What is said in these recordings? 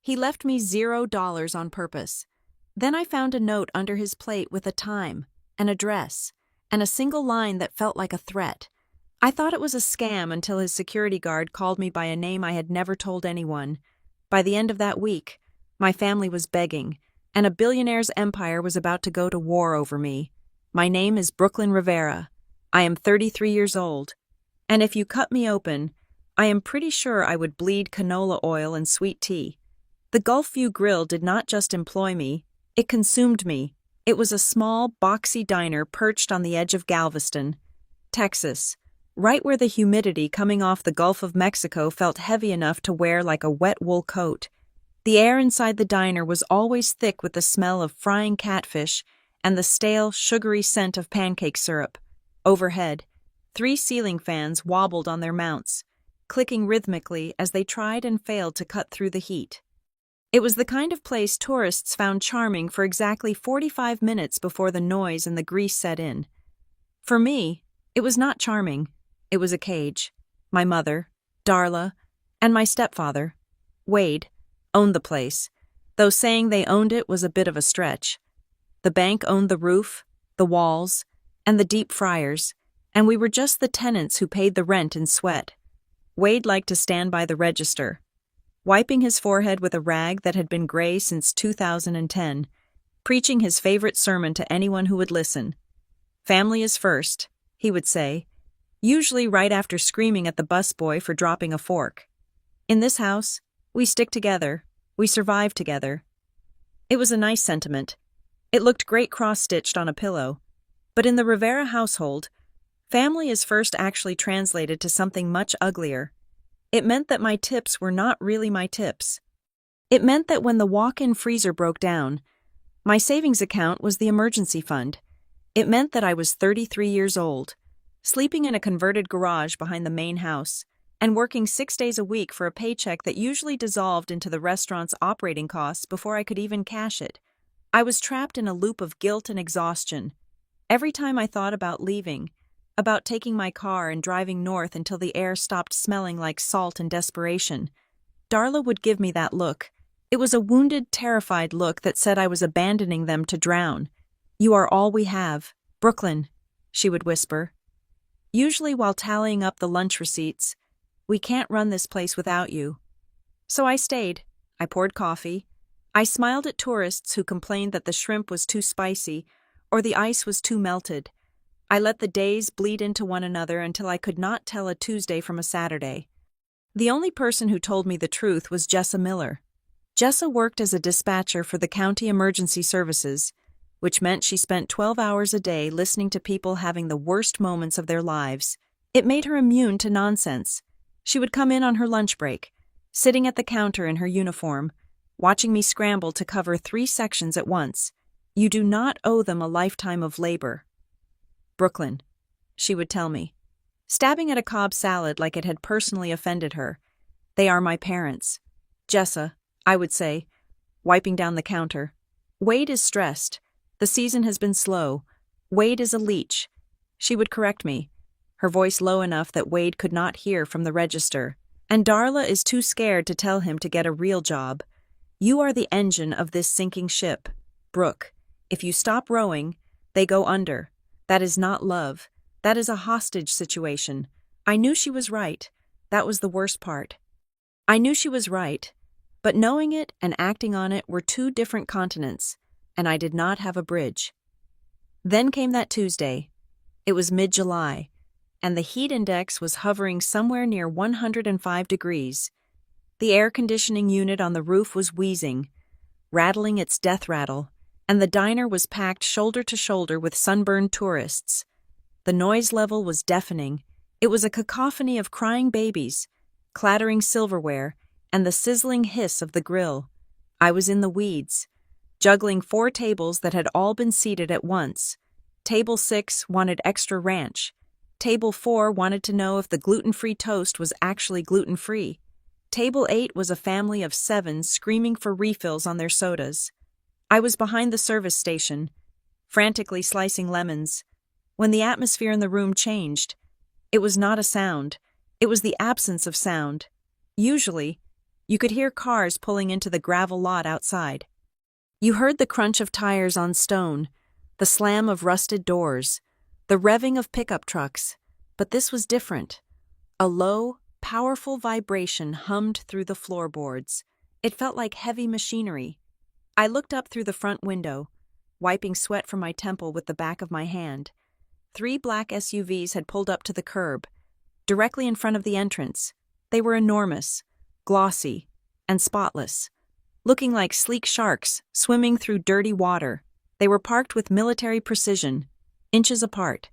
He left me $0 on purpose. Then I found a note under his plate with a time, an address, and a single line that felt like a threat. I thought it was a scam until his security guard called me by a name I had never told anyone. By the end of that week, my family was begging, and a billionaire's empire was about to go to war over me. My name is Brooklyn Rivera. I am 33 years old, and if you cut me open, I am pretty sure I would bleed canola oil and sweet tea. The Gulfview Grill did not just employ me, it consumed me. It was a small, boxy diner perched on the edge of Galveston, Texas, right where the humidity coming off the Gulf of Mexico felt heavy enough to wear like a wet wool coat. The air inside the diner was always thick with the smell of frying catfish and the stale, sugary scent of pancake syrup. Overhead, 3 ceiling fans wobbled on their mounts, clicking rhythmically as they tried and failed to cut through the heat. It was the kind of place tourists found charming for exactly 45 minutes before the noise and the grease set in. For me, it was not charming. It was a cage. My mother, Darla, and my stepfather, Wade, owned the place, though saying they owned it was a bit of a stretch. The bank owned the roof, the walls, and the deep fryers, and we were just the tenants who paid the rent in sweat. Wade liked to stand by the register, wiping his forehead with a rag that had been gray since 2010, preaching his favorite sermon to anyone who would listen. "Family is first," he would say, usually right after screaming at the busboy for dropping a fork. "In this house, we stick together, we survive together." It was a nice sentiment. It looked great cross-stitched on a pillow. But in the Rivera household, family is first actually translated to something much uglier. It meant that my tips were not really my tips. It meant that when the walk-in freezer broke down, my savings account was the emergency fund. It meant that I was 33 years old, sleeping in a converted garage behind the main house, and working 6 days a week for a paycheck that usually dissolved into the restaurant's operating costs before I could even cash it. I was trapped in a loop of guilt and exhaustion. Every time I thought about leaving, about taking my car and driving north until the air stopped smelling like salt and desperation, Darla would give me that look. It was a wounded, terrified look that said I was abandoning them to drown. "You are all we have, Brooklyn," she would whisper. Usually while tallying up the lunch receipts. "We can't run this place without you." So I stayed. I poured coffee. I smiled at tourists who complained that the shrimp was too spicy or the ice was too melted. I let the days bleed into one another until I could not tell a Tuesday from a Saturday. The only person who told me the truth was Jessa Miller. Jessa worked as a dispatcher for the county emergency services, which meant she spent 12 hours a day listening to people having the worst moments of their lives. It made her immune to nonsense. She would come in on her lunch break, sitting at the counter in her uniform, watching me scramble to cover 3 sections at once. "You do not owe them a lifetime of labor." "Brooklyn," she would tell me, stabbing at a Cobb salad like it had personally offended her. "They are my parents." "Jessa," I would say, wiping down the counter. "Wade is stressed. The season has been slow. Wade is a leech." She would correct me, her voice low enough that Wade could not hear from the register. "And Darla is too scared to tell him to get a real job. You are the engine of this sinking ship. Brooke, if you stop rowing, they go under. That is not love. That is a hostage situation." I knew she was right. That was the worst part. I knew she was right, but knowing it and acting on it were 2 different continents, and I did not have a bridge. Then came that Tuesday. It was mid-July, and the heat index was hovering somewhere near 105 degrees. The air conditioning unit on the roof was wheezing, rattling its death rattle, and the diner was packed shoulder to shoulder with sunburned tourists. The noise level was deafening. It was a cacophony of crying babies, clattering silverware, and the sizzling hiss of the grill. I was in the weeds, juggling 4 tables that had all been seated at once. Table 6 wanted extra ranch. Table 4 wanted to know if the gluten-free toast was actually gluten-free. Table 8 was a family of 7 screaming for refills on their sodas. I was behind the service station, frantically slicing lemons, when the atmosphere in the room changed. It was not a sound. It was the absence of sound. Usually You could hear cars pulling into the gravel lot outside. You heard the crunch of tires on stone, the slam of rusted doors, the revving of pickup trucks, but this was different. A low, powerful vibration hummed through the floorboards. It felt like heavy machinery. I looked up through the front window, wiping sweat from my temple with the back of my hand. 3 black SUVs had pulled up to the curb, directly in front of the entrance. They were enormous, glossy, and spotless, looking like sleek sharks swimming through dirty water. They were parked with military precision, inches apart.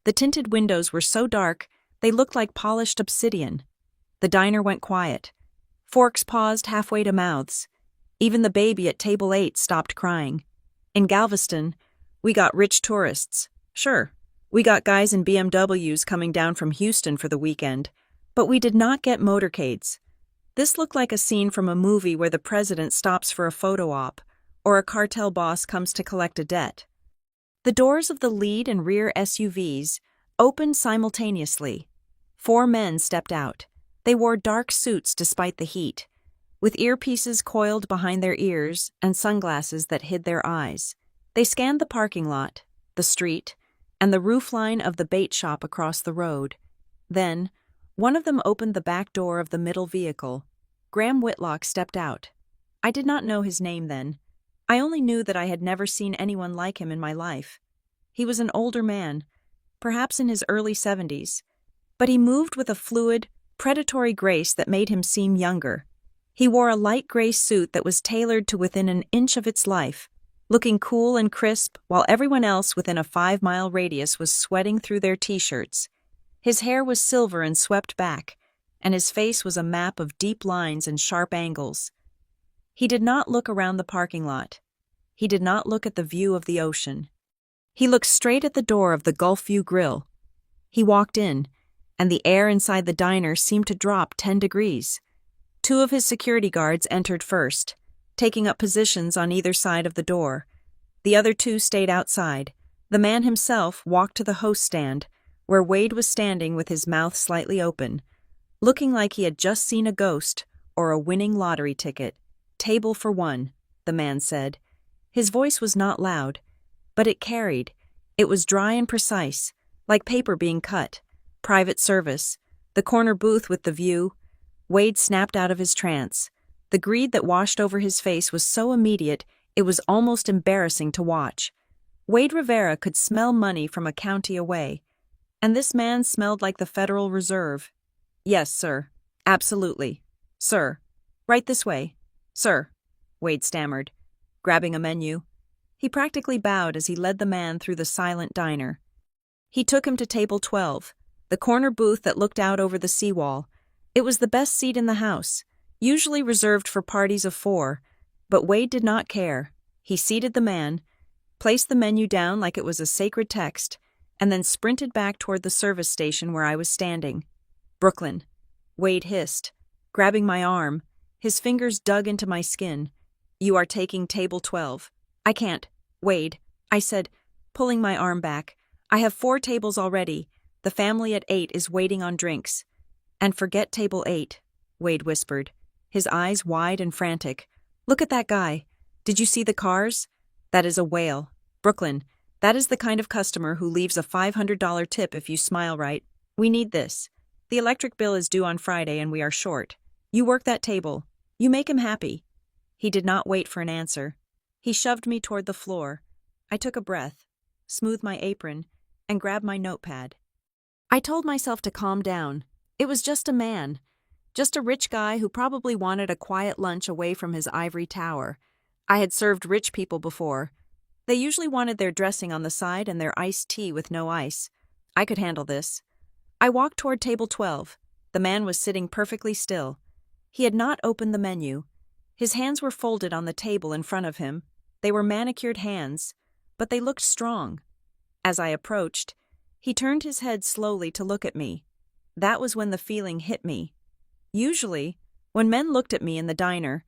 The tinted windows were so dark they looked like polished obsidian. The diner went quiet. Forks paused halfway to mouths. Even the baby at table 8 stopped crying. In Galveston, we got rich tourists. Sure, we got guys in BMWs coming down from Houston for the weekend, but we did not get motorcades. This looked like a scene from a movie where the president stops for a photo op, or a cartel boss comes to collect a debt. The doors of the lead and rear SUVs opened simultaneously. 4 men stepped out. They wore dark suits despite the heat, with earpieces coiled behind their ears and sunglasses that hid their eyes. They scanned the parking lot, the street, and the roofline of the bait shop across the road. Then, one of them opened the back door of the middle vehicle. Graham Whitlock stepped out. I did not know his name then. I only knew that I had never seen anyone like him in my life. He was an older man, perhaps in his early 70s, but he moved with a fluid, predatory grace that made him seem younger. He wore a light gray suit that was tailored to within an inch of its life, looking cool and crisp while everyone else within a 5-mile radius was sweating through their t-shirts. His hair was silver and swept back, and his face was a map of deep lines and sharp angles. He did not look around the parking lot. He did not look at the view of the ocean. He looked straight at the door of the Gulfview Grill. He walked in, and the air inside the diner seemed to drop 10 degrees. 2 of his security guards entered first, taking up positions on either side of the door. The other 2 stayed outside. The man himself walked to the host stand, where Wade was standing with his mouth slightly open, looking like he had just seen a ghost or a winning lottery ticket. "Table for 1, the man said. His voice was not loud, but it carried. It was dry and precise, like paper being cut. "Private service. The corner booth with the view." Wade snapped out of his trance. The greed that washed over his face was so immediate it was almost embarrassing to watch. Wade Rivera could smell money from a county away, and this man smelled like the Federal Reserve. "Yes, sir. Absolutely. Sir. Right this way. Sir," Wade stammered, grabbing a menu. He practically bowed as he led the man through the silent diner. He took him to table 12, the corner booth that looked out over the seawall. It was the best seat in the house, usually reserved for parties of 4, but Wade did not care. He seated the man, placed the menu down like it was a sacred text, and then sprinted back toward the service station where I was standing. "Brooklyn," Wade hissed, grabbing my arm. His fingers dug into my skin. "You are taking table 12. "I can't, Wade," I said, pulling my arm back. "I have 4 tables already. The family at 8 is waiting on drinks." "And forget table 8, Wade whispered, his eyes wide and frantic. "Look at that guy. Did you see the cars? That is a whale. Brooklyn, that is the kind of customer who leaves a $500 tip if you smile right. We need this. The electric bill is due on Friday and we are short. You work that table. You make him happy." He did not wait for an answer. He shoved me toward the floor. I took a breath, smoothed my apron, and grabbed my notepad. I told myself to calm down. It was just a man. Just a rich guy who probably wanted a quiet lunch away from his ivory tower. I had served rich people before. They usually wanted their dressing on the side and their iced tea with no ice. I could handle this. I walked toward table 12. The man was sitting perfectly still. He had not opened the menu. His hands were folded on the table in front of him. They were manicured hands, but they looked strong. As I approached, he turned his head slowly to look at me. That was when the feeling hit me. Usually, when men looked at me in the diner,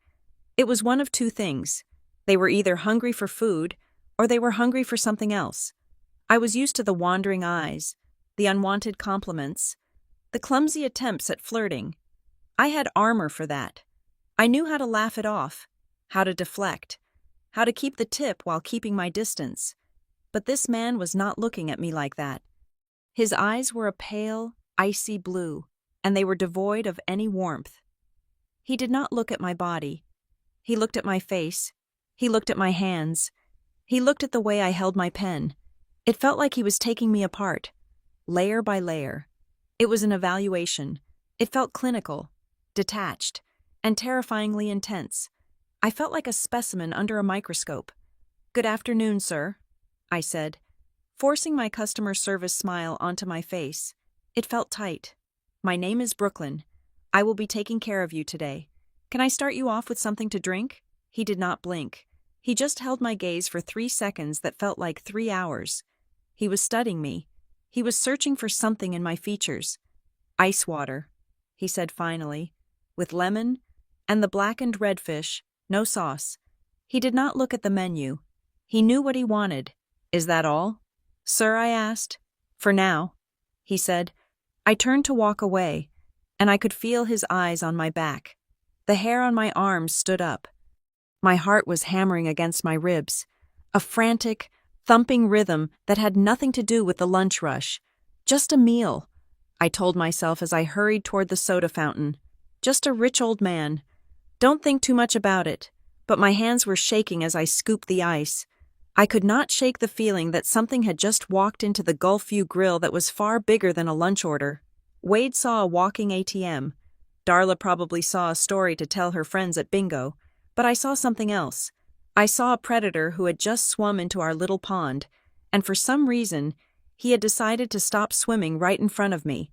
it was one of 2 things. They were either hungry for food, or they were hungry for something else. I was used to the wandering eyes, the unwanted compliments, the clumsy attempts at flirting. I had armor for that. I knew how to laugh it off, how to deflect, how to keep the tip while keeping my distance. But this man was not looking at me like that. His eyes were a pale, icy blue, and they were devoid of any warmth. He did not look at my body. He looked at my face. He looked at my hands. He looked at the way I held my pen. It felt like he was taking me apart, layer by layer. It was an evaluation. It felt clinical, detached, and terrifyingly intense. I felt like a specimen under a microscope. "Good afternoon, sir," I said, forcing my customer service smile onto my face. It felt tight. "My name is Brooklyn. I will be taking care of you today. Can I start you off with something to drink?" He did not blink. He just held my gaze for 3 seconds that felt like 3 hours. He was studying me. He was searching for something in my features. "Ice water," he said finally, "with lemon and the blackened redfish, no sauce." He did not look at the menu. He knew what he wanted. "Is that all?" "Sir," I asked. "For now," he said. I turned to walk away, and I could feel his eyes on my back. The hair on my arms stood up. My heart was hammering against my ribs, a frantic, thumping rhythm that had nothing to do with the lunch rush. Just a meal, I told myself as I hurried toward the soda fountain. Just a rich old man. Don't think too much about it. But my hands were shaking as I scooped the ice. I could not shake the feeling that something had just walked into the Gulfview grill that was far bigger than a lunch order. Wade saw a walking ATM. Darla probably saw a story to tell her friends at bingo. But I saw something else. I saw a predator who had just swum into our little pond, and for some reason, he had decided to stop swimming right in front of me.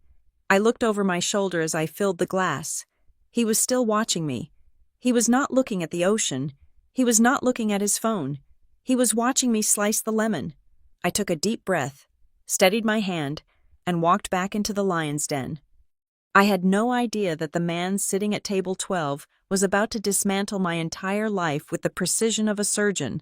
I looked over my shoulder as I filled the glass. He was still watching me. He was not looking at the ocean. He was not looking at his phone. He was watching me slice the lemon. I took a deep breath, steadied my hand, and walked back into the lion's den. I had no idea that the man sitting at table 12 was about to dismantle my entire life with the precision of a surgeon.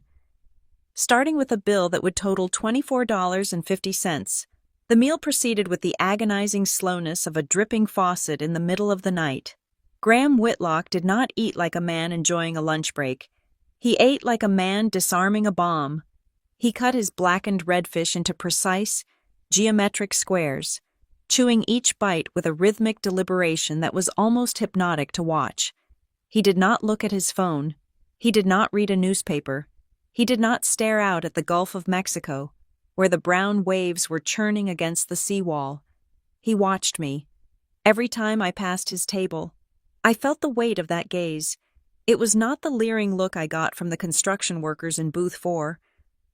Starting with a bill that would total $24.50, the meal proceeded with the agonizing slowness of a dripping faucet in the middle of the night. Graham Whitlock did not eat like a man enjoying a lunch break. He ate like a man disarming a bomb. He cut his blackened redfish into precise, geometric squares, chewing each bite with a rhythmic deliberation that was almost hypnotic to watch. He did not look at his phone. He did not read a newspaper. He did not stare out at the Gulf of Mexico, where the brown waves were churning against the seawall. He watched me. Every time I passed his table, I felt the weight of that gaze. It was not the leering look I got from the construction workers in booth 4,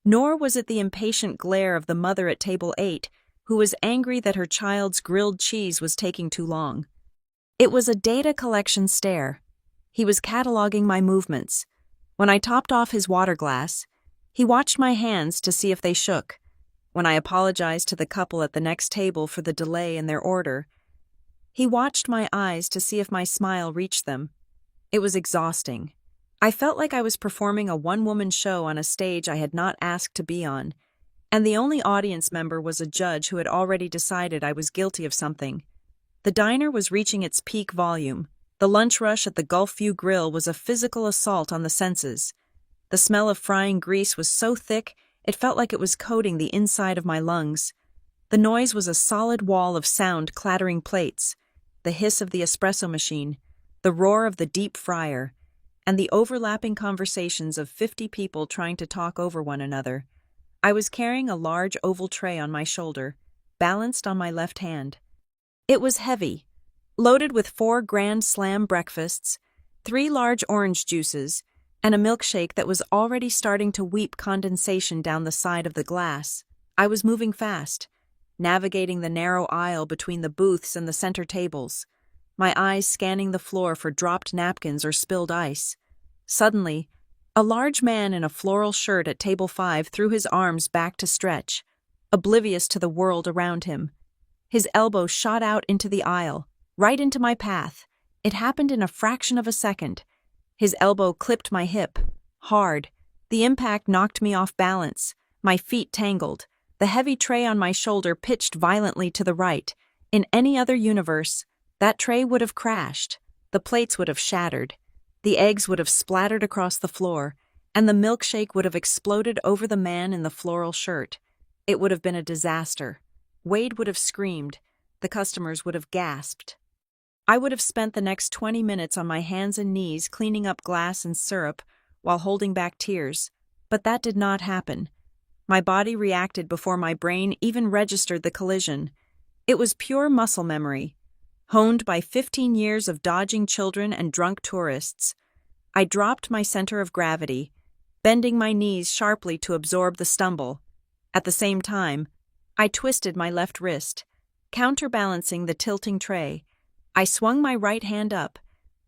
nor was it the impatient glare of the mother at table 8, who was angry that her child's grilled cheese was taking too long. It was a data collection stare. He was cataloging my movements. When I topped off his water glass, he watched my hands to see if they shook. When I apologized to the couple at the next table for the delay in their order, he watched my eyes to see if my smile reached them. It was exhausting. I felt like I was performing a one-woman show on a stage I had not asked to be on, and the only audience member was a judge who had already decided I was guilty of something. The diner was reaching its peak volume. The lunch rush at the Gulfview Grill was a physical assault on the senses. The smell of frying grease was so thick, it felt like it was coating the inside of my lungs. The noise was a solid wall of sound clattering plates, the hiss of the espresso machine, the roar of the deep fryer, and the overlapping conversations of 50 people trying to talk over one another. I was carrying a large oval tray on my shoulder, balanced on my left hand. It was heavy, loaded with 4 Grand Slam breakfasts, 3 large orange juices, and a milkshake that was already starting to weep condensation down the side of the glass. I was moving fast, navigating the narrow aisle between the booths and the center tables, my eyes scanning the floor for dropped napkins or spilled ice. Suddenly, a large man in a floral shirt at table 5 threw his arms back to stretch, oblivious to the world around him. His elbow shot out into the aisle, right into my path. It happened in a fraction of a second. His elbow clipped my hip, hard. The impact knocked me off balance. My feet tangled. The heavy tray on my shoulder pitched violently to the right. In any other universe, that tray would have crashed. The plates would have shattered. The eggs would have splattered across the floor, and the milkshake would have exploded over the man in the floral shirt. It would have been a disaster. Wade would have screamed. The customers would have gasped. I would have spent the next 20 minutes on my hands and knees cleaning up glass and syrup while holding back tears. But that did not happen. My body reacted before my brain even registered the collision. It was pure muscle memory, honed by 15 years of dodging children and drunk tourists. I dropped my center of gravity, bending my knees sharply to absorb the stumble. At the same time, I twisted my left wrist, counterbalancing the tilting tray. I swung my right hand up,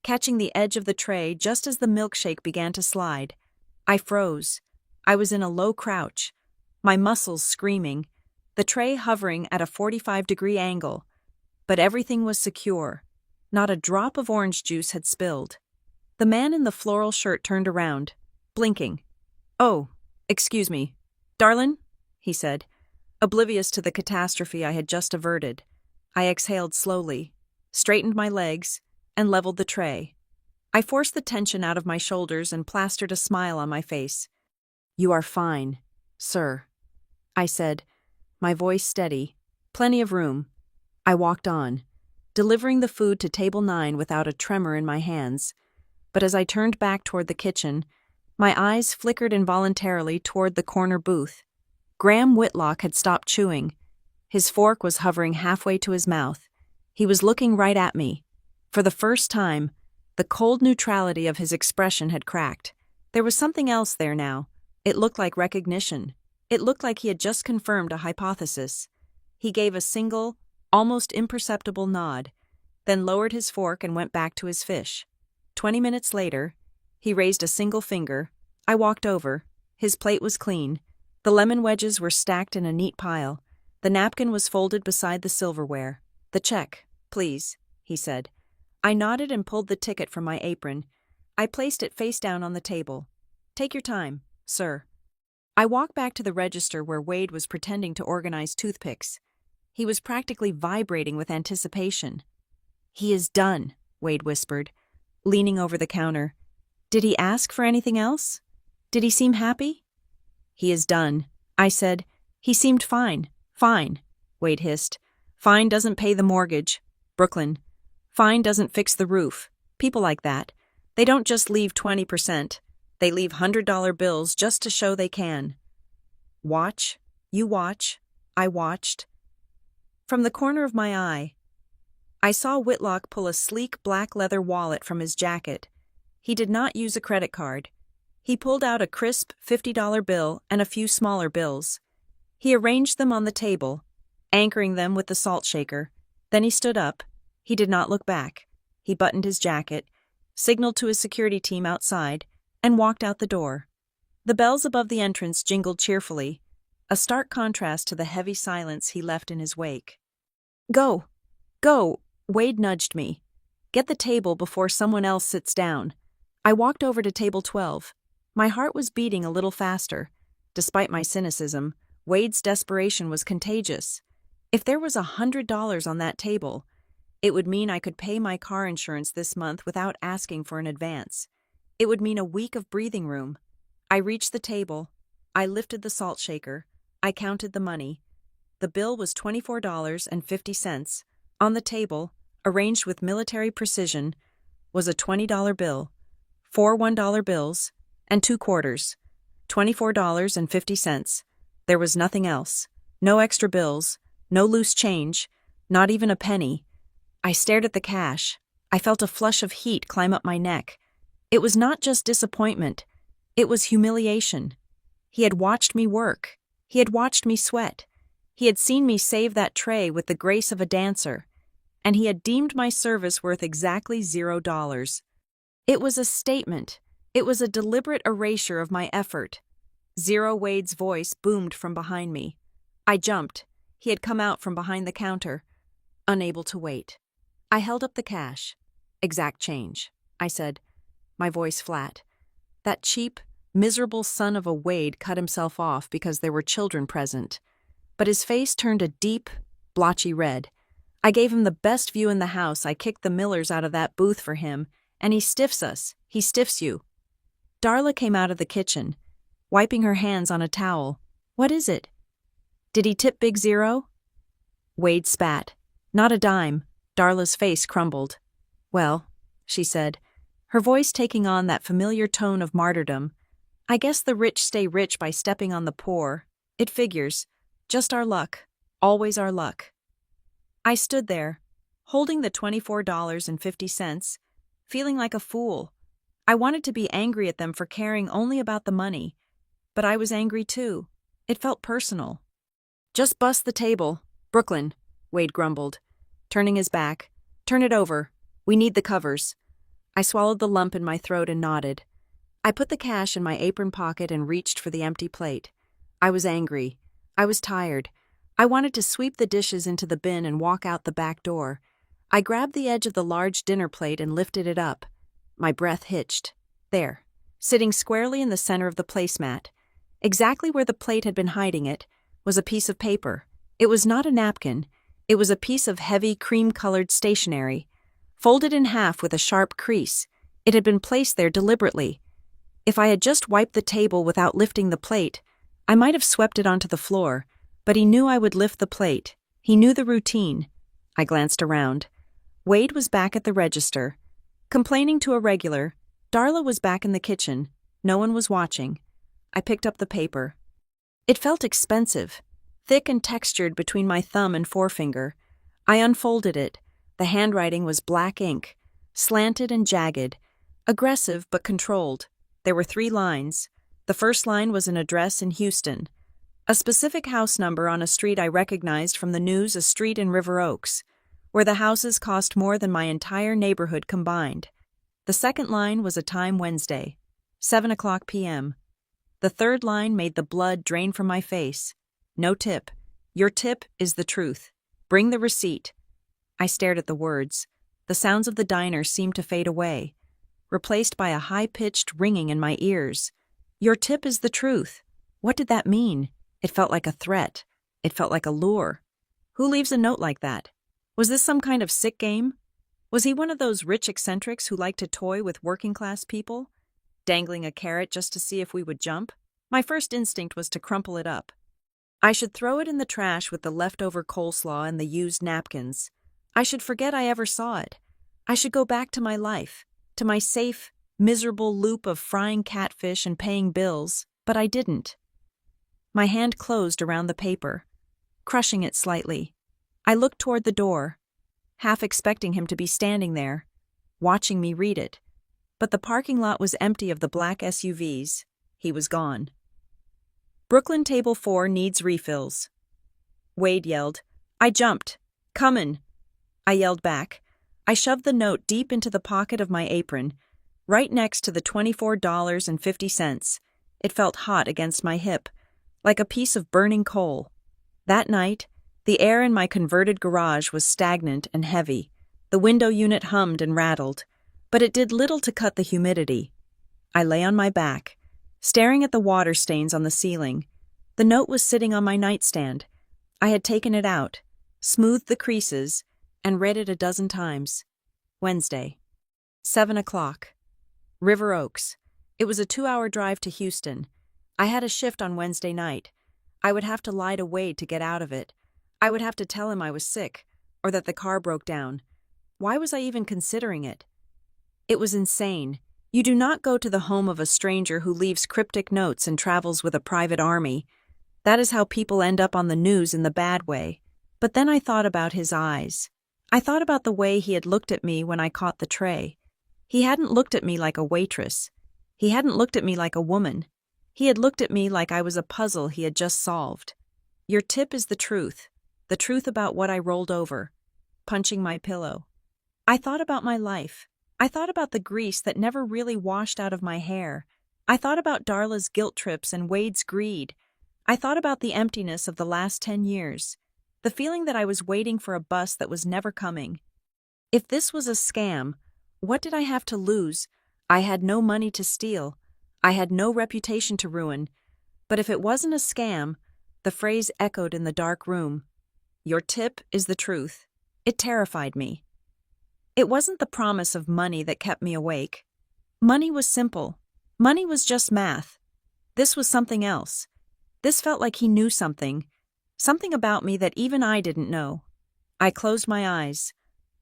catching the edge of the tray just as the milkshake began to slide. I froze. I was in a low crouch, my muscles screaming, the tray hovering at a 45-degree angle. But everything was secure. Not a drop of orange juice had spilled. The man in the floral shirt turned around, blinking. "Oh, excuse me. Darlin'?" he said, oblivious to the catastrophe I had just averted. I exhaled slowly, straightened my legs, and leveled the tray. I forced the tension out of my shoulders and plastered a smile on my face. "You are fine, sir," I said, my voice steady. "Plenty of room." I walked on, delivering the food to table 9 without a tremor in my hands. But as I turned back toward the kitchen, my eyes flickered involuntarily toward the corner booth. Graham Whitlock had stopped chewing. His fork was hovering halfway to his mouth. He was looking right at me. For the first time, the cold neutrality of his expression had cracked. There was something else there now. It looked like recognition. It looked like he had just confirmed a hypothesis. He gave a single, almost imperceptible nod, then lowered his fork and went back to his fish. 20 minutes later, he raised a single finger. I walked over. His plate was clean. The lemon wedges were stacked in a neat pile. The napkin was folded beside the silverware. "The check, please," he said. I nodded and pulled the ticket from my apron. I placed it face down on the table. "Take your time, sir." I walked back to the register where Wade was pretending to organize toothpicks. He was practically vibrating with anticipation. "He is done," Wade whispered, leaning over the counter. "Did he ask for anything else? Did he seem happy?" "He is done," I said. "He seemed fine." "Fine," Wade hissed. "Fine doesn't pay the mortgage. Brooklyn. Fine doesn't fix the roof. People like that. They don't just leave 20%. They leave $100 bills just to show they can." "Watch. You watch." I watched. From the corner of my eye, I saw Whitlock pull a sleek black leather wallet from his jacket. He did not use a credit card. He pulled out a crisp $50 bill and a few smaller bills. He arranged them on the table, anchoring them with the salt shaker. Then he stood up. He did not look back. He buttoned his jacket, signaled to his security team outside, and walked out the door. The bells above the entrance jingled cheerfully, a stark contrast to the heavy silence he left in his wake. "Go! Go!" Wade nudged me. "Get the table before someone else sits down." I walked over to table 12. My heart was beating a little faster. Despite my cynicism, Wade's desperation was contagious. If there was $100 on that table, it would mean I could pay my car insurance this month without asking for an advance. It would mean a week of breathing room. I reached the table. I lifted the salt shaker. I counted the money. The bill was $24.50. On the table, arranged with military precision, was a $20 bill, 4 $1 bills, and 2 quarters. $24.50. There was nothing else. No extra bills, no loose change, not even a penny. I stared at the cash. I felt a flush of heat climb up my neck. It was not just disappointment. It was humiliation. He had watched me work. He had watched me sweat. He had seen me save that tray with the grace of a dancer. And he had deemed my service worth exactly $0. It was a statement. It was a deliberate erasure of my effort. Zero Wade's voice boomed from behind me. I jumped. He had come out from behind the counter, unable to wait. I held up the cash. "Exact change," I said, my voice flat. That cheap, miserable son of a Wade cut himself off because there were children present. But his face turned a deep, blotchy red. I gave him the best view in the house. I kicked the Millers out of that booth for him, And he stiffs us. He stiffs you. Darla came out of the kitchen, wiping her hands on a towel. What is it? Did he tip Big Zero? Wade spat. Not a dime. Darla's face crumbled. Well, she said, her voice taking on that familiar tone of martyrdom, I guess the rich stay rich by stepping on the poor. It figures. Just our luck. Always our luck. I stood there, holding the $24.50, feeling like a fool. I wanted to be angry at them for caring only about the money, but I was angry too. It felt personal. Just bust the table. Brooklyn, Wade grumbled, turning his back. Turn it over. We need the covers. I swallowed the lump in my throat and nodded. I put the cash in my apron pocket and reached for the empty plate. I was angry. I was tired. I wanted to sweep the dishes into the bin and walk out the back door. I grabbed the edge of the large dinner plate and lifted it up. My breath hitched. There, sitting squarely in the center of the placemat, exactly where the plate had been hiding it, was a piece of paper. It was not a napkin. It was a piece of heavy cream-colored stationery, folded in half with a sharp crease. It had been placed there deliberately. If I had just wiped the table without lifting the plate, I might have swept it onto the floor, but he knew I would lift the plate. He knew the routine. I glanced around. Wade was back at the register. Complaining to a regular, Darla was back in the kitchen. No one was watching. I picked up the paper. It felt expensive, thick and textured between my thumb and forefinger. I unfolded it. The handwriting was black ink, slanted and jagged, aggressive but controlled. There were 3 lines. The first line was an address in Houston, a specific house number on a street I recognized from the news, a street in River Oaks, where the houses cost more than my entire neighborhood combined. The second line was a time Wednesday, 7:00 p.m. The third line made the blood drain from my face. No tip. Your tip is the truth. Bring the receipt. I stared at the words. The sounds of the diner seemed to fade away, replaced by a high-pitched ringing in my ears. Your tip is the truth. What did that mean? It felt like a threat. It felt like a lure. Who leaves a note like that? Was this some kind of sick game? Was he one of those rich eccentrics who like to toy with working-class people, dangling a carrot just to see if we would jump? My first instinct was to crumple it up. I should throw it in the trash with the leftover coleslaw and the used napkins. I should forget I ever saw it. I should go back to my life, to my safe, miserable loop of frying catfish and paying bills, but I didn't. My hand closed around the paper, crushing it slightly. I looked toward the door, half expecting him to be standing there, watching me read it. But the parking lot was empty of the black SUVs. He was gone. Brooklyn Table 4 needs refills. Wade yelled. I jumped. Comin'. I yelled back. I shoved the note deep into the pocket of my apron, right next to the $24.50. It felt hot against my hip, like a piece of burning coal. That night, the air in my converted garage was stagnant and heavy. The window unit hummed and rattled, but it did little to cut the humidity. I lay on my back, staring at the water stains on the ceiling. The note was sitting on my nightstand. I had taken it out, smoothed the creases, and read it a dozen times. Wednesday, 7:00. River Oaks. It was a 2-hour drive to Houston. I had a shift on Wednesday night. I would have to lie to Wade to get out of it. I would have to tell him I was sick, or that the car broke down. Why was I even considering it? It was insane. You do not go to the home of a stranger who leaves cryptic notes and travels with a private army. That is how people end up on the news in the bad way. But then I thought about his eyes. I thought about the way he had looked at me when I caught the tray. He hadn't looked at me like a waitress. He hadn't looked at me like a woman. He had looked at me like I was a puzzle he had just solved. Your tip is the truth about what I rolled over, punching my pillow. I thought about my life. I thought about the grease that never really washed out of my hair. I thought about Darla's guilt trips and Wade's greed. I thought about the emptiness of the last 10 years, the feeling that I was waiting for a bus that was never coming. If this was a scam, what did I have to lose? I had no money to steal. I had no reputation to ruin. But if it wasn't a scam, the phrase echoed in the dark room. Your tip is the truth. It terrified me. It wasn't the promise of money that kept me awake. Money was simple. Money was just math. This was something else. This felt like he knew something. Something about me that even I didn't know. I closed my eyes.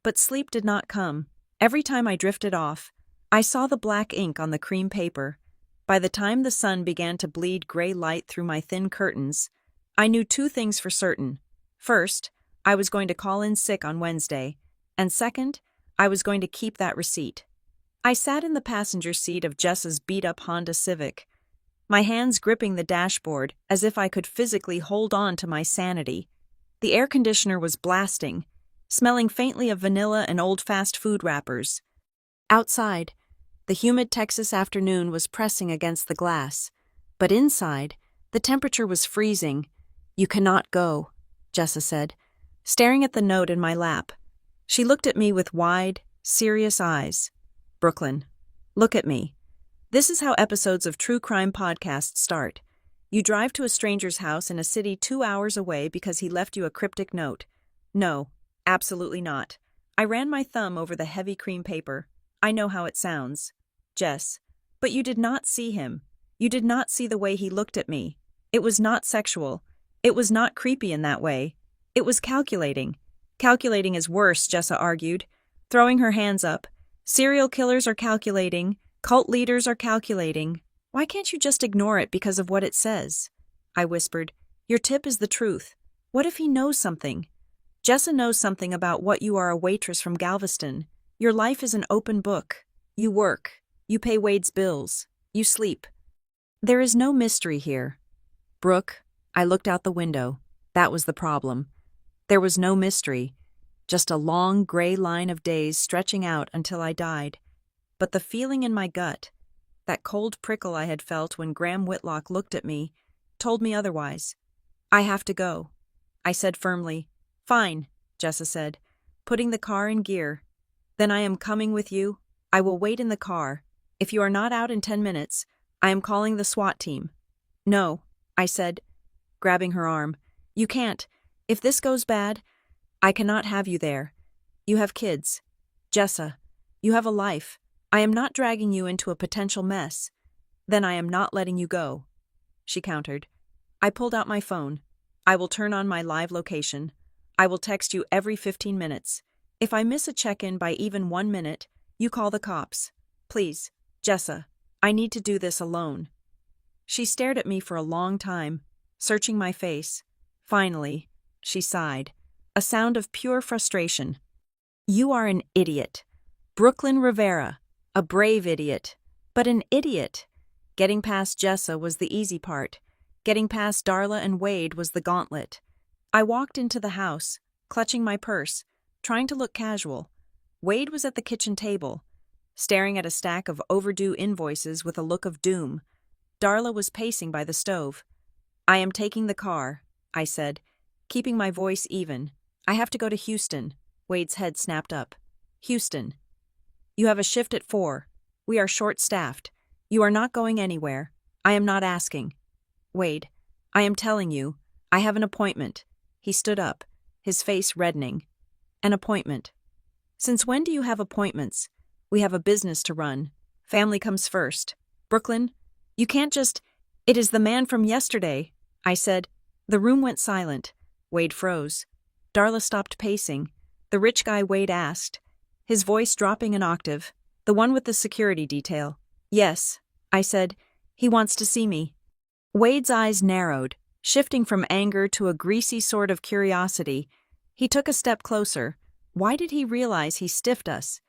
But sleep did not come. Every time I drifted off, I saw the black ink on the cream paper. By the time the sun began to bleed gray light through my thin curtains, I knew two things for certain. First, I was going to call in sick on Wednesday, and second, I was going to keep that receipt. I sat in the passenger seat of Jessa's beat-up Honda Civic, my hands gripping the dashboard as if I could physically hold on to my sanity. The air conditioner was blasting, smelling faintly of vanilla and old fast food wrappers. Outside, the humid Texas afternoon was pressing against the glass, but inside, the temperature was freezing. "You cannot go," Jessa said, staring at the note in my lap. She looked at me with wide, serious eyes. "Brooklyn, look at me. This is how episodes of true crime podcasts start. You drive to a stranger's house in a city 2 hours away because he left you a cryptic note. No, absolutely not. I ran my thumb over the heavy cream paper. I know how it sounds. Jess, but you did not see him. You did not see the way he looked at me. It was not sexual. It was not creepy in that way. It was calculating. Calculating is worse, Jessa argued, throwing her hands up. Serial killers are calculating. Cult leaders are calculating. Why can't you just ignore it because of what it says? I whispered. Your tip is the truth. What if he knows something? Jessa knows something about what you are, a waitress from Galveston. Your life is an open book. You work. You pay Wade's bills. You sleep. There is no mystery here. Brooke, I looked out the window. That was the problem. There was no mystery. Just a long gray line of days stretching out until I died. But the feeling in my gut, that cold prickle I had felt when Graham Whitlock looked at me, told me otherwise. I have to go, I said firmly. Fine, Jessa said, putting the car in gear. Then I am coming with you. I will wait in the car. If you are not out in 10 minutes, I am calling the SWAT team. No, I said, grabbing her arm. You can't. If this goes bad, I cannot have you there. You have kids. Jessa, you have a life. I am not dragging you into a potential mess. Then I am not letting you go, she countered. I pulled out my phone. I will turn on my live location. I will text you every 15 minutes. If I miss a check-in by even 1 minute, you call the cops. Please, Jessa, I need to do this alone. She stared at me for a long time, searching my face. Finally, she sighed, a sound of pure frustration. You are an idiot. Brooklyn Rivera, a brave idiot, but an idiot. Getting past Jessa was the easy part. Getting past Darla and Wade was the gauntlet. I walked into the house, clutching my purse, trying to look casual. Wade was at the kitchen table, staring at a stack of overdue invoices with a look of doom. Darla was pacing by the stove. I am taking the car, I said, keeping my voice even. I have to go to Houston. Wade's head snapped up. Houston. You have a shift at 4. We are short-staffed. You are not going anywhere. I am not asking. Wade, I am telling you, I have an appointment. He stood up, his face reddening. An appointment. Since when do you have appointments? We have a business to run. Family comes first. Brooklyn, you can't just... It is the man from yesterday, I said. The room went silent. Wade froze. Darla stopped pacing. The rich guy Wade asked, his voice dropping an octave. The one with the security detail. Yes, I said. He wants to see me. Wade's eyes narrowed, shifting from anger to a greasy sort of curiosity. He took a step closer. Why did he realize he stiffed us?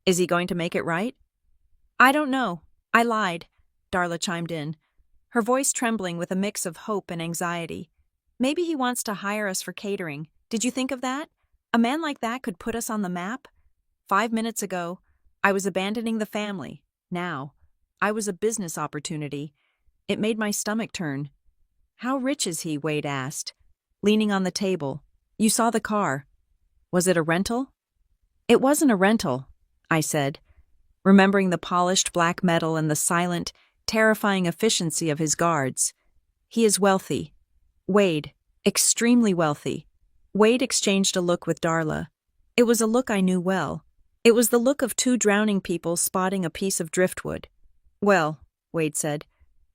Is he going to make it right? I don't know. I lied, Darla chimed in, her voice trembling with a mix of hope and anxiety. Maybe he wants to hire us for catering. Did you think of that? A man like that could put us on the map? 5 minutes ago, I was abandoning the family. Now, I was a business opportunity. It made my stomach turn. How rich is he? Wade asked, leaning on the table. You saw the car. Was it a rental? It wasn't a rental, I said, remembering the polished black metal and the silent, terrifying efficiency of his guards. He is wealthy. Wade, extremely wealthy. Wade exchanged a look with Darla. It was a look I knew well. It was the look of two drowning people spotting a piece of driftwood. "Well," Wade said,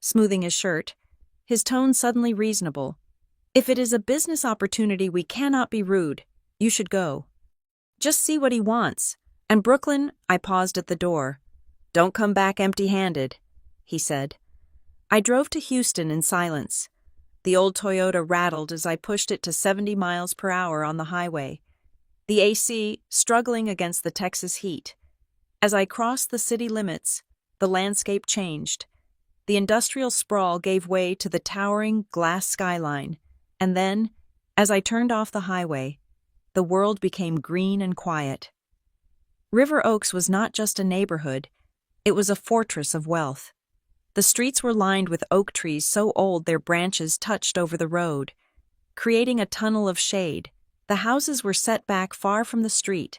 smoothing his shirt, his tone suddenly reasonable, "if it is a business opportunity we cannot be rude. You should go. Just see what he wants. And Brooklyn," I paused at the door. "Don't come back empty-handed," he said. I drove to Houston in silence. The old Toyota rattled as I pushed it to 70 miles per hour on the highway, the AC struggling against the Texas heat. As I crossed the city limits, the landscape changed. The industrial sprawl gave way to the towering glass skyline, and then, as I turned off the highway, the world became green and quiet. River Oaks was not just a neighborhood, it was a fortress of wealth. The streets were lined with oak trees so old their branches touched over the road, creating a tunnel of shade. The houses were set back far from the street,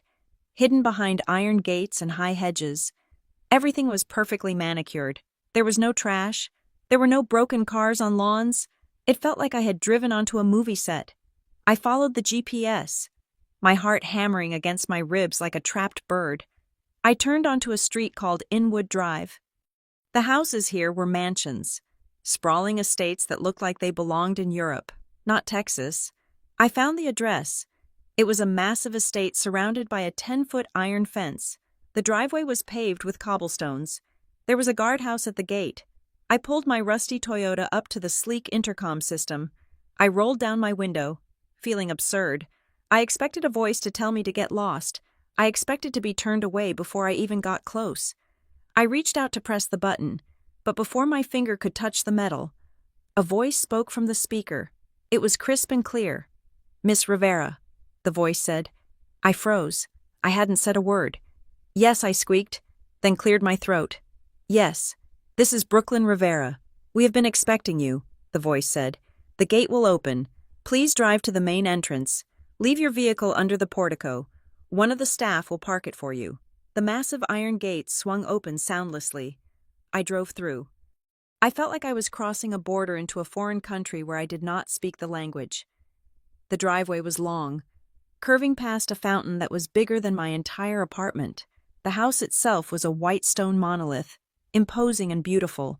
hidden behind iron gates and high hedges. Everything was perfectly manicured. There was no trash. There were no broken cars on lawns. It felt like I had driven onto a movie set. I followed the GPS, my heart hammering against my ribs like a trapped bird. I turned onto a street called Inwood Drive. The houses here were mansions, sprawling estates that looked like they belonged in Europe, not Texas. I found the address. It was a massive estate surrounded by a 10-foot iron fence. The driveway was paved with cobblestones. There was a guardhouse at the gate. I pulled my rusty Toyota up to the sleek intercom system. I rolled down my window, feeling absurd. I expected a voice to tell me to get lost. I expected to be turned away before I even got close. I reached out to press the button, but before my finger could touch the metal, a voice spoke from the speaker. It was crisp and clear. "Miss Rivera," the voice said. I froze. I hadn't said a word. "Yes," I squeaked, then cleared my throat. "Yes, this is Brooklyn Rivera. We have been expecting you," the voice said. "The gate will open. Please drive to the main entrance. Leave your vehicle under the portico. One of the staff will park it for you." The massive iron gates swung open soundlessly. I drove through. I felt like I was crossing a border into a foreign country where I did not speak the language. The driveway was long, curving past a fountain that was bigger than my entire apartment. The house itself was a white stone monolith, imposing and beautiful.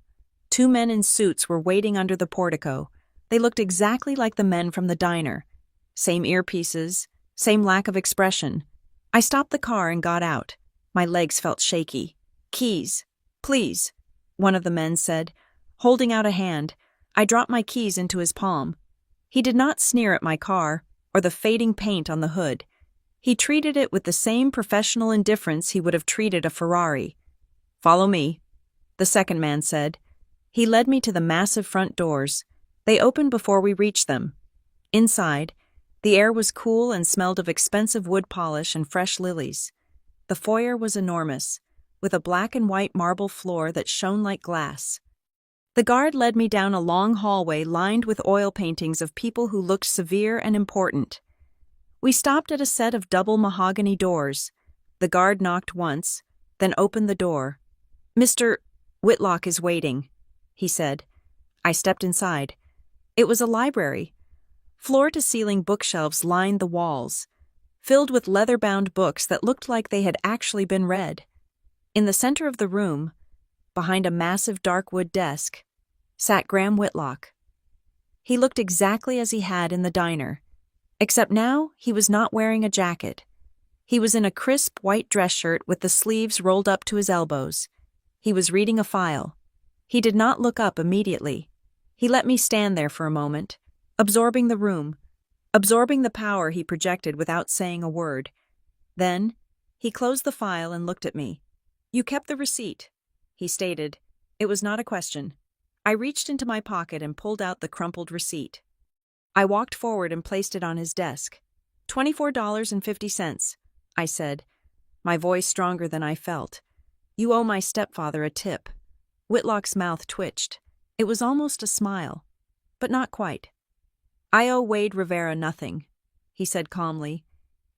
Two men in suits were waiting under the portico. They looked exactly like the men from the diner. Same earpieces, same lack of expression. I stopped the car and got out. My legs felt shaky. "Keys, please," one of the men said, holding out a hand. I dropped my keys into his palm. He did not sneer at my car or the fading paint on the hood. He treated it with the same professional indifference he would have treated a Ferrari. "Follow me," the second man said. He led me to the massive front doors. They opened before we reached them. Inside, the air was cool and smelled of expensive wood polish and fresh lilies. The foyer was enormous, with a black and white marble floor that shone like glass. The guard led me down a long hallway lined with oil paintings of people who looked severe and important. We stopped at a set of double mahogany doors. The guard knocked once, then opened the door. "Mr. Whitlock is waiting," he said. I stepped inside. It was a library. Floor-to-ceiling bookshelves lined the walls, filled with leather-bound books that looked like they had actually been read. In the center of the room, behind a massive dark wood desk, sat Graham Whitlock. He looked exactly as he had in the diner, except now he was not wearing a jacket. He was in a crisp white dress shirt with the sleeves rolled up to his elbows. He was reading a file. He did not look up immediately. He let me stand there for a moment, absorbing the room, absorbing the power he projected without saying a word. Then, he closed the file and looked at me. "You kept the receipt," he stated. It was not a question. I reached into my pocket and pulled out the crumpled receipt. I walked forward and placed it on his desk. $24.50, I said, my voice stronger than I felt. "You owe my stepfather a tip." Whitlock's mouth twitched. It was almost a smile, but not quite. "I owe Wade Rivera nothing," he said calmly.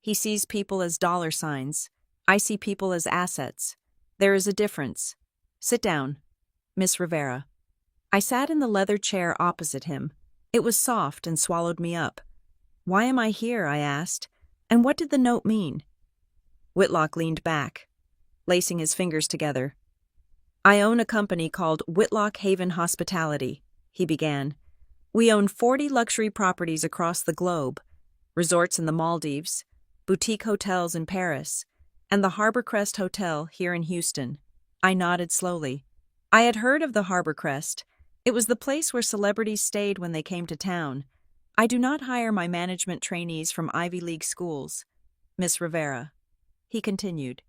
"He sees people as dollar signs. I see people as assets. There is a difference. Sit down, Miss Rivera." I sat in the leather chair opposite him. It was soft and swallowed me up. "Why am I here?" I asked. "And what did the note mean?" Whitlock leaned back, lacing his fingers together. I own a company called Whitlock Haven Hospitality, he began. We own 40 luxury properties across the globe, resorts in the Maldives, boutique hotels in Paris, and the Harbor Crest Hotel here in Houston. I nodded slowly. I had heard of the Harbor Crest. It was the place where celebrities stayed when they came to town. I do not hire my management trainees from Ivy League schools, Miss Rivera. He continued.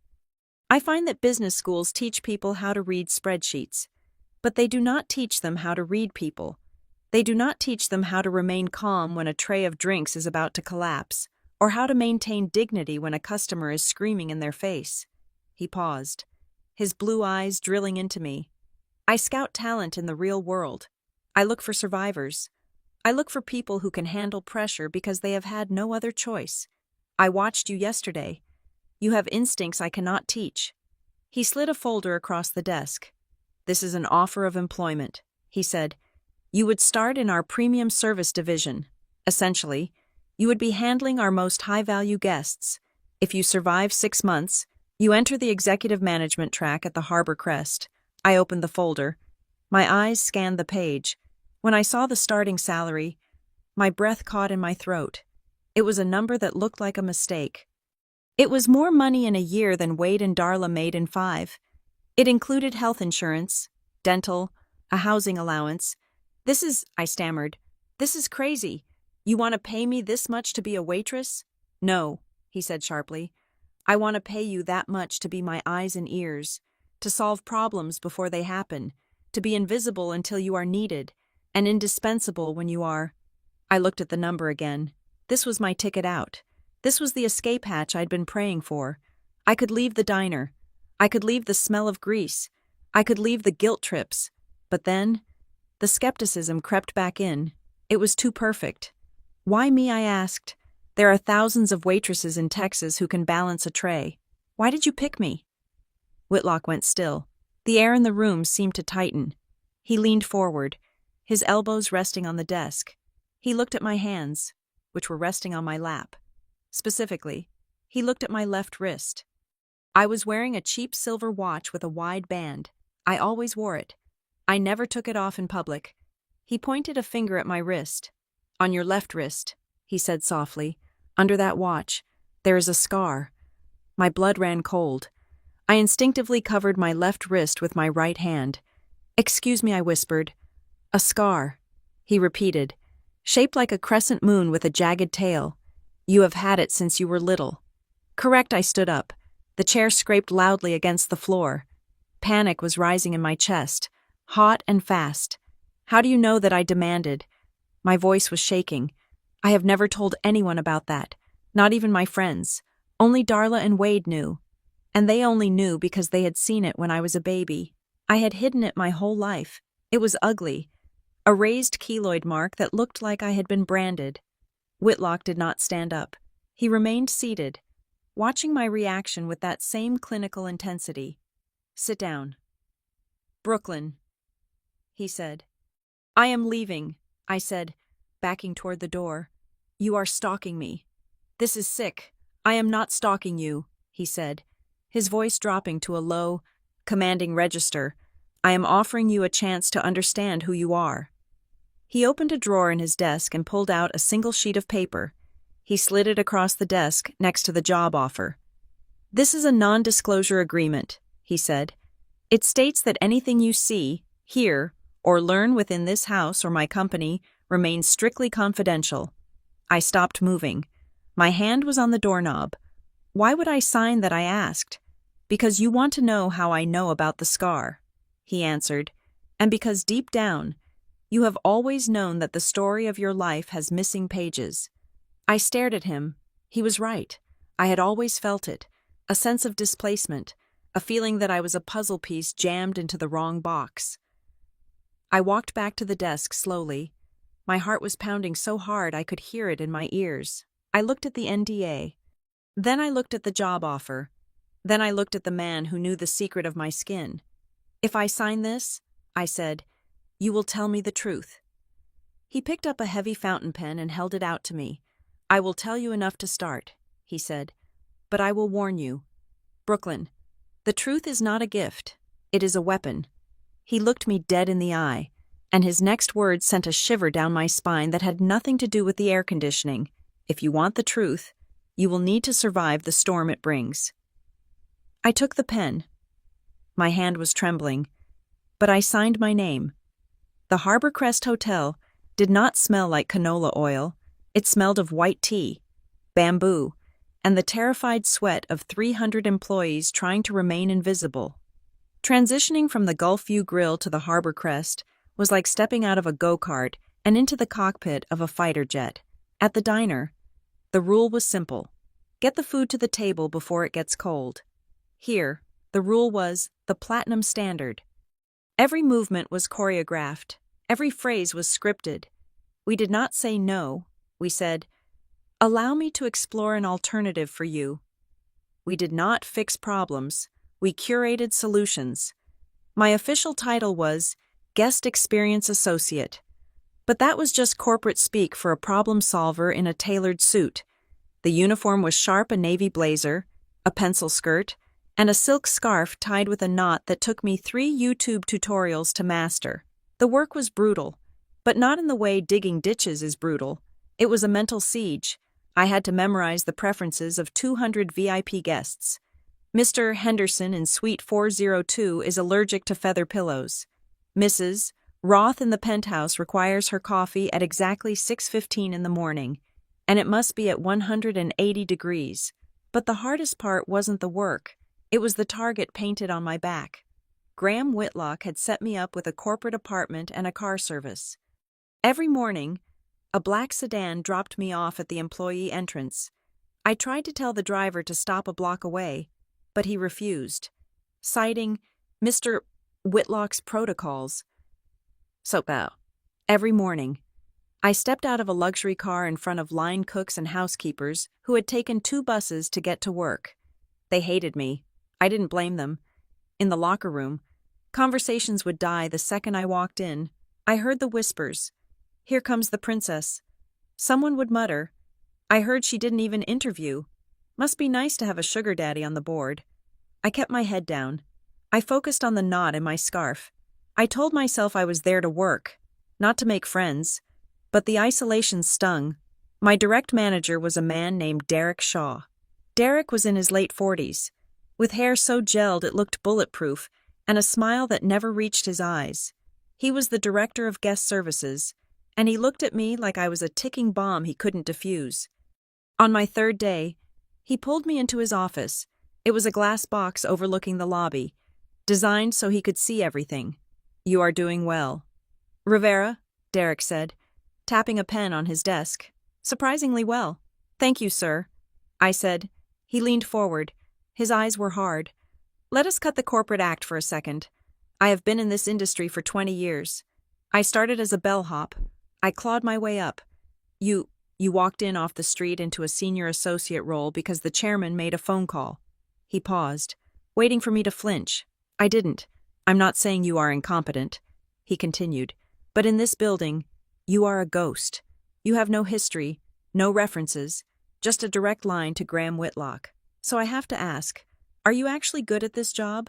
I find that business schools teach people how to read spreadsheets, but they do not teach them how to read people. They do not teach them how to remain calm when a tray of drinks is about to collapse, or how to maintain dignity when a customer is screaming in their face. He paused, his blue eyes drilling into me. I scout talent in the real world. I look for survivors. I look for people who can handle pressure because they have had no other choice. I watched you yesterday. You have instincts I cannot teach. He slid a folder across the desk. This is an offer of employment, he said. You would start in our premium service division. Essentially, you would be handling our most high-value guests. If you survive 6 months, you enter the executive management track at the Harbor Crest. I opened the folder. My eyes scanned the page. When I saw the starting salary, my breath caught in my throat. It was a number that looked like a mistake. It was more money in a year than Wade and Darla made in 5. It included health insurance, dental, a housing allowance. I stammered. This is crazy. You want to pay me this much to be a waitress? No, he said sharply. I want to pay you that much to be my eyes and ears, to solve problems before they happen, to be invisible until you are needed, and indispensable when you are. I looked at the number again. This was my ticket out. This was the escape hatch I'd been praying for. I could leave the diner. I could leave the smell of grease. I could leave the guilt trips. But then, the skepticism crept back in. It was too perfect. Why me, I asked. There are thousands of waitresses in Texas who can balance a tray. Why did you pick me? Whitlock went still. The air in the room seemed to tighten. He leaned forward, his elbows resting on the desk. He looked at my hands, which were resting on my lap. Specifically, he looked at my left wrist. I was wearing a cheap silver watch with a wide band. I always wore it. I never took it off in public. He pointed a finger at my wrist. On your left wrist, he said softly. Under that watch, there is a scar. My blood ran cold. I instinctively covered my left wrist with my right hand. Excuse me, I whispered. A scar, he repeated, shaped like a crescent moon with a jagged tail. You have had it since you were little. Correct, I stood up. The chair scraped loudly against the floor. Panic was rising in my chest, hot and fast. How do you know that I demanded? My voice was shaking. I have never told anyone about that, not even my friends. Only Darla and Wade knew. And they only knew because they had seen it when I was a baby. I had hidden it my whole life. It was ugly. A raised keloid mark that looked like I had been branded. Whitlock did not stand up. He remained seated, watching my reaction with that same clinical intensity. Sit down. Brooklyn, he said. I am leaving, I said, backing toward the door. You are stalking me. This is sick. I am not stalking you, he said, his voice dropping to a low, commanding register. I am offering you a chance to understand who you are. He opened a drawer in his desk and pulled out a single sheet of paper. He slid it across the desk next to the job offer. This is a non-disclosure agreement, he said. It states that anything you see, hear, or learn within this house or my company remains strictly confidential. I stopped moving. My hand was on the doorknob. Why would I sign that, I asked. Because you want to know how I know about the scar, he answered, and because deep down, you have always known that the story of your life has missing pages. I stared at him. He was right. I had always felt it, a sense of displacement, a feeling that I was a puzzle piece jammed into the wrong box. I walked back to the desk slowly. My heart was pounding so hard I could hear it in my ears. I looked at the NDA. Then I looked at the job offer. Then I looked at the man who knew the secret of my skin. If I sign this, I said, you will tell me the truth. He picked up a heavy fountain pen and held it out to me. I will tell you enough to start, he said. But I will warn you, Brooklyn, the truth is not a gift. It is a weapon. He looked me dead in the eye, and his next words sent a shiver down my spine that had nothing to do with the air conditioning. If you want the truth, you will need to survive the storm it brings. I took the pen. My hand was trembling, but I signed my name. The Harbor Crest Hotel did not smell like canola oil. It smelled of white tea, bamboo, and the terrified sweat of 300 employees trying to remain invisible. Transitioning from the Gulfview Grill to the Harbor Crest was like stepping out of a go-kart and into the cockpit of a fighter jet. At the diner, the rule was simple. Get the food to the table before it gets cold. Here, the rule was the platinum standard. Every movement was choreographed. Every phrase was scripted. We did not say no. We said, "Allow me to explore an alternative for you." We did not fix problems. We curated solutions. My official title was Guest Experience Associate. But that was just corporate speak for a problem solver in a tailored suit. The uniform was sharp, a navy blazer, a pencil skirt, and a silk scarf tied with a knot that took me 3 YouTube tutorials to master. The work was brutal, but not in the way digging ditches is brutal. It was a mental siege. I had to memorize the preferences of 200 VIP guests. Mr. Henderson in Suite 402 is allergic to feather pillows. Mrs. Roth in the penthouse requires her coffee at exactly 6:15 in the morning, and it must be at 180 degrees. But the hardest part wasn't the work. It was the target painted on my back. Graham Whitlock had set me up with a corporate apartment and a car service. Every morning, a black sedan dropped me off at the employee entrance. I tried to tell the driver to stop a block away, but he refused, citing Mr. Whitlock's protocols. So, every morning, I stepped out of a luxury car in front of line cooks and housekeepers who had taken 2 buses to get to work. They hated me. I didn't blame them. In the locker room, conversations would die the second I walked in. I heard the whispers. "Here comes the princess." Someone would mutter, "I heard she didn't even interview. Must be nice to have a sugar daddy on the board." I kept my head down. I focused on the knot in my scarf. I told myself I was there to work, not to make friends. But the isolation stung. My direct manager was a man named Derek Shaw. Derek was in his late 40s, with hair so gelled it looked bulletproof, and a smile that never reached his eyes. He was the director of guest services, and he looked at me like I was a ticking bomb he couldn't defuse. On my 3rd day, he pulled me into his office. It was a glass box overlooking the lobby, designed so he could see everything. "You are doing well." "Rivera," Derek said, tapping a pen on his desk. "Surprisingly well." "Thank you, sir," I said. He leaned forward. His eyes were hard. "Let us cut the corporate act for a second. I have been in this industry for 20 years. I started as a bellhop. I clawed my way up. You walked in off the street into a senior associate role because the chairman made a phone call." He paused, waiting for me to flinch. I didn't. "I'm not saying you are incompetent," he continued, "but in this building, you are a ghost. You have no history, no references, just a direct line to Graham Whitlock. So I have to ask, are you actually good at this job?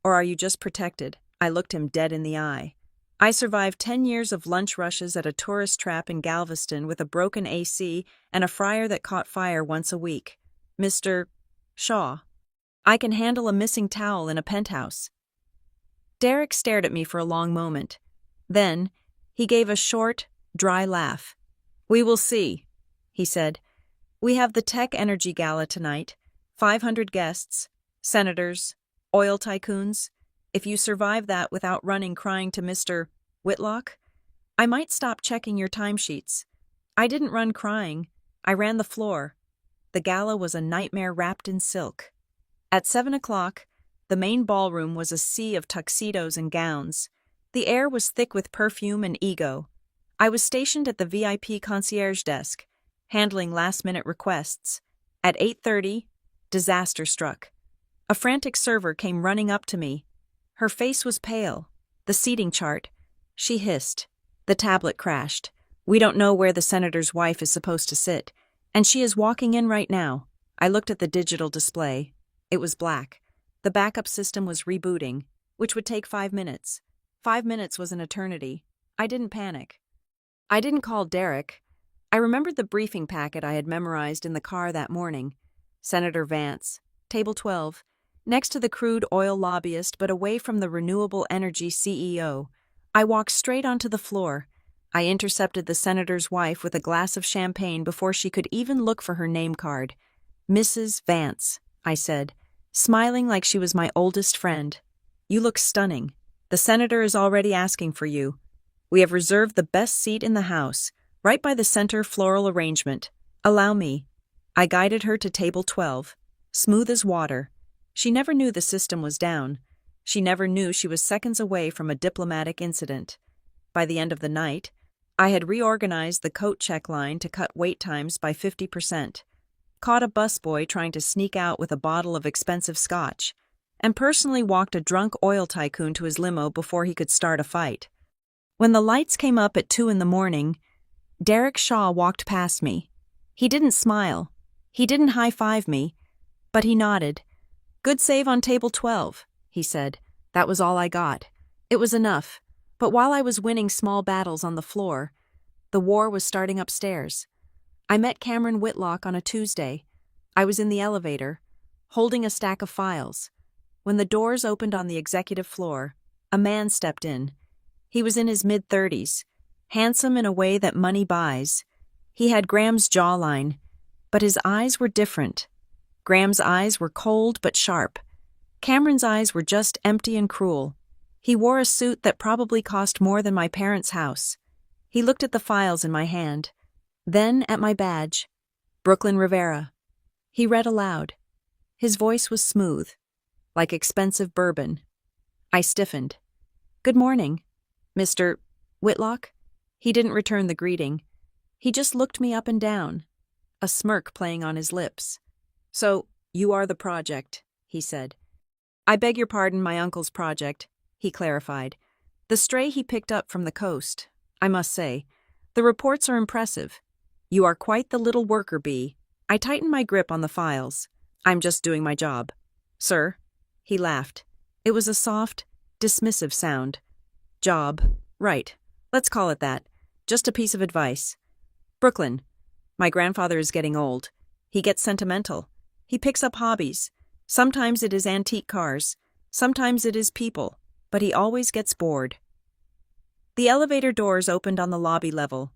Or are you just protected?" I looked him dead in the eye. "I survived 10 years of lunch rushes at a tourist trap in Galveston with a broken AC and a fryer that caught fire once a week. Mr. Shaw, I can handle a missing towel in a penthouse." Derek stared at me for a long moment. Then, he gave a short, dry laugh. "We will see," he said. "We have the Tech Energy Gala tonight. 500 guests, senators, oil tycoons. If you survive that without running crying to Mr. Whitlock, I might stop checking your timesheets." I didn't run crying. I ran the floor. The gala was a nightmare wrapped in silk. At 7 o'clock, the main ballroom was a sea of tuxedos and gowns. The air was thick with perfume and ego. I was stationed at the VIP concierge desk, handling last-minute requests. At 8:30, disaster struck. A frantic server came running up to me. Her face was pale. The seating chart. She hissed. The tablet crashed. "We don't know where the senator's wife is supposed to sit, and she is walking in right now." I looked at the digital display. It was black. The backup system was rebooting, which would take 5 minutes. 5 minutes was an eternity. I didn't panic. I didn't call Derek. I remembered the briefing packet I had memorized in the car that morning. Senator Vance, table 12, next to the crude oil lobbyist but away from the renewable energy CEO. I walked straight onto the floor. I intercepted the senator's wife with a glass of champagne before she could even look for her name card. "Mrs. Vance," I said, smiling like she was my oldest friend. "You look stunning. The senator is already asking for you. We have reserved the best seat in the house, right by the center floral arrangement. Allow me." I guided her to table 12, smooth as water. She never knew the system was down. She never knew she was seconds away from a diplomatic incident. By the end of the night, I had reorganized the coat check line to cut wait times by 50%, caught a busboy trying to sneak out with a bottle of expensive scotch, and personally walked a drunk oil tycoon to his limo before he could start a fight. When the lights came up at 2 a.m, Derek Shaw walked past me. He didn't smile. He didn't high-five me, but he nodded. "Good save on table 12, he said. That was all I got. It was enough. But while I was winning small battles on the floor, the war was starting upstairs. I met Cameron Whitlock on a Tuesday. I was in the elevator, holding a stack of files. When the doors opened on the executive floor, a man stepped in. He was in his mid-30s, handsome in a way that money buys. He had Graham's jawline, but his eyes were different. Graham's eyes were cold but sharp. Cameron's eyes were just empty and cruel. He wore a suit that probably cost more than my parents' house. He looked at the files in my hand, then at my badge. "Brooklyn Rivera." He read aloud. His voice was smooth, like expensive bourbon. I stiffened. "Good morning, Mr. Whitlock?" He didn't return the greeting. He just looked me up and down, a smirk playing on his lips. "So, you are the project," he said. "I beg your pardon, my uncle's project," he clarified. "The stray he picked up from the coast, I must say. The reports are impressive. You are quite the little worker bee." I tightened my grip on the files. "I'm just doing my job." "Sir?" He laughed. It was a soft, dismissive sound. "Job. Right. Let's call it that. Just a piece of advice. Brooklyn. My grandfather is getting old. He gets sentimental. He picks up hobbies. Sometimes it is antique cars. Sometimes it is people. But he always gets bored." The elevator doors opened on the lobby level.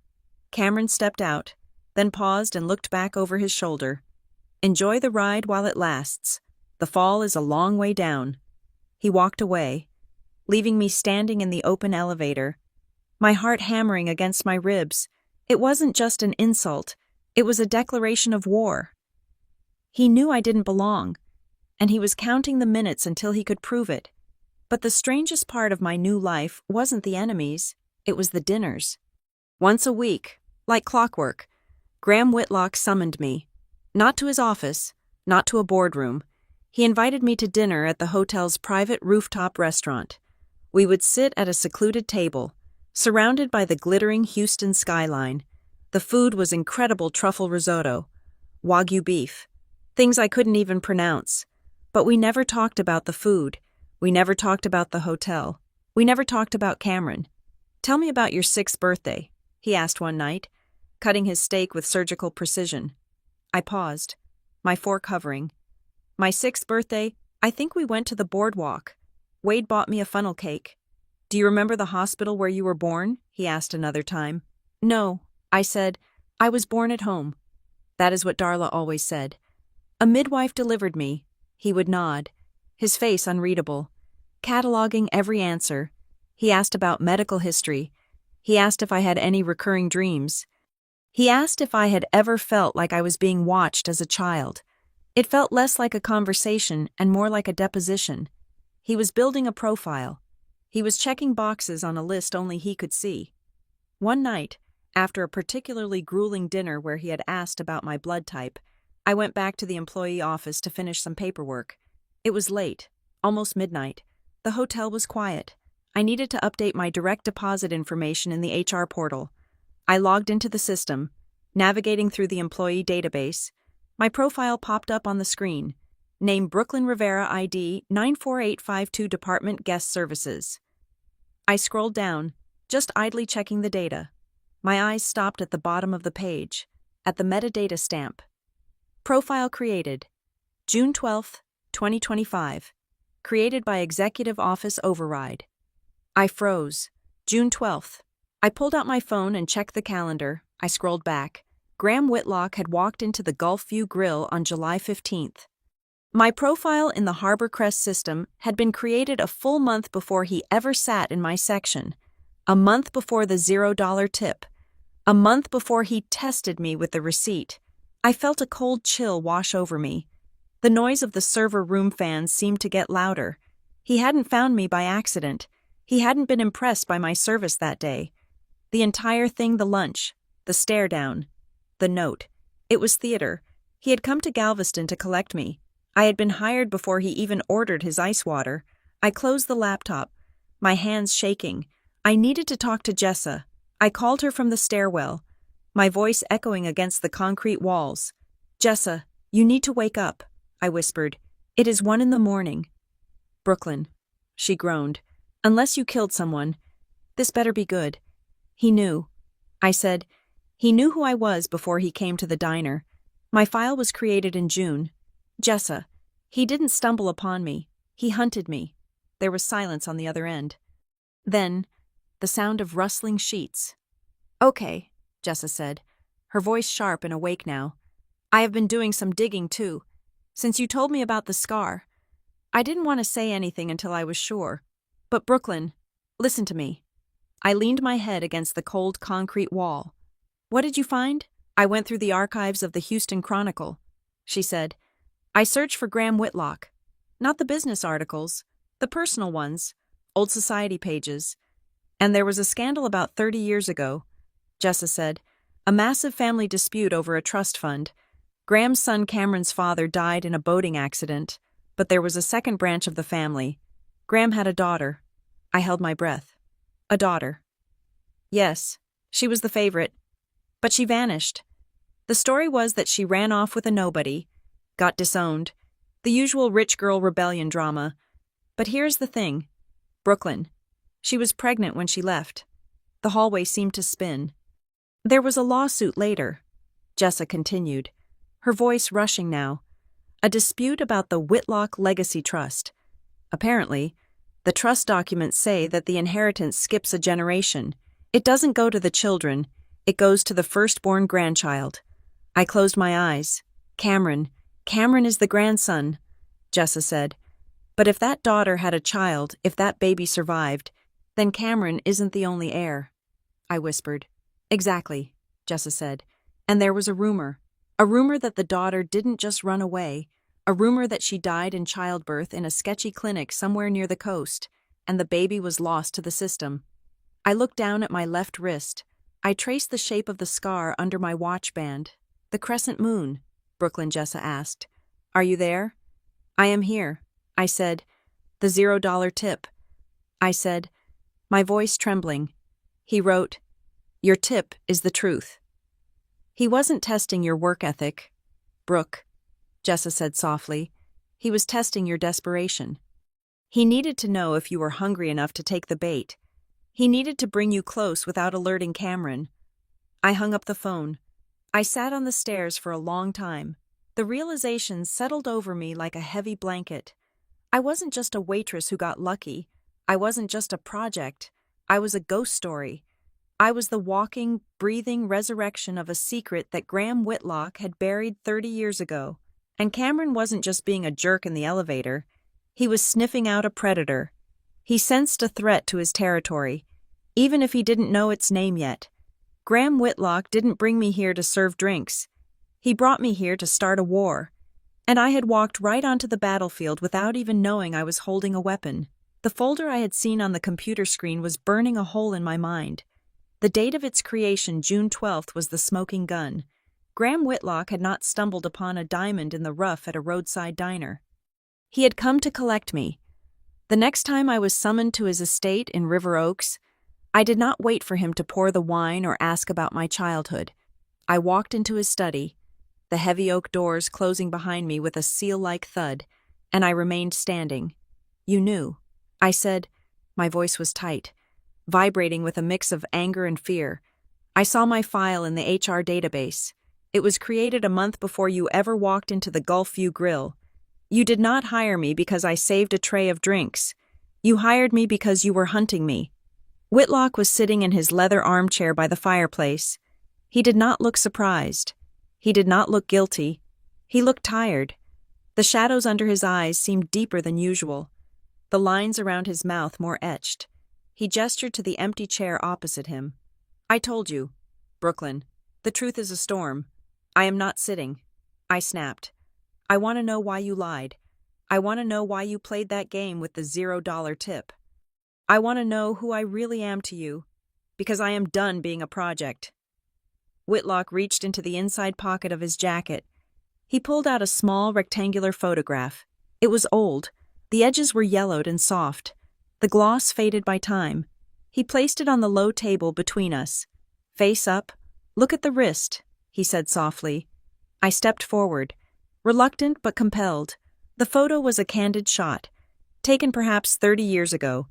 Cameron stepped out, then paused and looked back over his shoulder. "Enjoy the ride while it lasts. The fall is a long way down." He walked away, leaving me standing in the open elevator, my heart hammering against my ribs. It wasn't just an insult. It was a declaration of war. He knew I didn't belong, and he was counting the minutes until he could prove it. But the strangest part of my new life wasn't the enemies, it was the dinners. Once a week, like clockwork, Graham Whitlock summoned me. Not to his office, not to a boardroom. He invited me to dinner at the hotel's private rooftop restaurant. We would sit at a secluded table, surrounded by the glittering Houston skyline. The food was incredible truffle risotto, Wagyu beef, things I couldn't even pronounce. But we never talked about the food. We never talked about the hotel. We never talked about Cameron. "Tell me about your 6th birthday," he asked one night, cutting his steak with surgical precision. I paused, my fork hovering. "My 6th birthday, I think we went to the boardwalk. Wade bought me a funnel cake." "Do you remember the hospital where you were born?" he asked another time. "No," I said. "I was born at home." That is what Darla always said. "A midwife delivered me." He would nod, his face unreadable, cataloging every answer. He asked about medical history. He asked if I had any recurring dreams. He asked if I had ever felt like I was being watched as a child. It felt less like a conversation and more like a deposition. He was building a profile. He was checking boxes on a list only he could see. One night, after a particularly grueling dinner where he had asked about my blood type, I went back to the employee office to finish some paperwork. It was late, almost midnight. The hotel was quiet. I needed to update my direct deposit information in the HR portal. I logged into the system, navigating through the employee database. My profile popped up on the screen. Name Brooklyn Rivera ID 94852 Department Guest Services. I scrolled down, just idly checking the data. My eyes stopped at the bottom of the page, at the metadata stamp. Profile created. June 12, 2025. Created by Executive Office Override. I froze. June 12th. I pulled out my phone and checked the calendar. I scrolled back. Graham Whitlock had walked into the Gulf View Grill on July 15th. My profile in the Harbor Crest system had been created a full month before he ever sat in my section. A month before the $0 tip. A month before he tested me with the receipt. I felt a cold chill wash over me. The noise of the server room fans seemed to get louder. He hadn't found me by accident. He hadn't been impressed by my service that day. The entire thing, the lunch, the stare down, the note. It was theater. He had come to Galveston to collect me. I had been hired before he even ordered his ice water. I closed the laptop, my hands shaking. I needed to talk to Jessa. I called her from the stairwell, my voice echoing against the concrete walls. Jessa, you need to wake up, I whispered. It is 1 a.m. Brooklyn, she groaned. Unless you killed someone, this better be good. He knew. I said, he knew who I was before he came to the diner. My file was created in June. Jessa, he didn't stumble upon me. He hunted me. There was silence on the other end. Then, the sound of rustling sheets. Okay, Jessa said, her voice sharp and awake now. I have been doing some digging too. Since you told me about the scar. I didn't want to say anything until I was sure. But Brooklyn, listen to me. I leaned my head against the cold concrete wall. What did you find? I went through the archives of the Houston Chronicle, she said. I searched for Graham Whitlock. Not the business articles, the personal ones, old society pages. And there was a scandal about 30 years ago, Jessa said. A massive family dispute over a trust fund. Graham's son Cameron's father died in a boating accident, but there was a second branch of the family. Graham had a daughter. I held my breath. A daughter. Yes, she was the favorite. But she vanished. The story was that she ran off with a nobody, got disowned. The usual rich girl rebellion drama. But here's the thing. Brooklyn. She was pregnant when she left. The hallway seemed to spin. There was a lawsuit later, Jessa continued, her voice rushing now. A dispute about the Whitlock Legacy Trust. Apparently, the trust documents say that the inheritance skips a generation. It doesn't go to the children, it goes to the firstborn grandchild. I closed my eyes. Cameron is the grandson, Jessa said. But if that daughter had a child, if that baby survived, then Cameron isn't the only heir, I whispered. Exactly, Jessa said. And there was a rumor that the daughter didn't just run away, a rumor that she died in childbirth in a sketchy clinic somewhere near the coast, and the baby was lost to the system. I looked down at my left wrist. I traced the shape of the scar under my watch band. The crescent moon, Brooklyn, Jessa asked. Are you there? I am here, I said. The $0 tip. I said, my voice trembling. He wrote, your tip is the truth. He wasn't testing your work ethic, Brooke, Jessa said softly. He was testing your desperation. He needed to know if you were hungry enough to take the bait. He needed to bring you close without alerting Cameron. I hung up the phone. I sat on the stairs for a long time. The realization settled over me like a heavy blanket. I wasn't just a waitress who got lucky. I wasn't just a project. I was a ghost story. I was the walking, breathing resurrection of a secret that Graham Whitlock had buried 30 years ago. And Cameron wasn't just being a jerk in the elevator. He was sniffing out a predator. He sensed a threat to his territory, even if he didn't know its name yet. Graham Whitlock didn't bring me here to serve drinks. He brought me here to start a war. And I had walked right onto the battlefield without even knowing I was holding a weapon. The folder I had seen on the computer screen was burning a hole in my mind. The date of its creation, June 12th, was the smoking gun. Graham Whitlock had not stumbled upon a diamond in the rough at a roadside diner. He had come to collect me. The next time I was summoned to his estate in River Oaks, I did not wait for him to pour the wine or ask about my childhood. I walked into his study. the heavy oak doors closing behind me with a seal-like thud, and I remained standing. "You knew," I said. My voice was tight, vibrating with a mix of anger and fear. "I saw my file in the HR database. It was created a month before you ever walked into the Gulfview Grill. You did not hire me because I saved a tray of drinks. You hired me because you were hunting me." Whitlock was sitting in his leather armchair by the fireplace. He did not look surprised. He did not look guilty. He looked tired. The shadows under his eyes seemed deeper than usual, the lines around his mouth more etched. He gestured to the empty chair opposite him. "I told you, Brooklyn. The truth is a storm. I am not sitting." I snapped. "I want to know why you lied. I want to know why you played that game with the $0 tip. I want to know who I really am to you, because I am done being a project." Whitlock reached into the inside pocket of his jacket. He pulled out a small rectangular photograph. It was old. The edges were yellowed and soft. The gloss faded by time. He placed it on the low table between us. "Face up. Look at the wrist," he said softly. I stepped forward, reluctant but compelled. The photo was a candid shot, taken perhaps 30 years ago.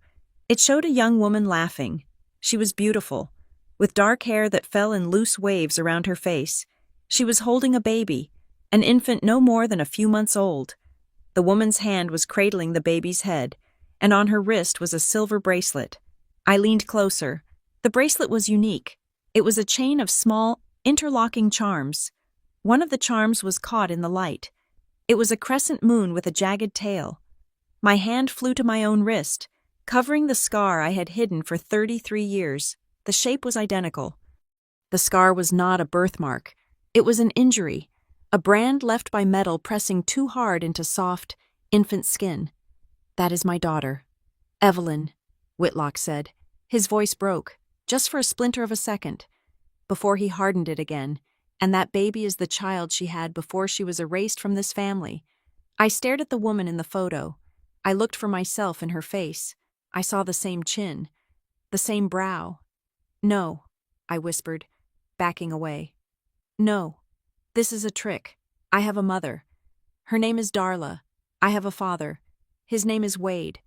It showed a young woman laughing. She was beautiful, with dark hair that fell in loose waves around her face. She was holding a baby, an infant no more than a few months old. The woman's hand was cradling the baby's head, and on her wrist was a silver bracelet. I leaned closer. The bracelet was unique. It was a chain of small, interlocking charms. One of the charms was caught in the light. It was a crescent moon with a jagged tail. My hand flew to my own wrist, covering the scar I had hidden for 33 years. The shape was identical. The scar was not a birthmark. It was an injury, a brand left by metal pressing too hard into soft, infant skin. "That is my daughter, Evelyn," Whitlock said. His voice broke, just for a splinter of a second, before he hardened it again. "And that baby is the child she had before she was erased from this family." I stared at the woman in the photo. I looked for myself in her face. I saw the same chin, the same brow. "No," I whispered, backing away. "No, this is a trick. I have a mother. Her name is Darla. I have a father. His name is Wade.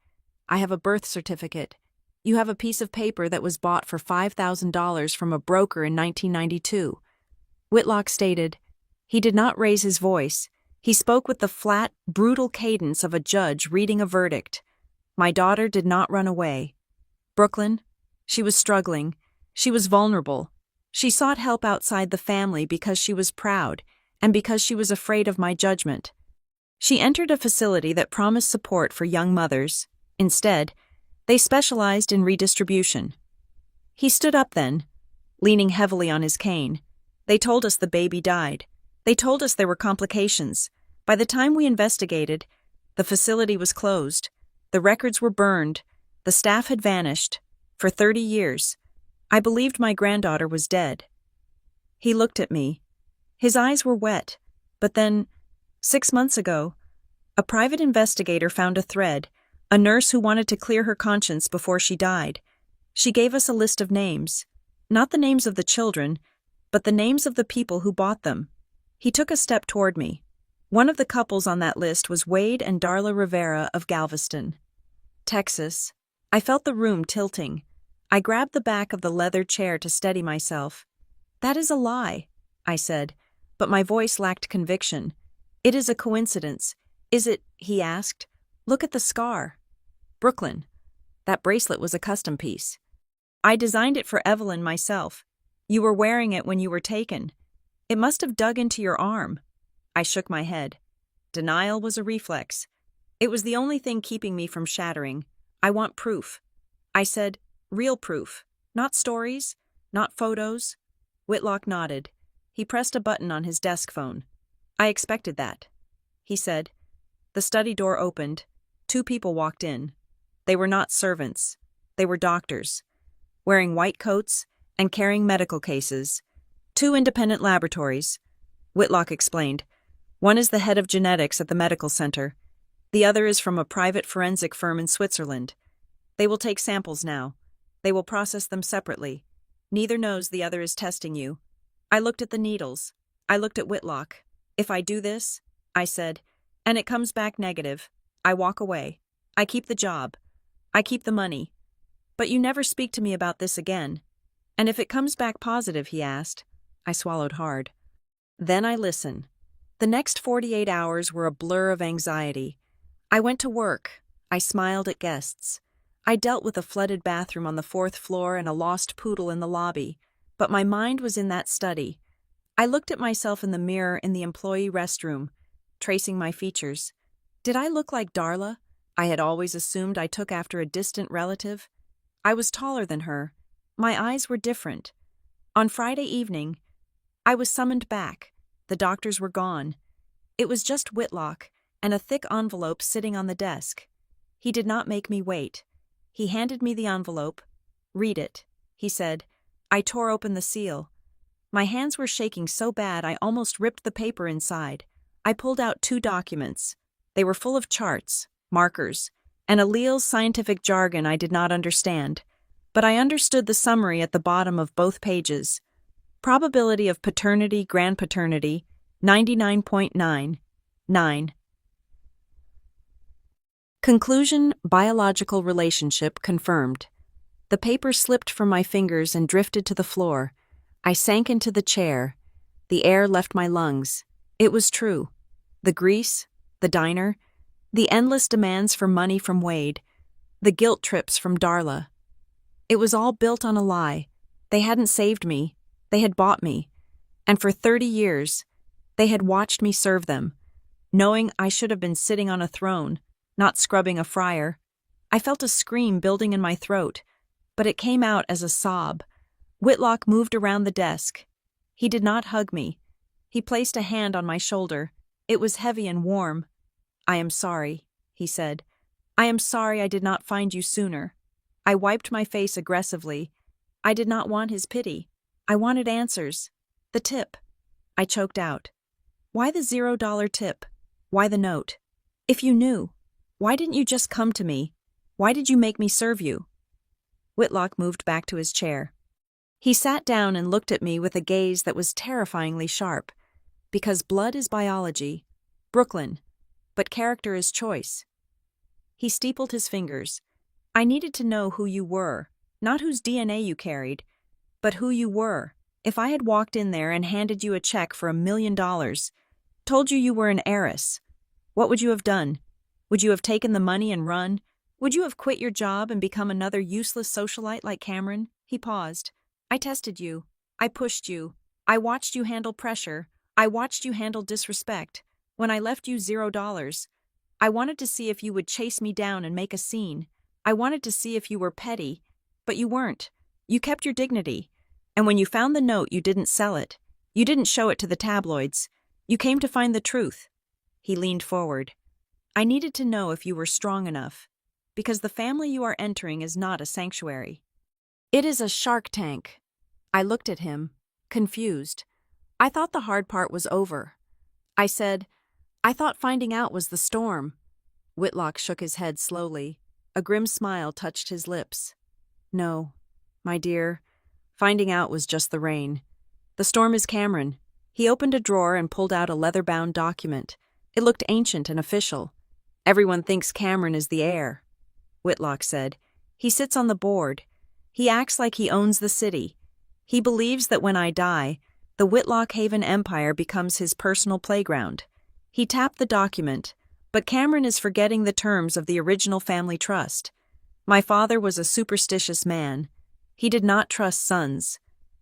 I have a birth certificate. You have a piece of paper that was bought for $5,000 from a broker in 1992. Whitlock stated. He did not raise his voice. He spoke with the flat, brutal cadence of a judge reading a verdict. "My daughter did not run away. Brooklyn, she was struggling. She was vulnerable. She sought help outside the family because she was proud and because she was afraid of my judgment. She entered a facility that promised support for young mothers. Instead, they specialized in redistribution." He stood up then, leaning heavily on his cane. "They told us the baby died. They told us there were complications. By the time we investigated, the facility was closed. The records were burned. The staff had vanished. For 30 years. I believed my granddaughter was dead." He looked at me. His eyes were wet. But then, 6 months ago, a private investigator found a thread, a nurse who wanted to clear her conscience before she died. She gave us a list of names. Not the names of the children, but the names of the people who bought them. He took a step toward me. One of the couples on that list was Wade and Darla Rivera of Galveston, Texas. I felt the room tilting. I grabbed the back of the leather chair to steady myself. "That is a lie," I said, but my voice lacked conviction. "It is a coincidence." "Is it?" he asked. "Look at the scar." "Brooklyn, that bracelet was a custom piece. I designed it for Evelyn myself. You were wearing it when you were taken. It must have dug into your arm." I shook my head. Denial was a reflex. It was the only thing keeping me from shattering. "I want proof." I said, "Real proof. Not stories, not photos." Whitlock nodded. He pressed a button on his desk phone. "I expected that," he said. The study door opened. 2 people walked in. They were not servants. They were doctors, wearing white coats and carrying medical cases. 2 independent laboratories, Whitlock explained. One is the head of genetics at the medical center. The other is from a private forensic firm in Switzerland. They will take samples now. They will process them separately. Neither knows the other is testing you. I looked at the needles. I looked at Whitlock. If I do this, I said, and it comes back negative, I walk away. I keep the job. I keep the money. But you never speak to me about this again. And if it comes back positive, he asked. I swallowed hard. Then I listen. The next 48 hours were a blur of anxiety. I went to work. I smiled at guests. I dealt with a flooded bathroom on the 4th floor and a lost poodle in the lobby. But my mind was in that study. I looked at myself in the mirror in the employee restroom, tracing my features. Did I look like Darla? I had always assumed I took after a distant relative. I was taller than her. My eyes were different. On Friday evening, I was summoned back. The doctors were gone. It was just Whitlock and a thick envelope sitting on the desk. He did not make me wait. He handed me the envelope. "Read it," he said. I tore open the seal. My hands were shaking so bad I almost ripped the paper inside. I pulled out 2 documents. They were full of charts, markers, and Alleel's scientific jargon I did not understand. But I understood the summary at the bottom of both pages. Probability of paternity, grandpaternity, 99.99. Conclusion: biological relationship confirmed. The paper slipped from my fingers and drifted to the floor. I sank into the chair. The air left my lungs. It was true. The grease, the diner, the endless demands for money from Wade, the guilt trips from Darla. It was all built on a lie. They hadn't saved me. They had bought me. And for 30 years, they had watched me serve them, knowing I should have been sitting on a throne, not scrubbing a fryer. I felt a scream building in my throat, but it came out as a sob. Whitlock moved around the desk. He did not hug me. He placed a hand on my shoulder. It was heavy and warm. "I am sorry," he said. "I am sorry I did not find you sooner." I wiped my face aggressively. I did not want his pity. I wanted answers. The tip. I choked out. "Why the $0 tip? Why the note? If you knew, why didn't you just come to me? Why did you make me serve you?" Whitlock moved back to his chair. He sat down and looked at me with a gaze that was terrifyingly sharp. "Because blood is biology. Brooklyn. But character is choice." He steepled his fingers. "I needed to know who you were, not whose DNA you carried, but who you were. If I had walked in there and handed you a check for $1 million, told you were an heiress, what would you have done? Would you have taken the money and run? Would you have quit your job and become another useless socialite like Cameron?" He paused. "I tested you. I pushed you. I watched you handle pressure. I watched you handle disrespect. When I left you $0, I wanted to see if you would chase me down and make a scene. I wanted to see if you were petty, but you weren't. You kept your dignity. And when you found the note, you didn't sell it. You didn't show it to the tabloids. You came to find the truth." He leaned forward. "I needed to know if you were strong enough, because the family you are entering is not a sanctuary. It is a shark tank." I looked at him, confused. I thought the hard part was over. I said, "I thought finding out was the storm." Whitlock shook his head slowly. A grim smile touched his lips. "No, my dear, finding out was just the rain. The storm is Cameron." He opened a drawer and pulled out a leather-bound document. It looked ancient and official. "Everyone thinks Cameron is the heir," Whitlock said. "He sits on the board. He acts like he owns the city. He believes that when I die, the Whitlock Haven Empire becomes his personal playground." He tapped the document, but Cameron is forgetting the terms of the original family trust. My father was a superstitious man. He did not trust sons.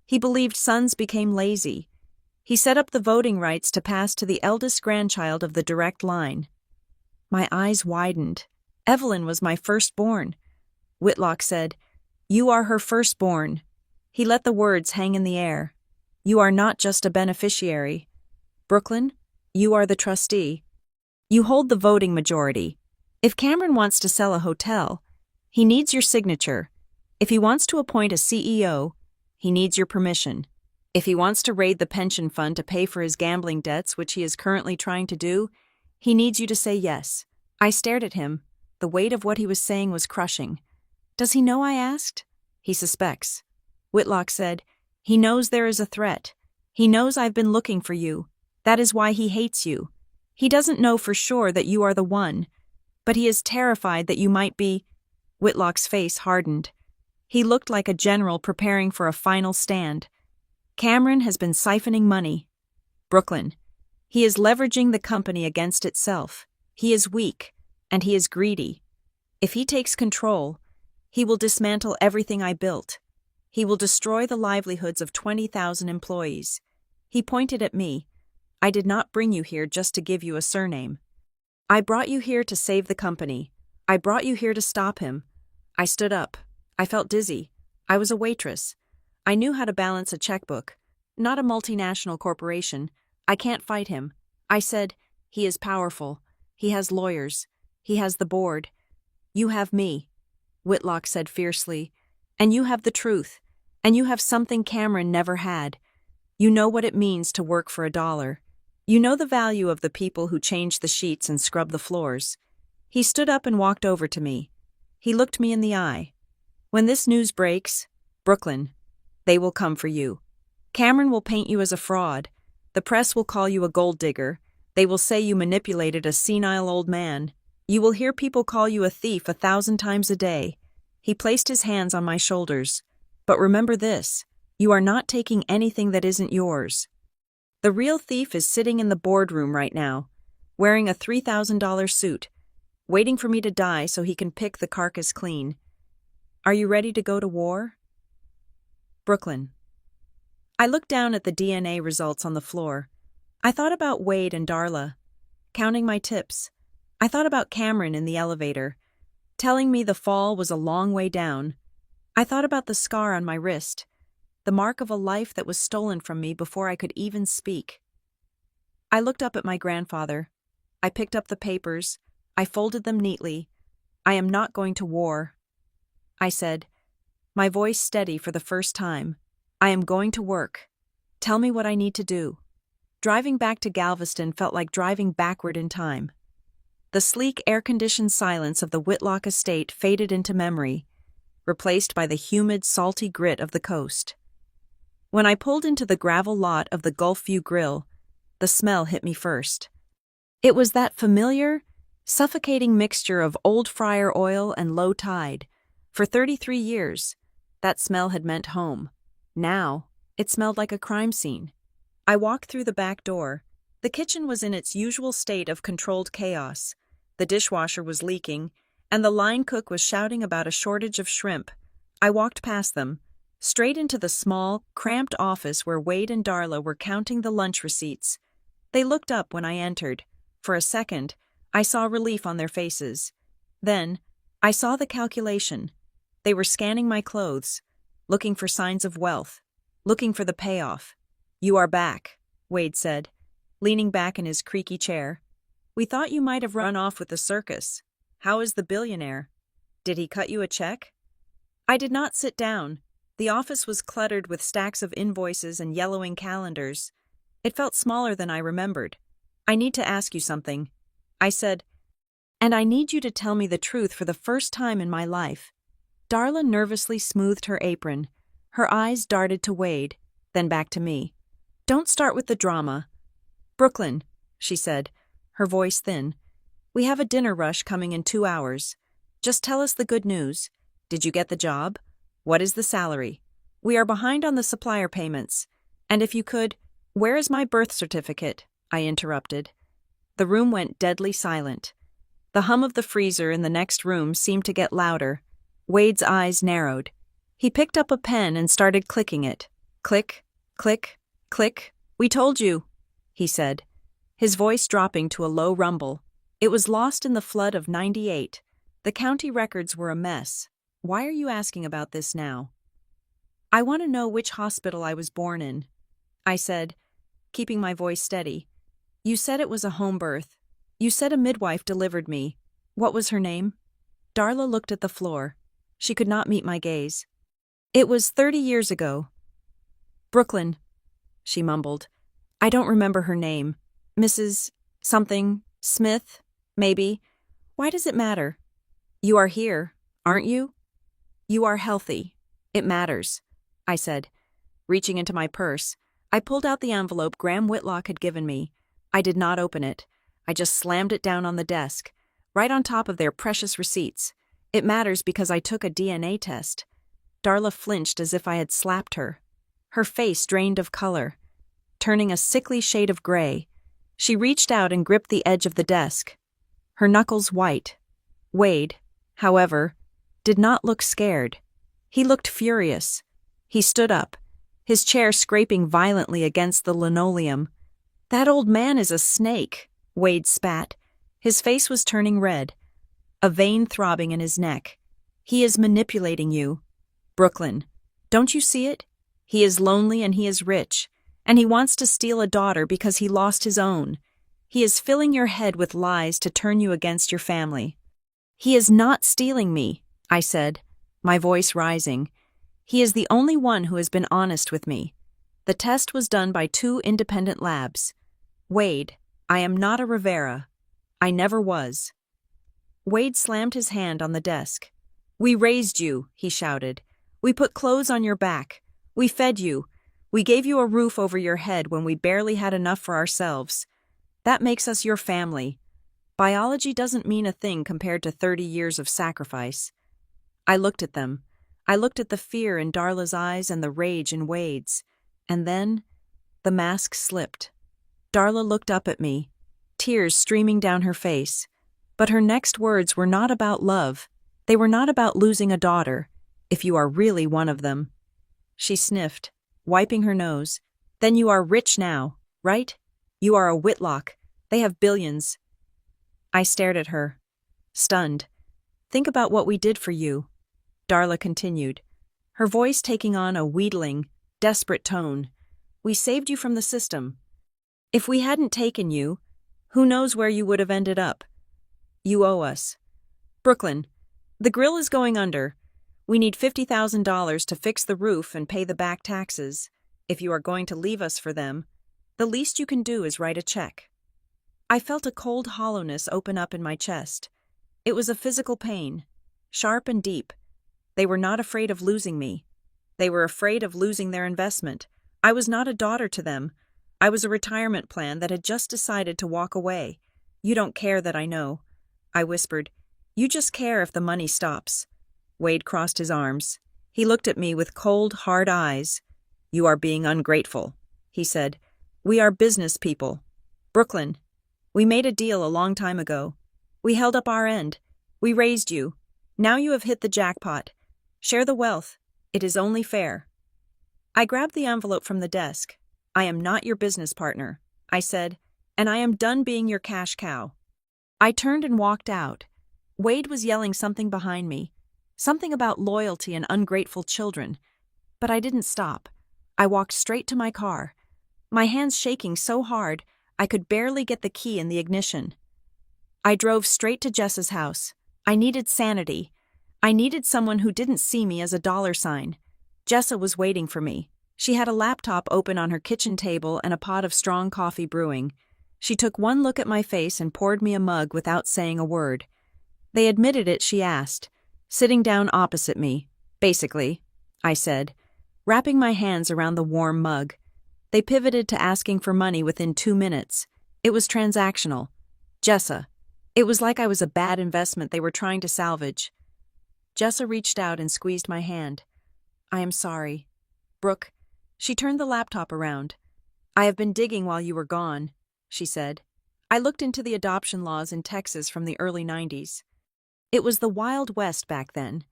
He believed sons became lazy. He set up the voting rights to pass to the eldest grandchild of the direct line. My eyes widened. "Evelyn was my firstborn." Whitlock said, "You are her firstborn." He let the words hang in the air. "You are not just a beneficiary. Brooklyn, you are the trustee. You hold the voting majority. If Cameron wants to sell a hotel, he needs your signature. If he wants to appoint a CEO, he needs your permission. If he wants to raid the pension fund to pay for his gambling debts, which he is currently trying to do, he needs you to say yes." I stared at him. The weight of what he was saying was crushing. "Does he know?" I asked. "He suspects." Whitlock said, "He knows there is a threat. He knows I've been looking for you. That is why he hates you. He doesn't know for sure that you are the one, but he is terrified that you might be. Whitlock's face hardened. He looked like a general preparing for a final stand. Cameron has been siphoning money. Brooklyn. He is leveraging the company against itself. He is weak, and he is greedy. If he takes control, he will dismantle everything I built. He will destroy the livelihoods of 20,000 employees. He pointed at me. I did not bring you here just to give you a surname. I brought you here to save the company. I brought you here to stop him. I stood up. I felt dizzy. I was a waitress. I knew how to balance a checkbook. Not a multinational corporation. I can't fight him. I said, he is powerful. He has lawyers. He has the board. You have me, Whitlock said fiercely. And you have the truth. And you have something Cameron never had. You know what it means to work for $1. You know the value of the people who change the sheets and scrub the floors. He stood up and walked over to me. He looked me in the eye. When this news breaks, Brooklyn, they will come for you. Cameron will paint you as a fraud. The press will call you a gold digger. They will say you manipulated a senile old man. You will hear people call you a thief 1,000 times a day. He placed his hands on my shoulders. But remember this, you are not taking anything that isn't yours. The real thief is sitting in the boardroom right now, wearing a $3,000 suit, waiting for me to die so he can pick the carcass clean. Are you ready to go to war? Brooklyn. I looked down at the DNA results on the floor. I thought about Wade and Darla, counting my tips. I thought about Cameron in the elevator, telling me the fall was a long way down. I thought about the scar on my wrist, the mark of a life that was stolen from me before I could even speak. I looked up at my grandfather. I picked up the papers. I folded them neatly. I am not going to war. I said, my voice steady for the first time. I am going to work. Tell me what I need to do. Driving back to Galveston felt like driving backward in time. The sleek, air-conditioned silence of the Whitlock estate faded into memory, replaced by the humid, salty grit of the coast. When I pulled into the gravel lot of the Gulfview Grill, the smell hit me first. It was that familiar, suffocating mixture of old fryer oil and low tide. For 33 years, that smell had meant home. Now, it smelled like a crime scene. I walked through the back door. The kitchen was in its usual state of controlled chaos. The dishwasher was leaking, and the line cook was shouting about a shortage of shrimp. I walked past them, straight into the small, cramped office where Wade and Darla were counting the lunch receipts. They looked up when I entered. For a second, I saw relief on their faces. Then, I saw the calculation. They were scanning my clothes, looking for signs of wealth, looking for the payoff. You are back, Wade said, leaning back in his creaky chair. We thought you might have run off with the circus. How is the billionaire? Did he cut you a check? I did not sit down. The office was cluttered with stacks of invoices and yellowing calendars. It felt smaller than I remembered. I need to ask you something, I said, and I need you to tell me the truth for the first time in my life. Darla nervously smoothed her apron. Her eyes darted to Wade, then back to me. Don't start with the drama. Brooklyn, she said, her voice thin. We have a dinner rush coming in 2 hours. Just tell us the good news. Did you get the job? What is the salary? We are behind on the supplier payments. And if you could, where is my birth certificate? I interrupted. The room went deadly silent. The hum of the freezer in the next room seemed to get louder. Wade's eyes narrowed. He picked up a pen and started clicking it. Click, click, click. We told you, he said, his voice dropping to a low rumble. It was lost in the flood of 98. The county records were a mess. Why are you asking about this now? I want to know which hospital I was born in, I said, keeping my voice steady. You said it was a home birth. You said a midwife delivered me. What was her name? Darla looked at the floor. She could not meet my gaze. It was 30 years ago. Brooklyn, she mumbled. I don't remember her name. Mrs. something, Smith, maybe. Why does it matter? You are here, aren't you? You are healthy. It matters, I said, reaching into my purse. I pulled out the envelope Graham Whitlock had given me. I did not open it. I just slammed it down on the desk, right on top of their precious receipts. It matters because I took a DNA test. Darla flinched as if I had slapped her. Her face drained of color, turning a sickly shade of gray. She reached out and gripped the edge of the desk, her knuckles white. Wade, however, did not look scared. He looked furious. He stood up, his chair scraping violently against the linoleum. "That old man is a snake," Wade spat. His face was turning red, a vein throbbing in his neck. "He is manipulating you. Brooklyn, don't you see it? He is lonely and he is rich, and he wants to steal a daughter because he lost his own. He is filling your head with lies to turn you against your family." "He is not stealing me," I said, my voice rising. "He is the only one who has been honest with me. The test was done by 2 independent labs. Wade, I am not a Rivera. I never was." Wade slammed his hand on the desk. "We raised you," he shouted. "We put clothes on your back. We fed you. We gave you a roof over your head when we barely had enough for ourselves. That makes us your family. Biology doesn't mean a thing compared to 30 years of sacrifice." I looked at them. I looked at the fear in Darla's eyes and the rage in Wade's. And then, the mask slipped. Darla looked up at me, tears streaming down her face. But her next words were not about love. They were not about losing a daughter, if you are really one of them. She sniffed, wiping her nose. "Then you are rich now, right? You are a Whitlock. They have billions." I stared at her, stunned. "Think about what we did for you," Darla continued, her voice taking on a wheedling, desperate tone. "We saved you from the system. If we hadn't taken you, who knows where you would have ended up? You owe us. Brooklyn, the grill is going under. We need $50,000 to fix the roof and pay the back taxes. If you are going to leave us for them, the least you can do is write a check." I felt a cold hollowness open up in my chest. It was a physical pain, sharp and deep. They were not afraid of losing me. They were afraid of losing their investment. I was not a daughter to them. I was a retirement plan that had just decided to walk away. "You don't care that I know," I whispered. "You just care if the money stops." Wade crossed his arms. He looked at me with cold, hard eyes. "You are being ungrateful," he said. "We are business people. Brooklyn, we made a deal a long time ago. We held up our end. We raised you. Now you have hit the jackpot. Share the wealth. It is only fair." I grabbed the envelope from the desk. "I am not your business partner," I said, "and I am done being your cash cow." I turned and walked out. Wade was yelling something behind me, something about loyalty and ungrateful children. But I didn't stop. I walked straight to my car, my hands shaking so hard I could barely get the key in the ignition. I drove straight to Jessa's house. I needed sanity. I needed someone who didn't see me as a dollar sign. Jessa was waiting for me. She had a laptop open on her kitchen table and a pot of strong coffee brewing. She took one look at my face and poured me a mug without saying a word. "They admitted it," she asked, sitting down opposite me. "Basically," I said, wrapping my hands around the warm mug. They pivoted to asking for money within 2 minutes. It was transactional. Jessa. It was like I was a bad investment they were trying to salvage. Jessa reached out and squeezed my hand. "I am sorry. Brooke." She turned the laptop around. "I have been digging while you were gone," she said. I looked into the adoption laws in Texas from the early 90s. It was the Wild West back then.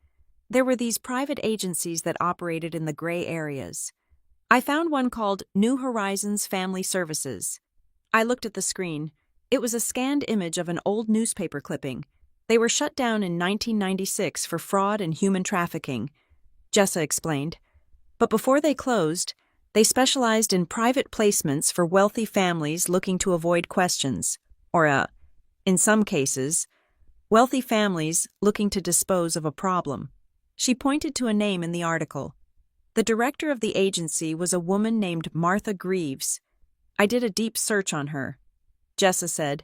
There were these private agencies that operated in the gray areas. I found one called New Horizons Family Services. I looked at the screen. It was a scanned image of an old newspaper clipping. They were shut down in 1996 for fraud and human trafficking, Jessa explained. But before they closed, they specialized in private placements for wealthy families looking to avoid questions, or, in some cases, wealthy families looking to dispose of a problem. She pointed to a name in the article. The director of the agency was a woman named Martha Greaves. I did a deep search on her. Jessa said,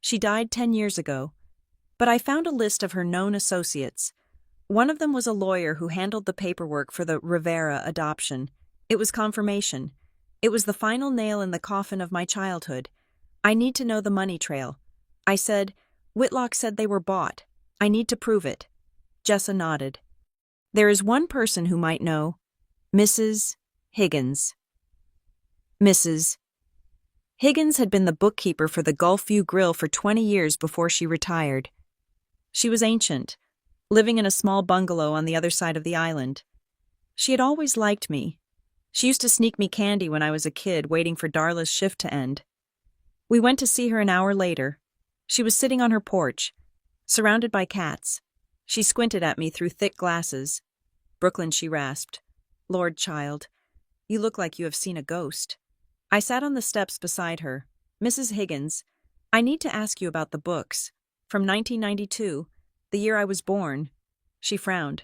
"She died 10 years ago." But I found a list of her known associates. One of them was a lawyer who handled the paperwork for the Rivera adoption. It was confirmation. It was the final nail in the coffin of my childhood. I need to know the money trail. I said, Whitlock said they were bought. I need to prove it. Jessa nodded. There is one person who might know. Mrs. Higgins. Mrs. Higgins had been the bookkeeper for the Gulfview Grill for 20 years before she retired. She was ancient, living in a small bungalow on the other side of the island. She had always liked me. She used to sneak me candy when I was a kid, waiting for Darla's shift to end. We went to see her an hour later. She was sitting on her porch, surrounded by cats. She squinted at me through thick glasses. Brooklyn, she rasped. Lord, child, you look like you have seen a ghost. I sat on the steps beside her. Mrs. Higgins, I need to ask you about the books. From 1992, the year I was born. She frowned,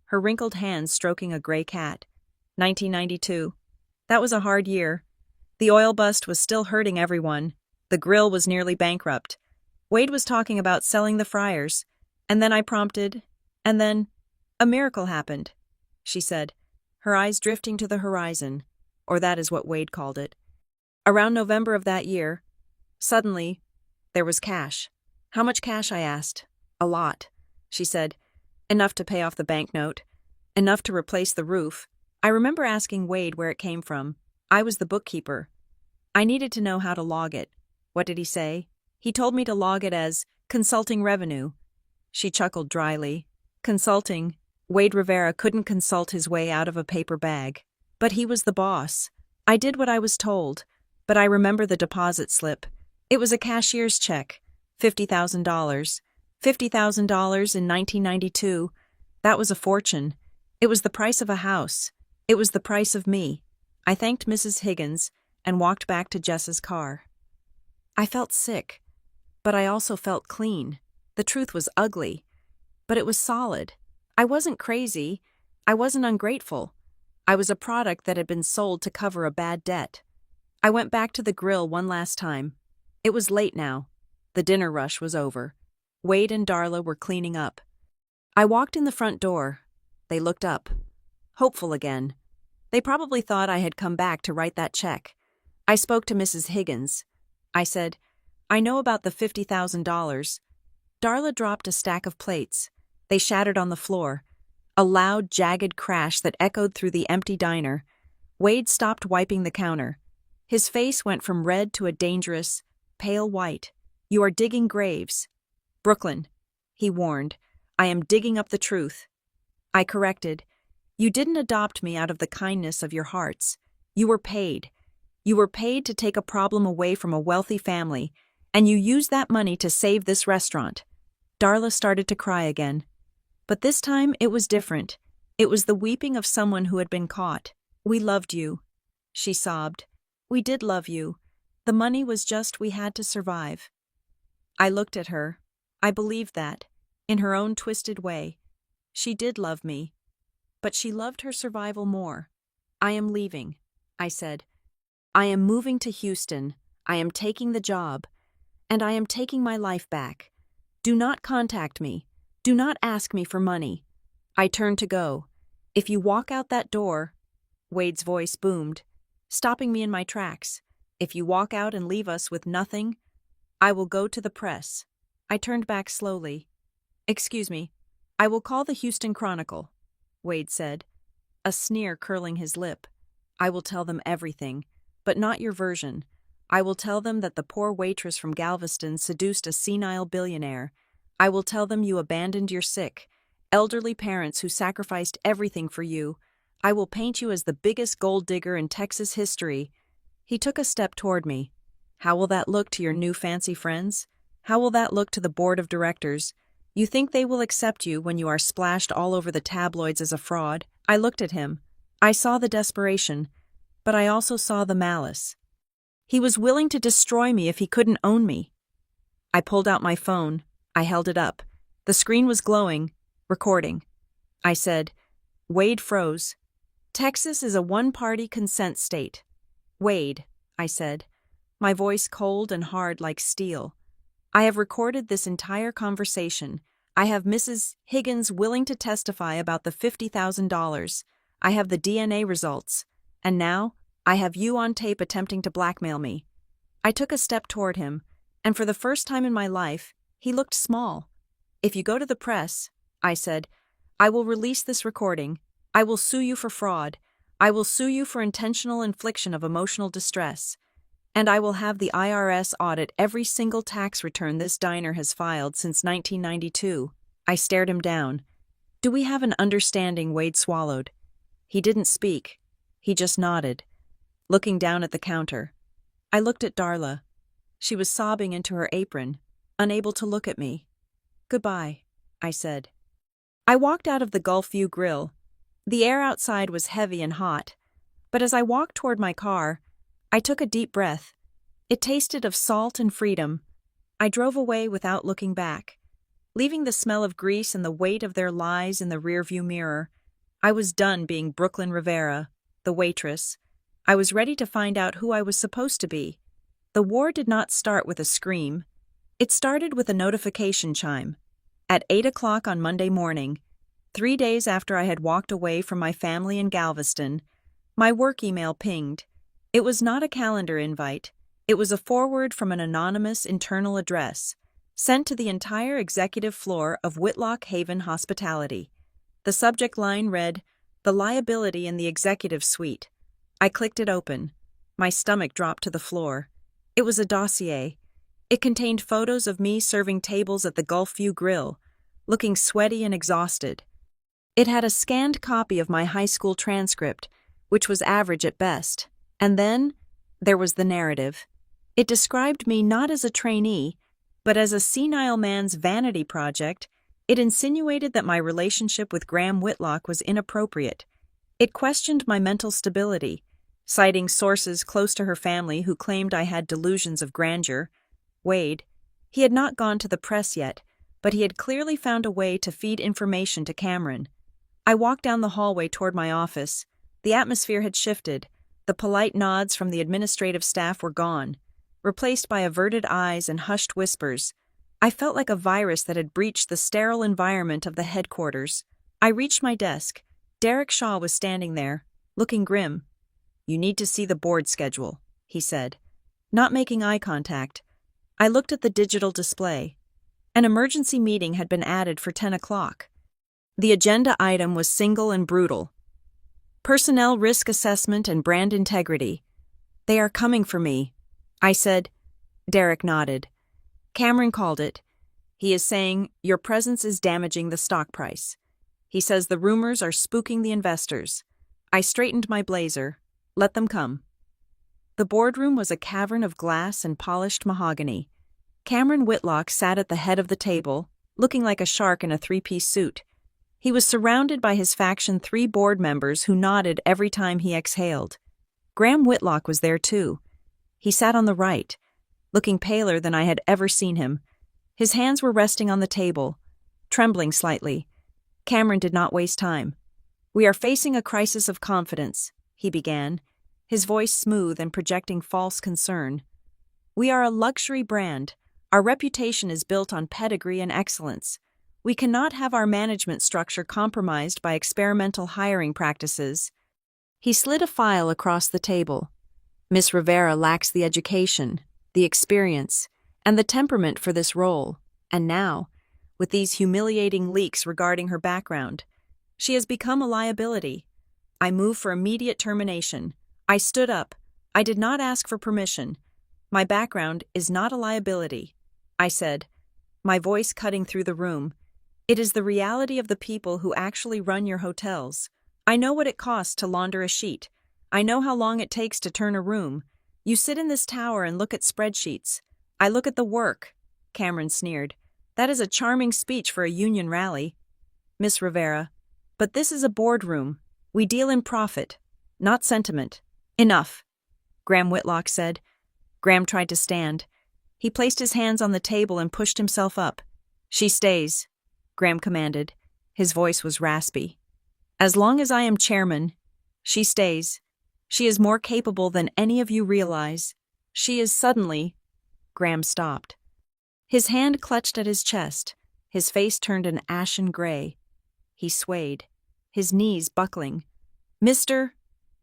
her wrinkled hands stroking a gray cat. 1992. That was a hard year. The oil bust was still hurting everyone. The grill was nearly bankrupt. Wade was talking about selling the fryers. And then I prompted, and then a miracle happened, she said, her eyes drifting to the horizon, or that is what Wade called it. Around November of that year, suddenly, there was cash. How much cash, I asked. A lot, she said. Enough to pay off the banknote. Enough to replace the roof. I remember asking Wade where it came from. I was the bookkeeper. I needed to know how to log it. What did he say? He told me to log it as consulting revenue. She chuckled dryly. Consulting. Wade Rivera couldn't consult his way out of a paper bag. But he was the boss. I did what I was told. But I remember the deposit slip. It was a cashier's check. $50,000. $50,000 in 1992. That was a fortune. It was the price of a house. It was the price of me. I thanked Mrs. Higgins and walked back to Jessa's car. I felt sick, but I also felt clean. The truth was ugly, but it was solid. I wasn't crazy. I wasn't ungrateful. I was a product that had been sold to cover a bad debt. I went back to the grill one last time. It was late now. The dinner rush was over. Wade and Darla were cleaning up. I walked in the front door. They looked up. Hopeful again. They probably thought I had come back to write that check. I spoke to Mrs. Higgins. I said, I know about the $50,000. Darla dropped a stack of plates. They shattered on the floor. A loud, jagged crash that echoed through the empty diner. Wade stopped wiping the counter. His face went from red to a dangerous, pale white. You are digging graves. Brooklyn, he warned, I am digging up the truth. I corrected. You didn't adopt me out of the kindness of your hearts. You were paid. You were paid to take a problem away from a wealthy family, and you used that money to save this restaurant. Darla started to cry again. But this time it was different. It was the weeping of someone who had been caught. We loved you, she sobbed. We did love you. The money was just we had to survive. I looked at her. I believed that, in her own twisted way. She did love me. But she loved her survival more. I am leaving, I said. I am moving to Houston. I am taking the job. And I am taking my life back. Do not contact me. Do not ask me for money. I turned to go. If you walk out that door, Wade's voice boomed, stopping me in my tracks. If you walk out and leave us with nothing, I will go to the press. I turned back slowly. Excuse me, I will call the Houston Chronicle, Wade said, a sneer curling his lip. I will tell them everything, but not your version. I will tell them that the poor waitress from Galveston seduced a senile billionaire. I will tell them you abandoned your sick, elderly parents who sacrificed everything for you. I will paint you as the biggest gold digger in Texas history. He took a step toward me. How will that look to your new fancy friends? How will that look to the board of directors? You think they will accept you when you are splashed all over the tabloids as a fraud? I looked at him. I saw the desperation, but I also saw the malice. He was willing to destroy me if he couldn't own me. I pulled out my phone. I held it up. The screen was glowing, recording. I said, Wade froze. Texas is a one-party consent state. Wade, I said, my voice cold and hard like steel. I have recorded this entire conversation. I have Mrs. Higgins willing to testify about the $50,000. I have the DNA results. And now, I have you on tape attempting to blackmail me." I took a step toward him, and for the first time in my life, he looked small. "If you go to the press," I said, "I will release this recording. I will sue you for fraud. I will sue you for intentional infliction of emotional distress. And I will have the IRS audit every single tax return this diner has filed since 1992. I stared him down. "Do we have an understanding?" Wade swallowed. He didn't speak. He just nodded, looking down at the counter. I looked at Darla. She was sobbing into her apron, unable to look at me. "Goodbye," I said. I walked out of the Gulfview Grill. The air outside was heavy and hot, but as I walked toward my car, I took a deep breath. It tasted of salt and freedom. I drove away without looking back, leaving the smell of grease and the weight of their lies in the rearview mirror. I was done being Brooklyn Rivera, the waitress. I was ready to find out who I was supposed to be. The war did not start with a scream. It started with a notification chime. At 8 o'clock on Monday morning, 3 days after I had walked away from my family in Galveston, my work email pinged. It was not a calendar invite. It was a forward from an anonymous internal address, sent to the entire executive floor of Whitlock Haven Hospitality. The subject line read, "The liability in the executive suite." I clicked it open. My stomach dropped to the floor. It was a dossier. It contained photos of me serving tables at the Gulfview Grill, looking sweaty and exhausted. It had a scanned copy of my high school transcript, which was average at best. And then, there was the narrative. It described me not as a trainee, but as a senile man's vanity project. It insinuated that my relationship with Graham Whitlock was inappropriate. It questioned my mental stability, citing sources close to her family who claimed I had delusions of grandeur. Wade, he had not gone to the press yet, but he had clearly found a way to feed information to Cameron. I walked down the hallway toward my office. The atmosphere had shifted. The polite nods from the administrative staff were gone, replaced by averted eyes and hushed whispers. I felt like a virus that had breached the sterile environment of the headquarters. I reached my desk. Derek Shaw was standing there, looking grim. "You need to see the board schedule," he said, not making eye contact. I looked at the digital display. An emergency meeting had been added for 10 o'clock. The agenda item was single and brutal. Personnel risk assessment and brand integrity. "They are coming for me," I said. Derek nodded. Cameron called it. "He is saying, your presence is damaging the stock price. He says the rumors are spooking the investors." I straightened my blazer. "Let them come." The boardroom was a cavern of glass and polished mahogany. Cameron Whitlock sat at the head of the table, looking like a shark in a three-piece suit. He was surrounded by his faction 3 board members who nodded every time he exhaled. Graham Whitlock was there too. He sat on the right, looking paler than I had ever seen him. His hands were resting on the table, trembling slightly. Cameron did not waste time. "We are facing a crisis of confidence," he began, his voice smooth and projecting false concern. "We are a luxury brand. Our reputation is built on pedigree and excellence. We cannot have our management structure compromised by experimental hiring practices." He slid a file across the table. "Miss Rivera lacks the education, the experience, and the temperament for this role, and now, with these humiliating leaks regarding her background, she has become a liability. I move for immediate termination." I stood up. I did not ask for permission. "My background is not a liability," I said, my voice cutting through the room. "It is the reality of the people who actually run your hotels. I know what it costs to launder a sheet. I know how long it takes to turn a room. You sit in this tower and look at spreadsheets. I look at the work." Cameron sneered. "That is a charming speech for a union rally, Miss Rivera. But this is a boardroom. We deal in profit, not sentiment." "Enough," Graham Whitlock said. Graham tried to stand. He placed his hands on the table and pushed himself up. "She stays," Graham commanded. His voice was raspy. "As long as I am chairman, she stays. She is more capable than any of you realize. She is suddenly—" Graham stopped. His hand clutched at his chest. His face turned an ashen gray. He swayed, his knees buckling. "Mr.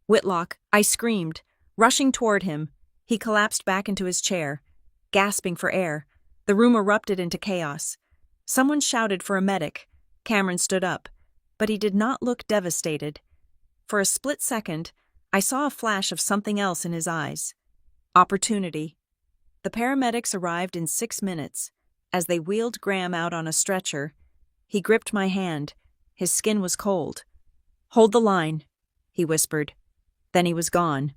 Whitlock," I screamed, Rushing toward him, he collapsed back into his chair, gasping for air. The room erupted into chaos. Someone shouted for a medic. Cameron stood up, but he did not look devastated. For a split second, I saw a flash of something else in his eyes. Opportunity. The paramedics arrived in 6 minutes. As they wheeled Graham out on a stretcher, he gripped my hand. His skin was cold. "Hold the line," he whispered. Then he was gone.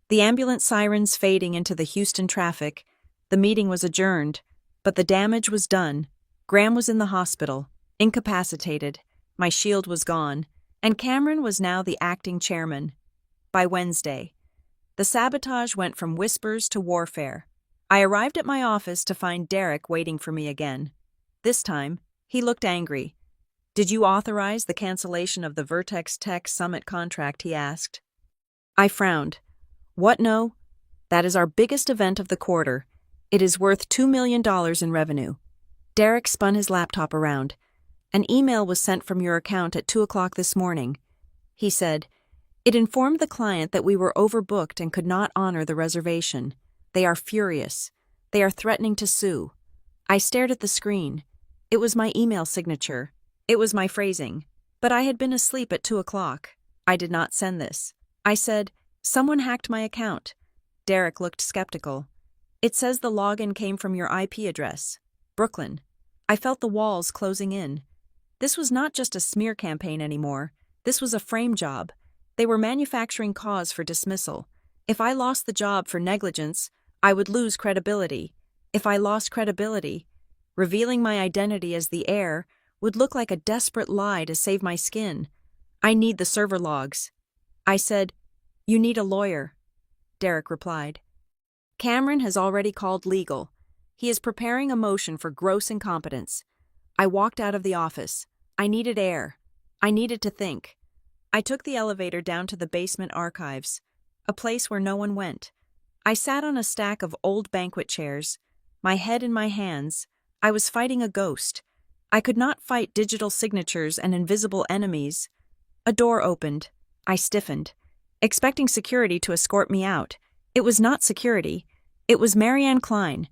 The ambulance sirens fading into the Houston traffic. The meeting was adjourned, but the damage was done. Graham was in the hospital, incapacitated. My shield was gone, and Cameron was now the acting chairman. By Wednesday, the sabotage went from whispers to warfare. I arrived at my office to find Derek waiting for me again. This time, he looked angry. "Did you authorize the cancellation of the Vertex Tech Summit contract?" he asked. I frowned. "What, no? That is our biggest event of the quarter. It is worth $2 million in revenue." Derek spun his laptop around. "An email was sent from your account at 2 o'clock this morning," he said. "It informed the client that we were overbooked and could not honor the reservation. They are furious. They are threatening to sue." I stared at the screen. It was my email signature. It was my phrasing. But I had been asleep at 2 o'clock. I did not send this. I said, "Someone hacked my account." Derek looked skeptical. "It says the login came from your IP address. Brooklyn." I felt the walls closing in. This was not just a smear campaign anymore. This was a frame job. They were manufacturing cause for dismissal. If I lost the job for negligence, I would lose credibility. If I lost credibility, revealing my identity as the heir would look like a desperate lie to save my skin. "I need the server logs." I said, "You need a lawyer," Derek replied. "Cameron has already called legal. He is preparing a motion for gross incompetence." I walked out of the office. I needed air. I needed to think. I took the elevator down to the basement archives, a place where no one went. I sat on a stack of old banquet chairs, my head in my hands. I was fighting a ghost. I could not fight digital signatures and invisible enemies. A door opened. I stiffened, expecting security to escort me out. It was not security. It was Marianne Klein.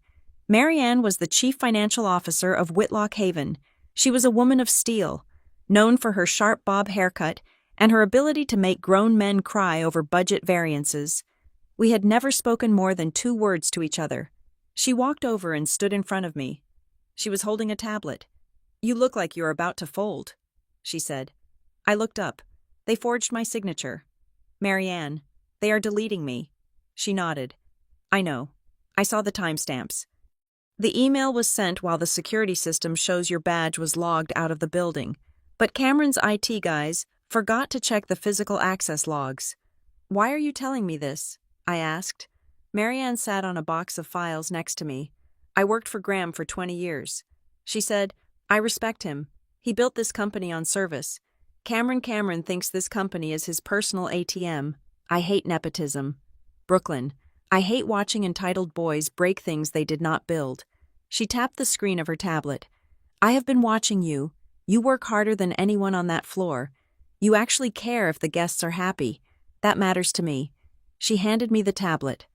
Marianne was the chief financial officer of Whitlock Haven. She was a woman of steel, known for her sharp bob haircut and her ability to make grown men cry over budget variances. We had never spoken more than 2 words to each other. She walked over and stood in front of me. She was holding a tablet. "You look like you're about to fold," she said. I looked up. They forged my signature. "Marianne, they are deleting me." She nodded. "I know. I saw the timestamps. The email was sent while the security system shows your badge was logged out of the building, but Cameron's IT guys forgot to check the physical access logs." "Why are you telling me this?" I asked. Marianne sat on a box of files next to me. "I worked for Graham for 20 years. She said, "I respect him. He built this company on service. Cameron thinks this company is his personal ATM. I hate nepotism. Brooklyn, I hate watching entitled boys break things they did not build." She tapped the screen of her tablet. "I have been watching you. You work harder than anyone on that floor. You actually care if the guests are happy. That matters to me." She handed me the tablet.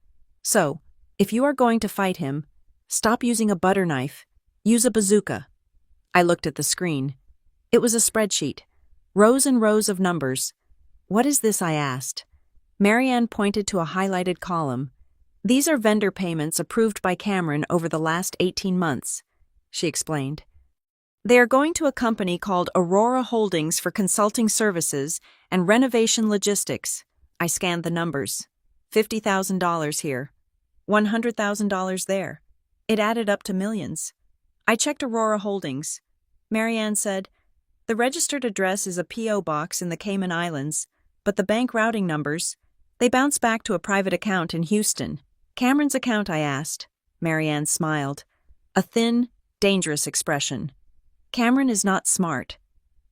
"So, if you are going to fight him, stop using a butter knife. Use a bazooka." I looked at the screen. It was a spreadsheet. Rows and rows of numbers. "What is this?" I asked. Marianne pointed to a highlighted column. "These are vendor payments approved by Cameron over the last 18 months, she explained. "They are going to a company called Aurora Holdings for consulting services and renovation logistics." I scanned the numbers. $50,000 here. $100,000 there. It added up to millions. I checked Aurora Holdings. Marianne said, "The registered address is a P.O. box in the Cayman Islands, but the bank routing numbers, they bounce back to a private account in Houston." "Cameron's account?" I asked. Marianne smiled. A thin, dangerous expression. "Cameron is not smart.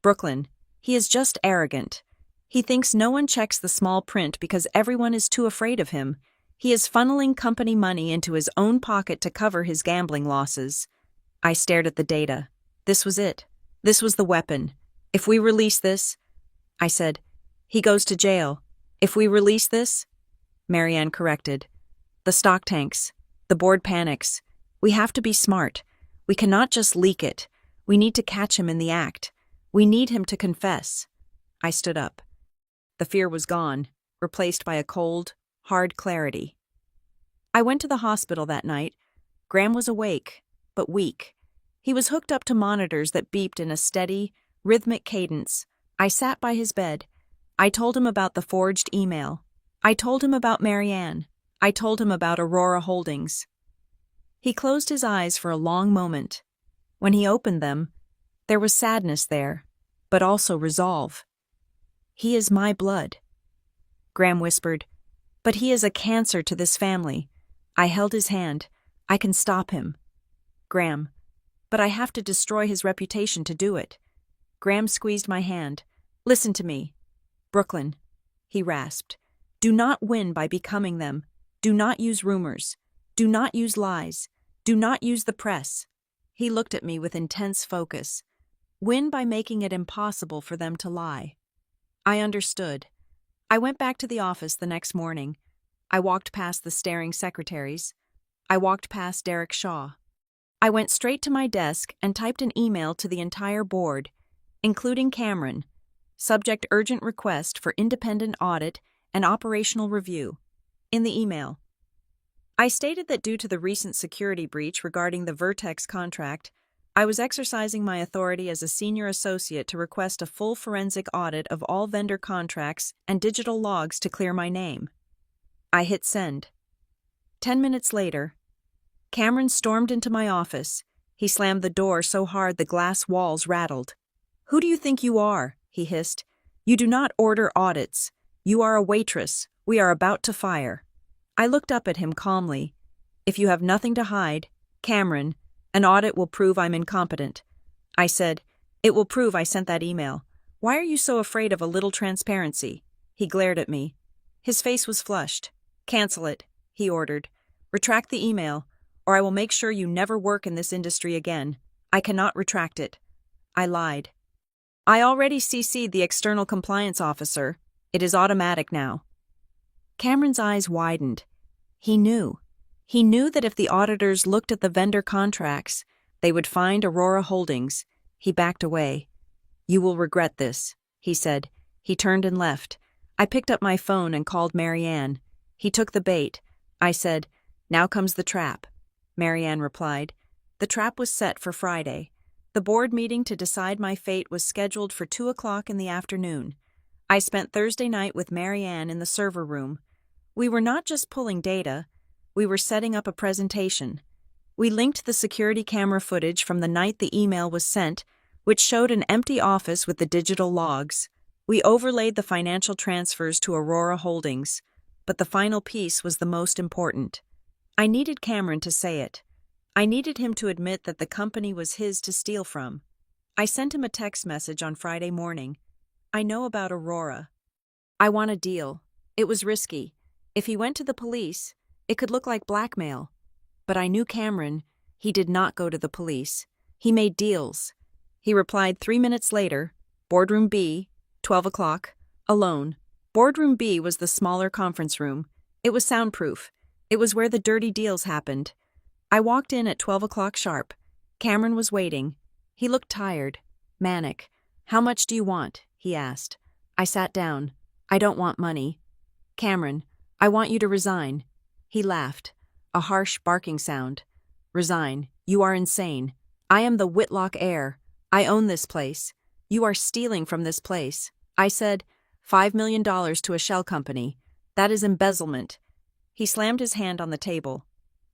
Brooklyn, he is just arrogant. He thinks no one checks the small print because everyone is too afraid of him. He is funneling company money into his own pocket to cover his gambling losses." I stared at the data. This was it. This was the weapon. "If we release this," I said, "he goes to jail. If we release this." Marianne corrected. The stock tanks. The board panics. We have to be smart. We cannot just leak it. We need to catch him in the act. We need him to confess. I stood up. The fear was gone, replaced by a cold, hard clarity. I went to the hospital that night. Graham was awake, but weak. He was hooked up to monitors that beeped in a steady, rhythmic cadence. I sat by his bed. I told him about the forged email. I told him about Marianne. I told him about Aurora Holdings. He closed his eyes for a long moment. When he opened them, there was sadness there, but also resolve. He is my blood. Graham whispered, but he is a cancer to this family. I held his hand. I can stop him. Graham, but I have to destroy his reputation to do it. Graham squeezed my hand. Listen to me. Brooklyn, he rasped. Do not win by becoming them. Do not use rumors. Do not use lies. Do not use the press. He looked at me with intense focus. Win by making it impossible for them to lie. I understood. I went back to the office the next morning. I walked past the staring secretaries. I walked past Derek Shaw. I went straight to my desk and typed an email to the entire board, including Cameron. Subject: urgent request for independent audit and operational review. In the email, I stated that due to the recent security breach regarding the Vertex contract, I was exercising my authority as a senior associate to request a full forensic audit of all vendor contracts and digital logs to clear my name. I hit send. 10 minutes later, Cameron stormed into my office. He slammed the door so hard the glass walls rattled. Who do you think you are? He hissed. You do not order audits. You are a waitress. We are about to fire. I looked up at him calmly. If you have nothing to hide, Cameron, an audit will prove I'm incompetent. I said, it will prove I sent that email. Why are you so afraid of a little transparency? He glared at me. His face was flushed. Cancel it, he ordered. Retract the email, or I will make sure you never work in this industry again. I cannot retract it. I lied. I already CC'd the external compliance officer. It is automatic now. Cameron's eyes widened. He knew. He knew that if the auditors looked at the vendor contracts, they would find Aurora Holdings. He backed away. You will regret this, he said. He turned and left. I picked up my phone and called Marianne. He took the bait. I said, now comes the trap. Marianne replied. The trap was set for Friday. The board meeting to decide my fate was scheduled for 2 o'clock in the afternoon. I spent Thursday night with Marianne in the server room. We were not just pulling data, we were setting up a presentation. We linked the security camera footage from the night the email was sent, which showed an empty office with the digital logs. We overlaid the financial transfers to Aurora Holdings, but the final piece was the most important. I needed Cameron to say it. I needed him to admit that the company was his to steal from. I sent him a text message on Friday morning. I know about Aurora. I want a deal. It was risky. If he went to the police, it could look like blackmail. But I knew Cameron. He did not go to the police. He made deals. He replied 3 minutes later, Boardroom B, 12 o'clock, alone. Boardroom B was the smaller conference room. It was soundproof. It was where the dirty deals happened. I walked in at 12 o'clock sharp. Cameron was waiting. He looked tired, manic. How much do you want? He asked. I sat down. I don't want money. Cameron, I want you to resign. He laughed. A harsh barking sound. Resign. You are insane. I am the Whitlock heir. I own this place. You are stealing from this place. I said, $5 million to a shell company. That is embezzlement. He slammed his hand on the table.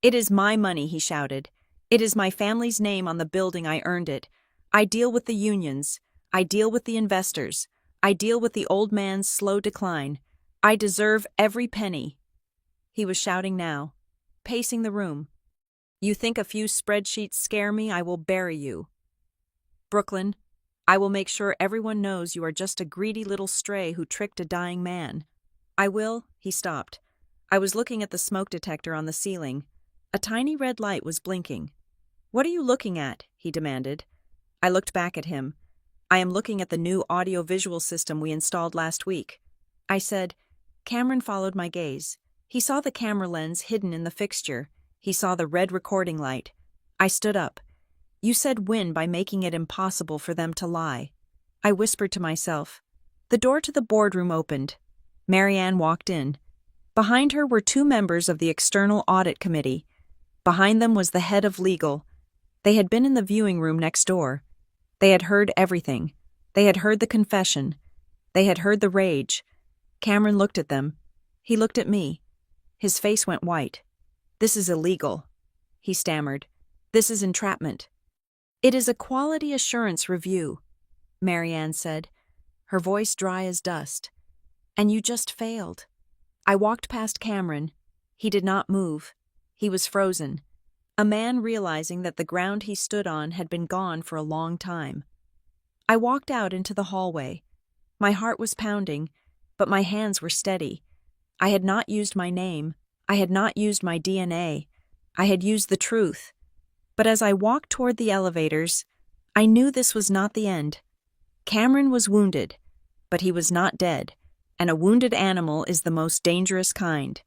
It is my money, he shouted. It is my family's name on the building. I earned it. I deal with the unions. I deal with the investors. I deal with the old man's slow decline. I deserve every penny. He was shouting now, pacing the room. You think a few spreadsheets scare me? I will bury you. Brooklyn, I will make sure everyone knows you are just a greedy little stray who tricked a dying man. I will. He stopped. I was looking at the smoke detector on the ceiling. A tiny red light was blinking. What are you looking at? He demanded. I looked back at him. I am looking at the new audio-visual system we installed last week. I said. Cameron followed my gaze. He saw the camera lens hidden in the fixture. He saw the red recording light. I stood up. You said win by making it impossible for them to lie. I whispered to myself. The door to the boardroom opened. Marianne walked in. Behind her were two members of the External Audit Committee. Behind them was the head of legal. They had been in the viewing room next door. They had heard everything. They had heard the confession. They had heard the rage. Cameron looked at them. He looked at me. His face went white. This is illegal, he stammered. This is entrapment. It is a quality assurance review, Marianne said, her voice dry as dust. And you just failed. I walked past Cameron. He did not move. He was frozen. A man realizing that the ground he stood on had been gone for a long time. I walked out into the hallway. My heart was pounding, but my hands were steady. I had not used my name. I had not used my DNA. I had used the truth. But as I walked toward the elevators, I knew this was not the end. Cameron was wounded, but he was not dead, and a wounded animal is the most dangerous kind.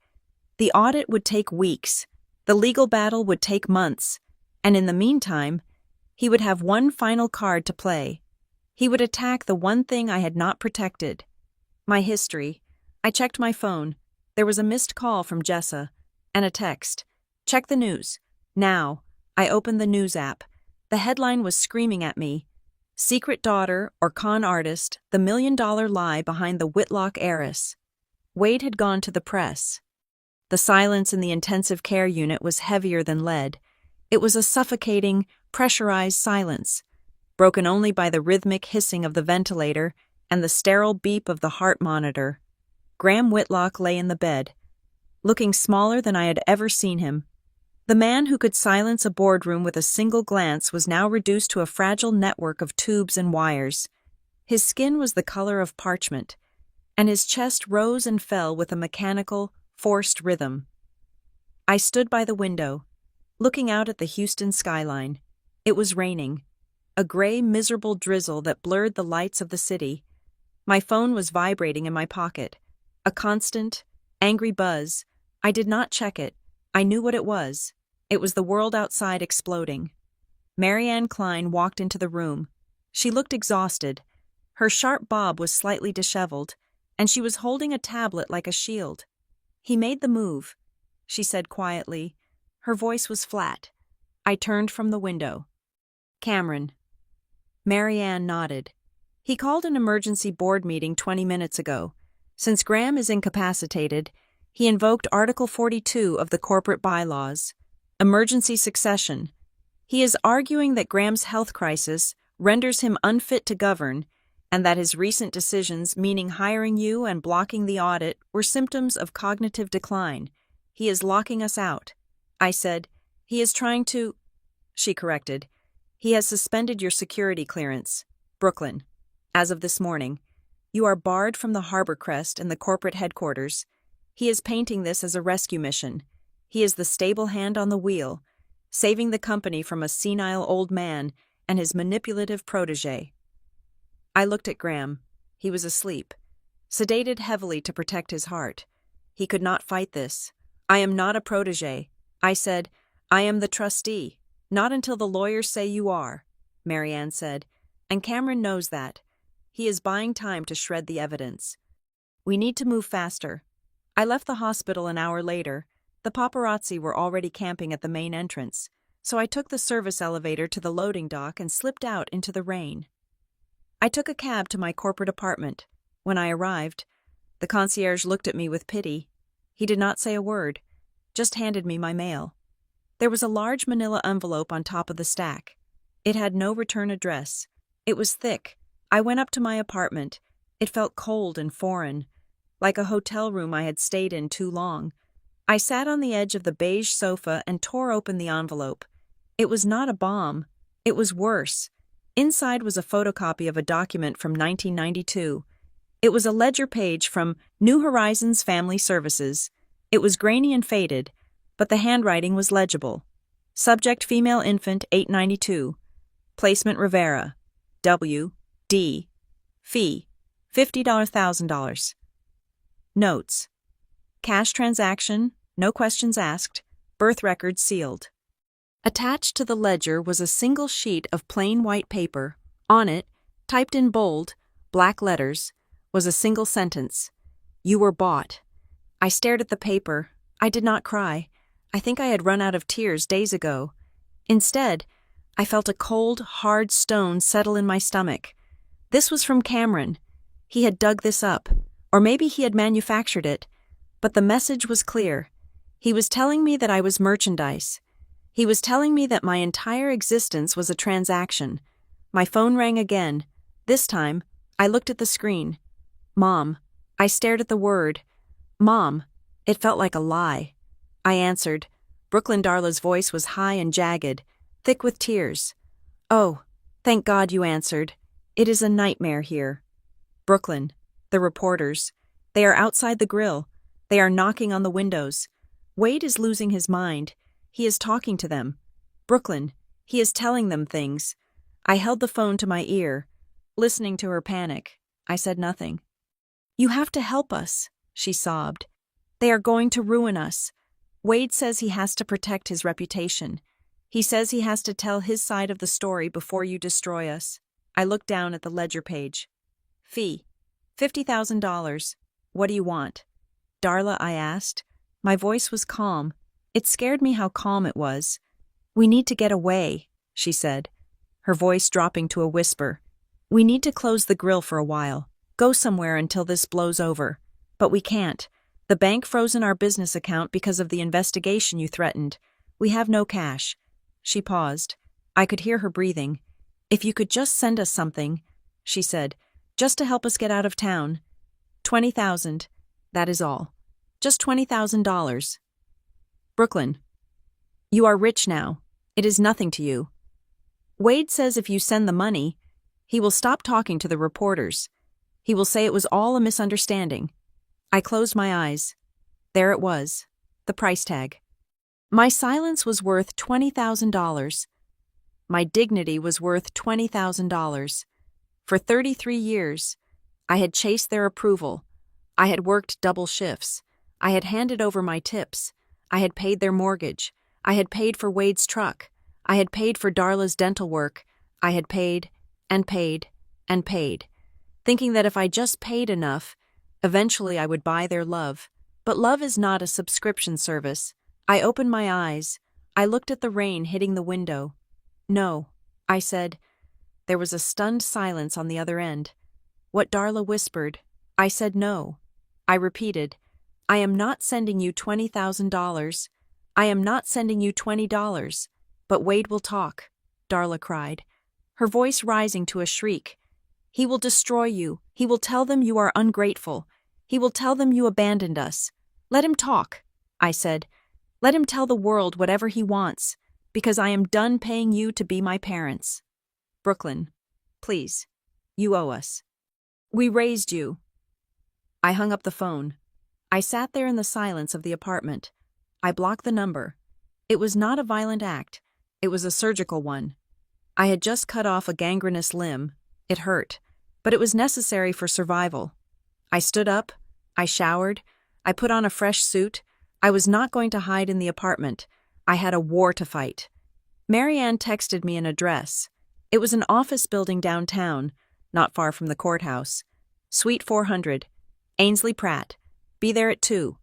The audit would take weeks. The legal battle would take months, and in the meantime, he would have one final card to play. He would attack the one thing I had not protected. My history. I checked my phone. There was a missed call from Jessa, and a text. Check the news. Now. I opened the news app. The headline was screaming at me. Secret daughter or con artist, the $1 million lie behind the Whitlock heiress. Wade had gone to the press. The silence in the intensive care unit was heavier than lead. It was a suffocating, pressurized silence, broken only by the rhythmic hissing of the ventilator and the sterile beep of the heart monitor. Graham Whitlock lay in the bed, looking smaller than I had ever seen him. The man who could silence a boardroom with a single glance was now reduced to a fragile network of tubes and wires. His skin was the color of parchment, and his chest rose and fell with a mechanical, forced rhythm. I stood by the window, looking out at the Houston skyline. It was raining, a gray, miserable drizzle that blurred the lights of the city. My phone was vibrating in my pocket, a constant, angry buzz. I did not check it. I knew what it was. It was the world outside exploding. Marianne Klein walked into the room. She looked exhausted. Her sharp bob was slightly disheveled, and she was holding a tablet like a shield. He made the move, she said quietly. Her voice was flat. I turned from the window. Cameron. Marianne nodded. He called an emergency board meeting 20 minutes ago. Since Graham is incapacitated, he invoked Article 42 of the corporate bylaws, emergency succession. He is arguing that Graham's health crisis renders him unfit to govern, and that his recent decisions, meaning hiring you and blocking the audit, were symptoms of cognitive decline. He is locking us out. I said, he is trying to... She corrected. He has suspended your security clearance. Brooklyn. As of this morning. You are barred from the Harbor Crest and the corporate headquarters. He is painting this as a rescue mission. He is the stable hand on the wheel, saving the company from a senile old man and his manipulative protege. I looked at Graham. He was asleep, sedated heavily to protect his heart. He could not fight this. I am not a protege. I said, I am the trustee. Not until the lawyers say you are, Marianne said, and Cameron knows that. He is buying time to shred the evidence. We need to move faster. I left the hospital an hour later. The paparazzi were already camping at the main entrance, so I took the service elevator to the loading dock and slipped out into the rain. I took a cab to my corporate apartment. When I arrived, the concierge looked at me with pity. He did not say a word, just handed me my mail. There was a large manila envelope on top of the stack. It had no return address. It was thick. I went up to my apartment. It felt cold and foreign, like a hotel room I had stayed in too long. I sat on the edge of the beige sofa and tore open the envelope. It was not a bomb. It was worse. Inside was a photocopy of a document from 1992. It was a ledger page from New Horizons Family Services. It was grainy and faded, but the handwriting was legible. Subject female infant 892. Placement Rivera. W. D. Fee $50,000. Notes. Cash transaction, no questions asked, birth record sealed. Attached to the ledger was a single sheet of plain white paper. On it, typed in bold, black letters, was a single sentence. You were bought. I stared at the paper. I did not cry. I think I had run out of tears days ago. Instead, I felt a cold, hard stone settle in my stomach. This was from Cameron. He had dug this up, or maybe he had manufactured it, but the message was clear. He was telling me that I was merchandise. He was telling me that my entire existence was a transaction. My phone rang again. This time, I looked at the screen. Mom. I stared at the word. Mom. It felt like a lie. I answered. Brooklyn Darla's voice was high and jagged, thick with tears. Oh, thank God you answered. It is a nightmare here. Brooklyn. The reporters. They are outside the grill. They are knocking on the windows. Wade is losing his mind. He is talking to them. Brooklyn. He is telling them things. I held the phone to my ear, listening to her panic. I said nothing. You have to help us, she sobbed. They are going to ruin us. Wade says he has to protect his reputation. He says he has to tell his side of the story before you destroy us. I looked down at the ledger page. Fee. $50,000. What do you want? Darla, I asked. My voice was calm. It scared me how calm it was. We need to get away, she said, her voice dropping to a whisper. We need to close the grill for a while. Go somewhere until this blows over. But we can't. The bank frozen our business account because of the investigation you threatened. We have no cash. She paused. I could hear her breathing. If you could just send us something, she said, just to help us get out of town. 20,000. That is all. Just $20,000. Brooklyn. You are rich now. It is nothing to you. Wade says if you send the money, he will stop talking to the reporters. He will say it was all a misunderstanding. I closed my eyes. There it was. The price tag. My silence was worth $20,000. My dignity was worth $20,000. For 33 years, I had chased their approval. I had worked double shifts. I had handed over my tips. I had paid their mortgage. I had paid for Wade's truck. I had paid for Darla's dental work. I had paid and paid and paid, thinking that if I just paid enough, eventually I would buy their love. But love is not a subscription service. I opened my eyes. I looked at the rain hitting the window. No, I said. There was a stunned silence on the other end. What Darla whispered. I said no. I repeated, I am not sending you $20,000. I am not sending you $20. But Wade will talk, Darla cried, her voice rising to a shriek. He will destroy you. He will tell them you are ungrateful. He will tell them you abandoned us. Let him talk, I said. Let him tell the world whatever he wants, because I am done paying you to be my parents. Brooklyn, please, you owe us. We raised you. I hung up the phone. I sat there in the silence of the apartment. I blocked the number. It was not a violent act. It was a surgical one. I had just cut off a gangrenous limb. It hurt, but it was necessary for survival. I stood up. I showered. I put on a fresh suit. I was not going to hide in the apartment. I had a war to fight. Marianne texted me an address. It was an office building downtown, not far from the courthouse. Suite 400. Ainsley Pratt. Be there at 2.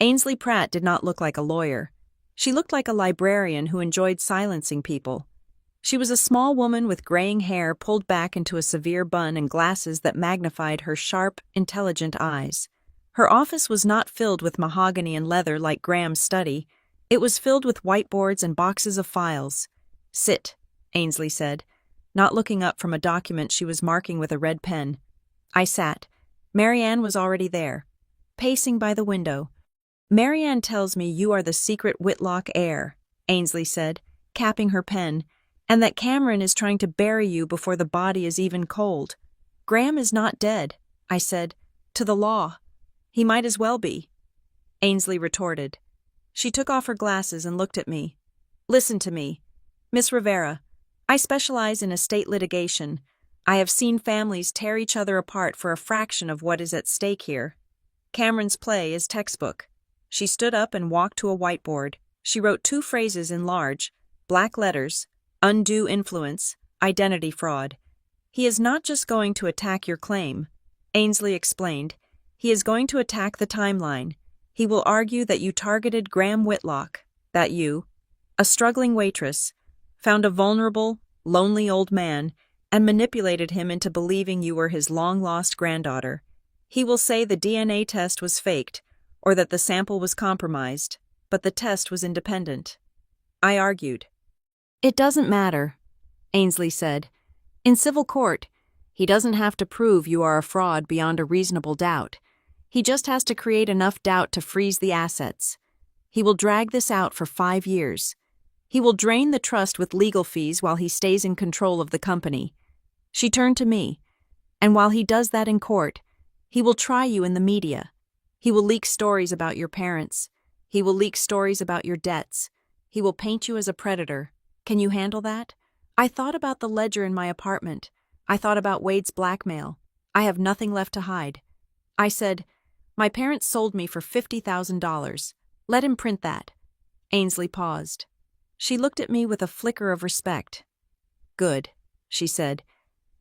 Ainsley Pratt did not look like a lawyer. She looked like a librarian who enjoyed silencing people. She was a small woman with graying hair pulled back into a severe bun and glasses that magnified her sharp, intelligent eyes. Her office was not filled with mahogany and leather like Graham's study. It was filled with whiteboards and boxes of files. Sit, Ainsley said, not looking up from a document she was marking with a red pen. I sat. Marianne was already there, pacing by the window. Marianne tells me you are the secret Whitlock heir, Ainsley said, capping her pen, and that Cameron is trying to bury you before the body is even cold. Graham is not dead, I said. To the law. He might as well be. Ainsley retorted. She took off her glasses and looked at me. Listen to me. Miss Rivera, I specialize in estate litigation. I have seen families tear each other apart for a fraction of what is at stake here. Cameron's play is textbook. She stood up and walked to a whiteboard. She wrote 2 phrases in large, black letters: undue influence, identity fraud. He is not just going to attack your claim, Ainsley explained. He is going to attack the timeline. He will argue that you targeted Graham Whitlock, that you, a struggling waitress, found a vulnerable, lonely old man and manipulated him into believing you were his long-lost granddaughter. He will say the DNA test was faked or that the sample was compromised, but the test was independent. I argued. It doesn't matter, Ainsley said. In civil court, he doesn't have to prove you are a fraud beyond a reasonable doubt. He just has to create enough doubt to freeze the assets. He will drag this out for 5 years. He will drain the trust with legal fees while he stays in control of the company. She turned to me. And while he does that in court, he will try you in the media. He will leak stories about your parents. He will leak stories about your debts. He will paint you as a predator. Can you handle that? I thought about the ledger in my apartment. I thought about Wade's blackmail. I have nothing left to hide. I said, my parents sold me for $50,000. Let him print that. Ainsley paused. She looked at me with a flicker of respect. Good, she said,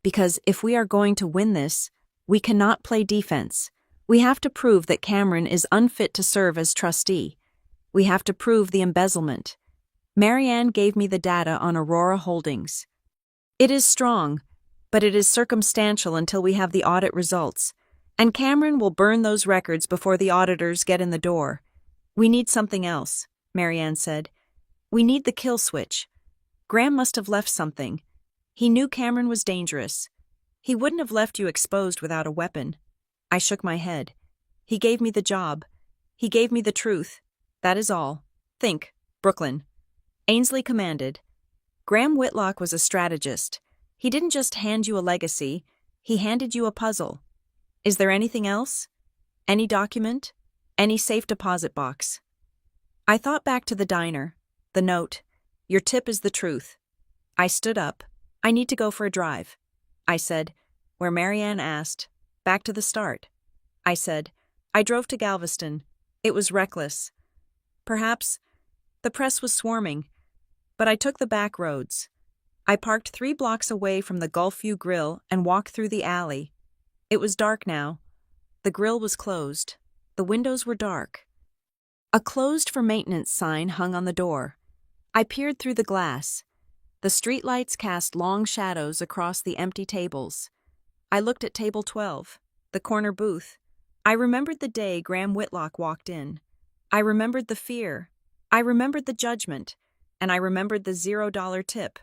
because if we are going to win this, we cannot play defense. We have to prove that Cameron is unfit to serve as trustee. We have to prove the embezzlement. Marianne gave me the data on Aurora Holdings. It is strong, but it is circumstantial until we have the audit results, and Cameron will burn those records before the auditors get in the door. We need something else, Marianne said. We need the kill switch. Graham must have left something. He knew Cameron was dangerous. He wouldn't have left you exposed without a weapon. I shook my head. He gave me the job. He gave me the truth. That is all. Think, Brooklyn. Ainsley commanded. Graham Whitlock was a strategist. He didn't just hand you a legacy, he handed you a puzzle. Is there anything else? Any document? Any safe deposit box? I thought back to the diner. The note. Your tip is the truth. I stood up. I need to go for a drive. I said, where Marianne asked. Back to the start. I said, I drove to Galveston. It was reckless. Perhaps. The press was swarming. But I took the back roads. I parked 3 blocks away from the Gulfview Grill and walked through the alley. It was dark now. The grill was closed. The windows were dark. A closed for maintenance sign hung on the door. I peered through the glass. The streetlights cast long shadows across the empty tables. I looked at table 12, the corner booth. I remembered the day Graham Whitlock walked in. I remembered the fear. I remembered the judgment. And I remembered the $0 tip.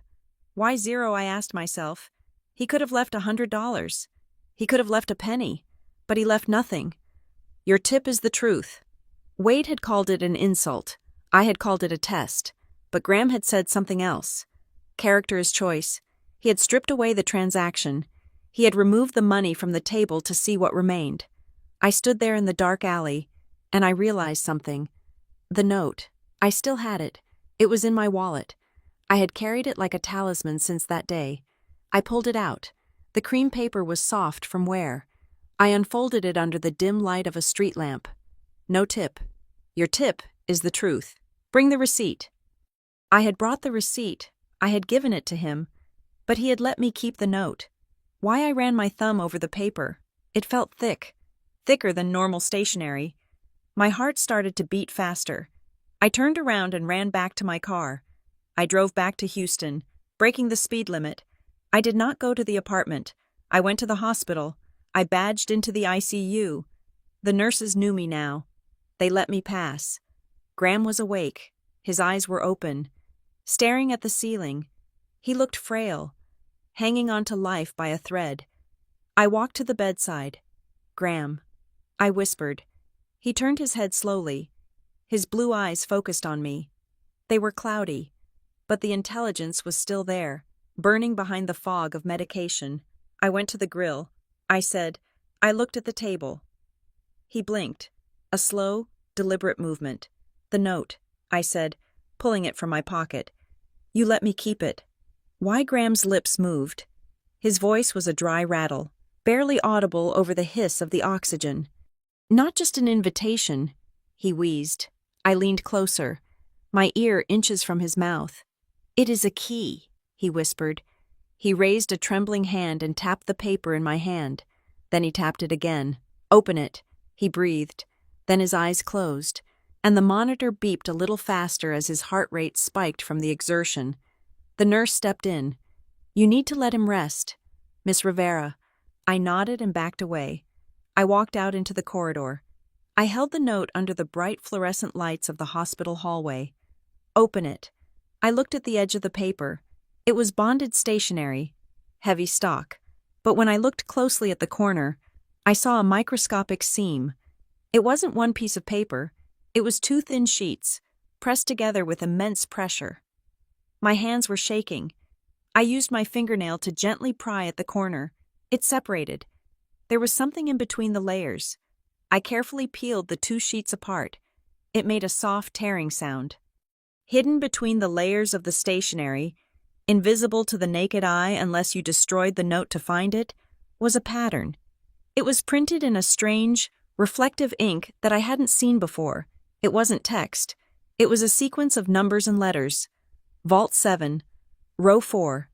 Why 0, I asked myself. He could have left $100. He could have left a penny. But he left nothing. Your tip is the truth. Wade had called it an insult. I had called it a test. But Graham had said something else. Character is choice. He had stripped away the transaction. He had removed the money from the table to see what remained. I stood there in the dark alley, and I realized something. The note. I still had it. It was in my wallet. I had carried it like a talisman since that day. I pulled it out. The cream paper was soft from wear. I unfolded it under the dim light of a street lamp. No tip. Your tip is the truth. Bring the receipt. I had brought the receipt. I had given it to him. But he had let me keep the note. Why I ran my thumb over the paper. It felt thick. Thicker than normal stationery. My heart started to beat faster. I turned around and ran back to my car. I drove back to Houston, breaking the speed limit. I did not go to the apartment. I went to the hospital. I badged into the ICU. The nurses knew me now. They let me pass. Graham was awake. His eyes were open, staring at the ceiling. He looked frail, hanging on to life by a thread. I walked to the bedside. Graham. I whispered. He turned his head slowly. His blue eyes focused on me. They were cloudy, but the intelligence was still there, burning behind the fog of medication. I went to the grill. I said, I looked at the table. He blinked. A slow, deliberate movement. The note, I said, pulling it from my pocket. You let me keep it. Why? Graham's lips moved. His voice was a dry rattle, barely audible over the hiss of the oxygen. Not just an invitation, he wheezed. I leaned closer, my ear inches from his mouth. It is a key, he whispered. He raised a trembling hand and tapped the paper in my hand. Then he tapped it again. Open it, he breathed. Then his eyes closed, and the monitor beeped a little faster as his heart rate spiked from the exertion. The nurse stepped in. You need to let him rest, Miss Rivera. I nodded and backed away. I walked out into the corridor. I held the note under the bright fluorescent lights of the hospital hallway. Open it. I looked at the edge of the paper. It was bonded stationery, heavy stock. But when I looked closely at the corner, I saw a microscopic seam. It wasn't one piece of paper. It was two thin sheets, pressed together with immense pressure. My hands were shaking. I used my fingernail to gently pry at the corner. It separated. There was something in between the layers. I carefully peeled the two sheets apart. It made a soft tearing sound. Hidden between the layers of the stationery, invisible to the naked eye unless you destroyed the note to find it, was a pattern. It was printed in a strange, reflective ink that I hadn't seen before. It wasn't text. It was a sequence of numbers and letters. Vault 7, Row 4,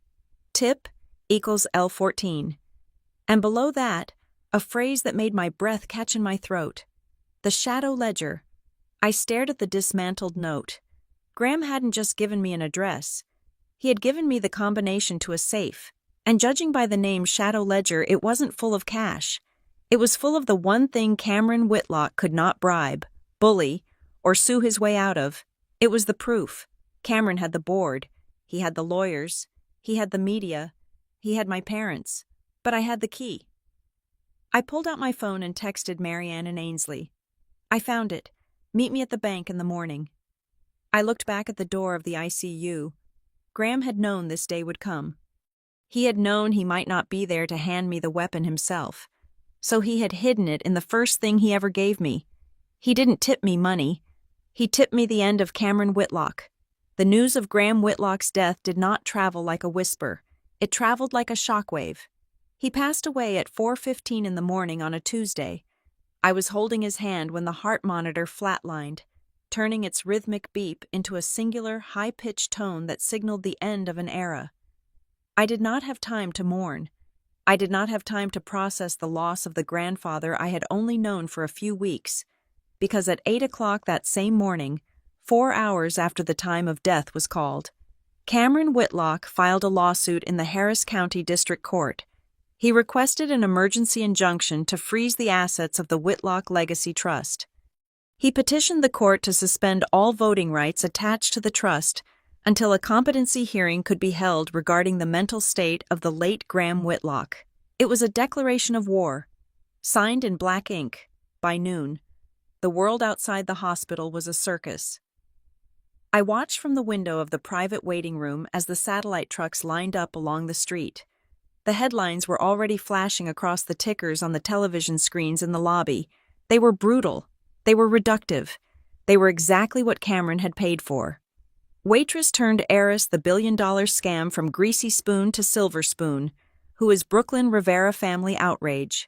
Tip equals L14. And below that, a phrase that made my breath catch in my throat. The shadow ledger. I stared at the dismantled note. Graham hadn't just given me an address. He had given me the combination to a safe. And judging by the name Shadow Ledger, it wasn't full of cash. It was full of the one thing Cameron Whitlock could not bribe, bully, or sue his way out of. It was the proof. Cameron had the board. He had the lawyers. He had the media. He had my parents. But I had the key. I pulled out my phone and texted Marianne and Ainsley. I found it. Meet me at the bank in the morning. I looked back at the door of the ICU. Graham had known this day would come. He had known he might not be there to hand me the weapon himself. So he had hidden it in the first thing he ever gave me. He didn't tip me money. He tipped me the end of Cameron Whitlock. The news of Graham Whitlock's death did not travel like a whisper. It traveled like a shockwave. He passed away at 4:15 in the morning on a Tuesday. I was holding his hand when the heart monitor flatlined, turning its rhythmic beep into a singular, high-pitched tone that signaled the end of an era. I did not have time to mourn. I did not have time to process the loss of the grandfather I had only known for a few weeks, because at 8 o'clock that same morning, 4 hours after the time of death was called, Cameron Whitlock filed a lawsuit in the Harris County District Court. He requested an emergency injunction to freeze the assets of the Whitlock Legacy Trust. He petitioned the court to suspend all voting rights attached to the trust until a competency hearing could be held regarding the mental state of the late Graham Whitlock. It was a declaration of war, signed in black ink. By noon, the world outside the hospital was a circus. I watched from the window of the private waiting room as the satellite trucks lined up along the street. The headlines were already flashing across the tickers on the television screens in the lobby. They were brutal. They were reductive. They were exactly what Cameron had paid for. Waitress turned heiress, the billion-dollar scam from Greasy Spoon to Silver Spoon, who is Brooklyn Rivera family outrage.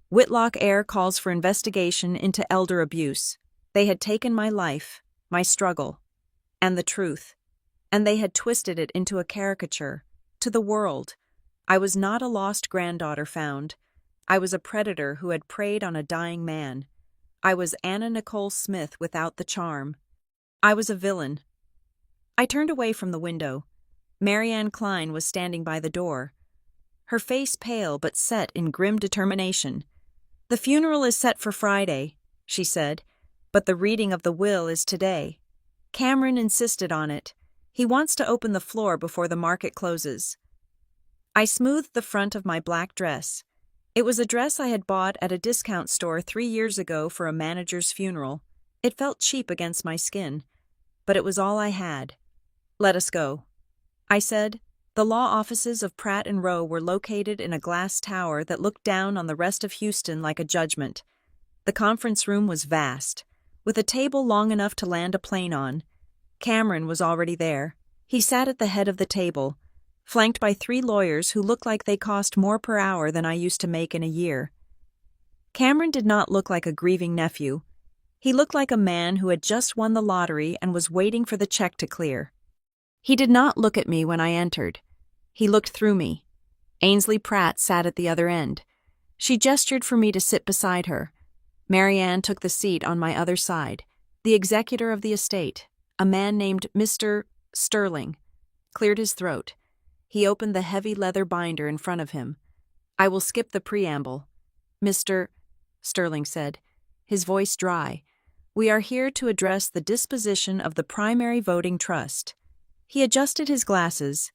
Whitlock heir calls for investigation into elder abuse. They had taken my life, my struggle, and the truth, and they had twisted it into a caricature. To the world, I was not a lost granddaughter found. I was a predator who had preyed on a dying man. I was Anna Nicole Smith without the charm. I was a villain. I turned away from the window. Marianne Klein was standing by the door, her face pale but set in grim determination. "The funeral is set for Friday," she said, "but the reading of the will is today. Cameron insisted on it. He wants to open the floor before the market closes." I smoothed the front of my black dress. It was a dress I had bought at a discount store 3 years ago for a manager's funeral. It felt cheap against my skin, but it was all I had. "Let us go," I said. The law offices of Pratt & Rowe were located in a glass tower that looked down on the rest of Houston like a judgment. The conference room was vast, with a table long enough to land a plane on. Cameron was already there. He sat at the head of the table, flanked by 3 lawyers who looked like they cost more per hour than I used to make in a year. Cameron did not look like a grieving nephew. He looked like a man who had just won the lottery and was waiting for the check to clear. He did not look at me when I entered. He looked through me. Ainsley Pratt sat at the other end. She gestured for me to sit beside her. Marianne took the seat on my other side. The executor of the estate, a man named Mr. Sterling, cleared his throat. He opened the heavy leather binder in front of him. "I will skip the preamble," Mr. Sterling said, his voice dry. "We are here to address the disposition of the primary voting trust." He adjusted his glasses.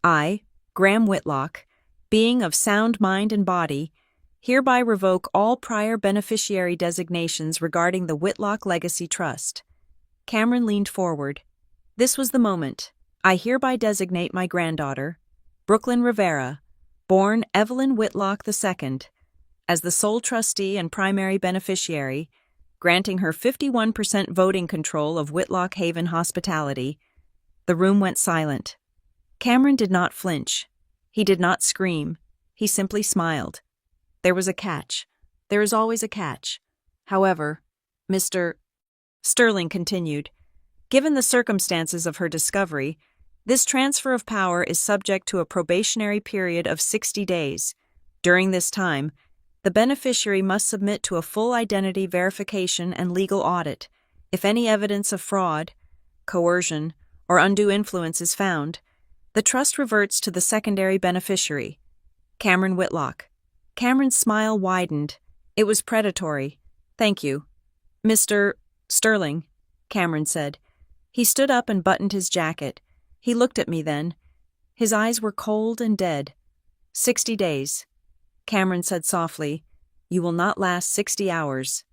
"I, Graham Whitlock, being of sound mind and body, hereby revoke all prior beneficiary designations regarding the Whitlock Legacy Trust." Cameron leaned forward. "This was the moment. I hereby designate my granddaughter, Brooklyn Rivera, born Evelyn Whitlock II, as the sole trustee and primary beneficiary, granting her 51% voting control of Whitlock Haven Hospitality." The room went silent. Cameron did not flinch. He did not scream. He simply smiled. There was a catch. There is always a catch. However, Mr. Sterling continued, "Given the circumstances of her discovery, this transfer of power is subject to a probationary period of 60 days. During this time, the beneficiary must submit to a full identity verification and legal audit. If any evidence of fraud, coercion, or undue influence is found, the trust reverts to the secondary beneficiary, Cameron Whitlock." Cameron's smile widened. It was predatory. "Thank you, Mr. Sterling," Cameron said. He stood up and buttoned his jacket. He looked at me then. His eyes were cold and dead. 60 days. Cameron said softly, "You will not last 60 hours.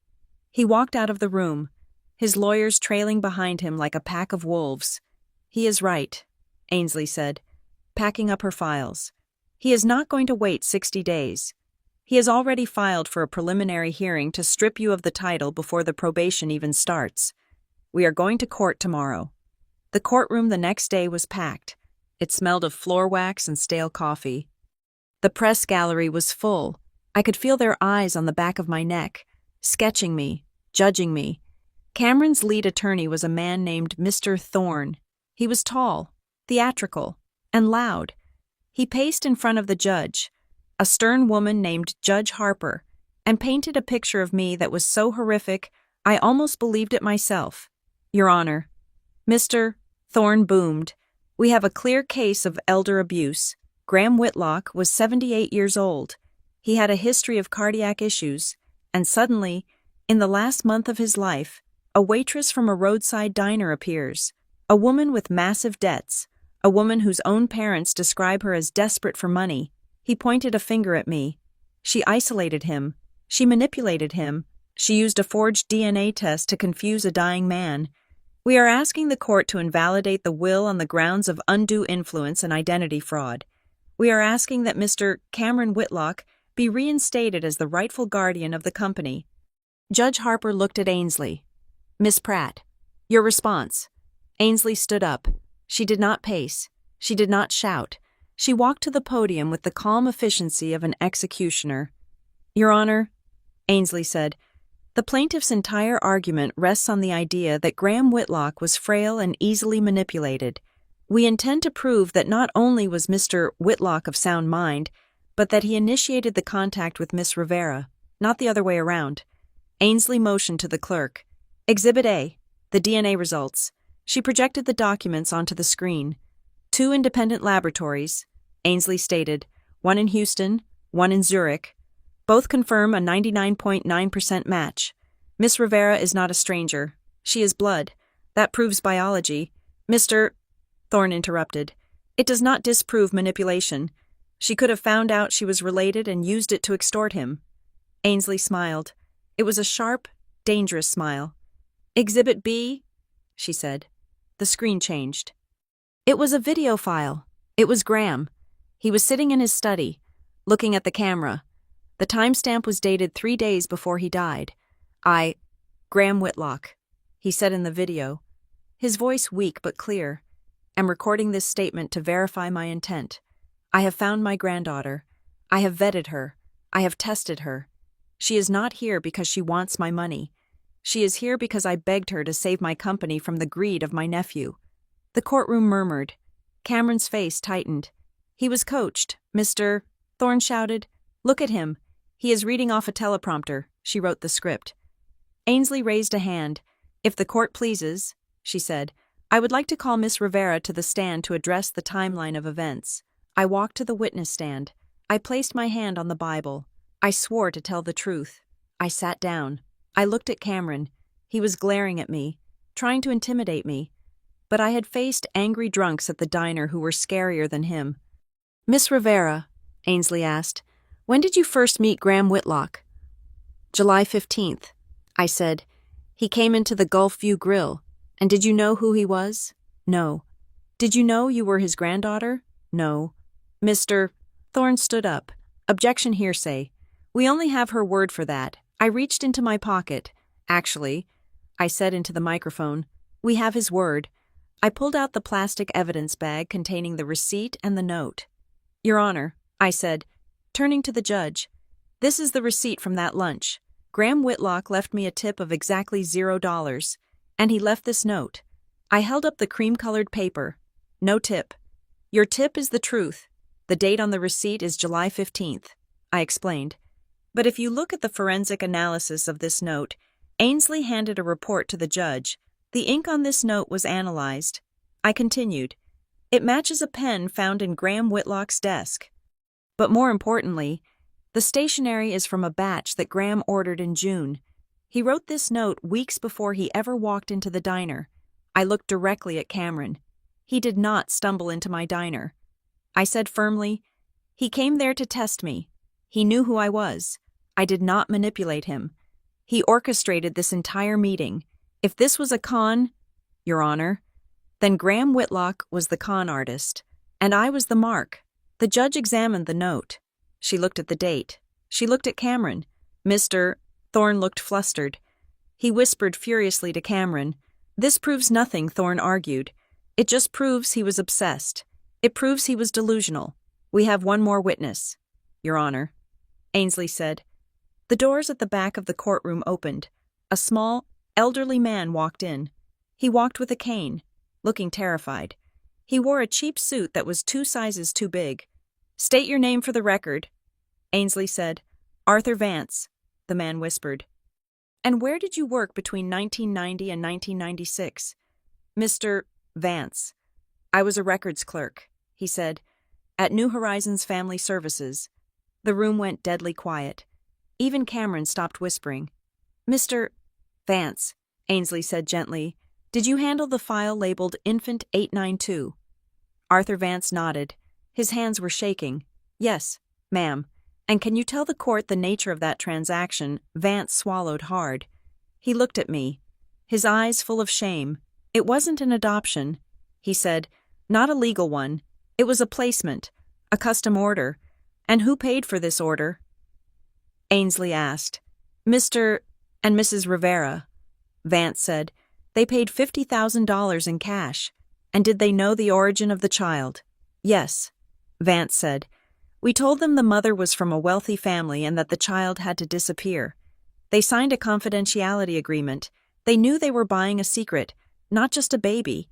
He walked out of the room, his lawyers trailing behind him like a pack of wolves. "He is right," Ainsley said, packing up her files. "He is not going to wait 60 days. He has already filed for a preliminary hearing to strip you of the title before the probation even starts. We are going to court tomorrow." The courtroom the next day was packed. It smelled of floor wax and stale coffee. The press gallery was full. I could feel their eyes on the back of my neck, sketching me, judging me. Cameron's lead attorney was a man named Mr. Thorne. He was tall, theatrical, and loud. He paced in front of the judge, a stern woman named Judge Harper, and painted a picture of me that was so horrific I almost believed it myself. "Your Honor," Mr. Thorne boomed, "we have a clear case of elder abuse. Graham Whitlock was 78 years old. He had a history of cardiac issues, and suddenly, in the last month of his life, a waitress from a roadside diner appears, a woman with massive debts, a woman whose own parents describe her as desperate for money. He pointed a finger at me. She isolated him. She manipulated him. She used a forged DNA test to confuse a dying man. We are asking the court to invalidate the will on the grounds of undue influence and identity fraud. We are asking that Mr. Cameron Whitlock be reinstated as the rightful guardian of the company." Judge Harper looked at Ainsley. "Miss Pratt, your response." Ainsley stood up. She did not pace. She did not shout. She walked to the podium with the calm efficiency of an executioner. "Your Honor," Ainsley said, "the plaintiff's entire argument rests on the idea that Graham Whitlock was frail and easily manipulated. We intend to prove that not only was Mr. Whitlock of sound mind, but that he initiated the contact with Miss Rivera, not the other way around." Ainsley motioned to the clerk. "Exhibit A, the DNA results." She projected the documents onto the screen. 2 independent laboratories, Ainsley stated, one in Houston, one in Zurich. Both confirm a 99.9% match. Miss Rivera is not a stranger. She is blood. That proves biology. Mr. Thorne interrupted. "It does not disprove manipulation. She could have found out she was related and used it to extort him." Ainsley smiled. It was a sharp, dangerous smile. "Exhibit B," she said. The screen changed. It was a video file. It was Graham. He was sitting in his study, looking at the camera. The timestamp was dated 3 days before he died. Graham Whitlock," he said in the video, his voice weak but clear, "am recording this statement to verify my intent. I have found my granddaughter. I have vetted her. I have tested her. She is not here because she wants my money. She is here because I begged her to save my company from the greed of my nephew." The courtroom murmured. Cameron's face tightened. "He was coached, Mr. Thorne shouted. "Look at him. He is reading off a teleprompter." She wrote the script. Ainsley raised a hand. "If the court pleases," she said, "I would like to call Miss Rivera to the stand to address the timeline of events." I walked to the witness stand. I placed my hand on the Bible. I swore to tell the truth. I sat down. I looked at Cameron. He was glaring at me, trying to intimidate me. But I had faced angry drunks at the diner who were scarier than him. "Miss Rivera," Ainsley asked, "when did you first meet Graham Whitlock?" "July 15th, I said. "He came into the Gulf View Grill. And did you know who he was?" "No." "Did you know you were his granddaughter?" "No." Mr. Thorne stood up. "Objection hearsay. We only have her word for that." I reached into my pocket. "Actually," I said into the microphone, "we have his word." I pulled out the plastic evidence bag containing the receipt and the note. "Your Honor," I said, turning to the judge, "this is the receipt from that lunch. Graham Whitlock left me a tip of exactly $0, and he left this note." I held up the cream-colored paper. "No tip. Your tip is the truth. The date on the receipt is July 15th, I explained. "But if you look at the forensic analysis of this note," Ainsley handed a report to the judge. "The ink on this note was analyzed." I continued. "It matches a pen found in Graham Whitlock's desk. But more importantly, the stationery is from a batch that Graham ordered in June. He wrote this note weeks before he ever walked into the diner." I looked directly at Cameron. "He did not stumble into my diner." I said firmly, "He came there to test me. He knew who I was. I did not manipulate him. He orchestrated this entire meeting. If this was a con, Your Honor, then Graham Whitlock was the con artist, and I was the mark." The judge examined the note. She looked at the date. She looked at Cameron. Mr. Thorne looked flustered. He whispered furiously to Cameron. "This proves nothing," Thorne argued. "It just proves he was obsessed. It proves he was delusional. We have one more witness." "Your Honor," Ainsley said. The doors at the back of the courtroom opened. A small, elderly man walked in. He walked with a cane, looking terrified. He wore a cheap suit that was 2 sizes too big. "State your name for the record," Ainsley said. "Arthur Vance," the man whispered. "And where did you work between 1990 and 1996? "Mr. Vance. I was a records clerk," he said, "at New Horizons Family Services." The room went deadly quiet. Even Cameron stopped whispering. "Mr. Vance," Ainsley said gently, "did you handle the file labeled Infant 892? Arthur Vance nodded. His hands were shaking. "Yes, ma'am." "And can you tell the court the nature of that transaction?" Vance swallowed hard. He looked at me, his eyes full of shame. "It wasn't an adoption," he said. "Not a legal one. It was a placement, a custom order. And who paid for this order?" Ainsley asked. "Mr. and Mrs. Rivera," Vance said. "They paid $50,000 in cash. And did they know the origin of the child?" "Yes," Vance said. "We told them the mother was from a wealthy family and that the child had to disappear. They signed a confidentiality agreement. They knew they were buying a secret, not just a baby."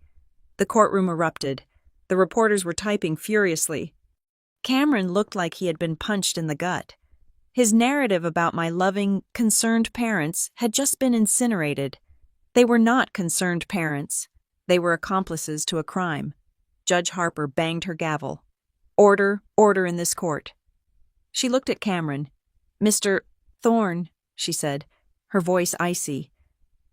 The courtroom erupted. The reporters were typing furiously. Cameron looked like he had been punched in the gut. His narrative about my loving, concerned parents had just been incinerated. They were not concerned parents. They were accomplices to a crime. Judge Harper banged her gavel. "Order, order in this court." She looked at Cameron. "Mr. Thorne," she said, her voice icy,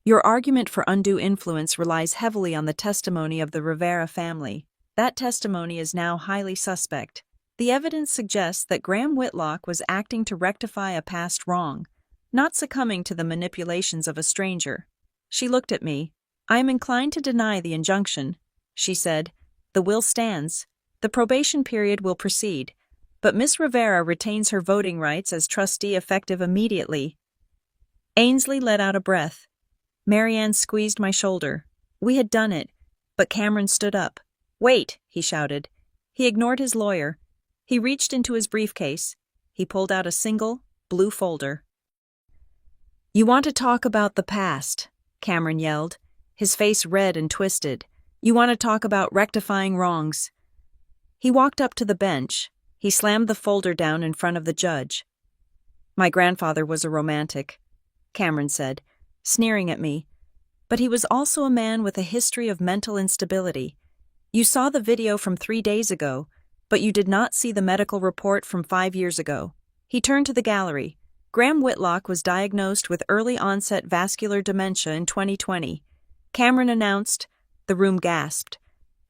"your argument for undue influence relies heavily on the testimony of the Rivera family. That testimony is now highly suspect. The evidence suggests that Graham Whitlock was acting to rectify a past wrong, not succumbing to the manipulations of a stranger." She looked at me. "I am inclined to deny the injunction," she said. "The will stands. The probation period will proceed. But Miss Rivera retains her voting rights as trustee effective immediately." Ainsley let out a breath. Marianne squeezed my shoulder. We had done it, but Cameron stood up. "Wait," he shouted. He ignored his lawyer. He reached into his briefcase. He pulled out a single, blue folder. "You want to talk about the past," Cameron yelled, his face red and twisted. "You want to talk about rectifying wrongs." He walked up to the bench. He slammed the folder down in front of the judge. "My grandfather was a romantic," Cameron said, sneering at me. "But he was also a man with a history of mental instability. You saw the video from 3 days ago, but you did not see the medical report from 5 years ago." He turned to the gallery. "Graham Whitlock was diagnosed with early-onset vascular dementia in 2020. Cameron announced. The room gasped.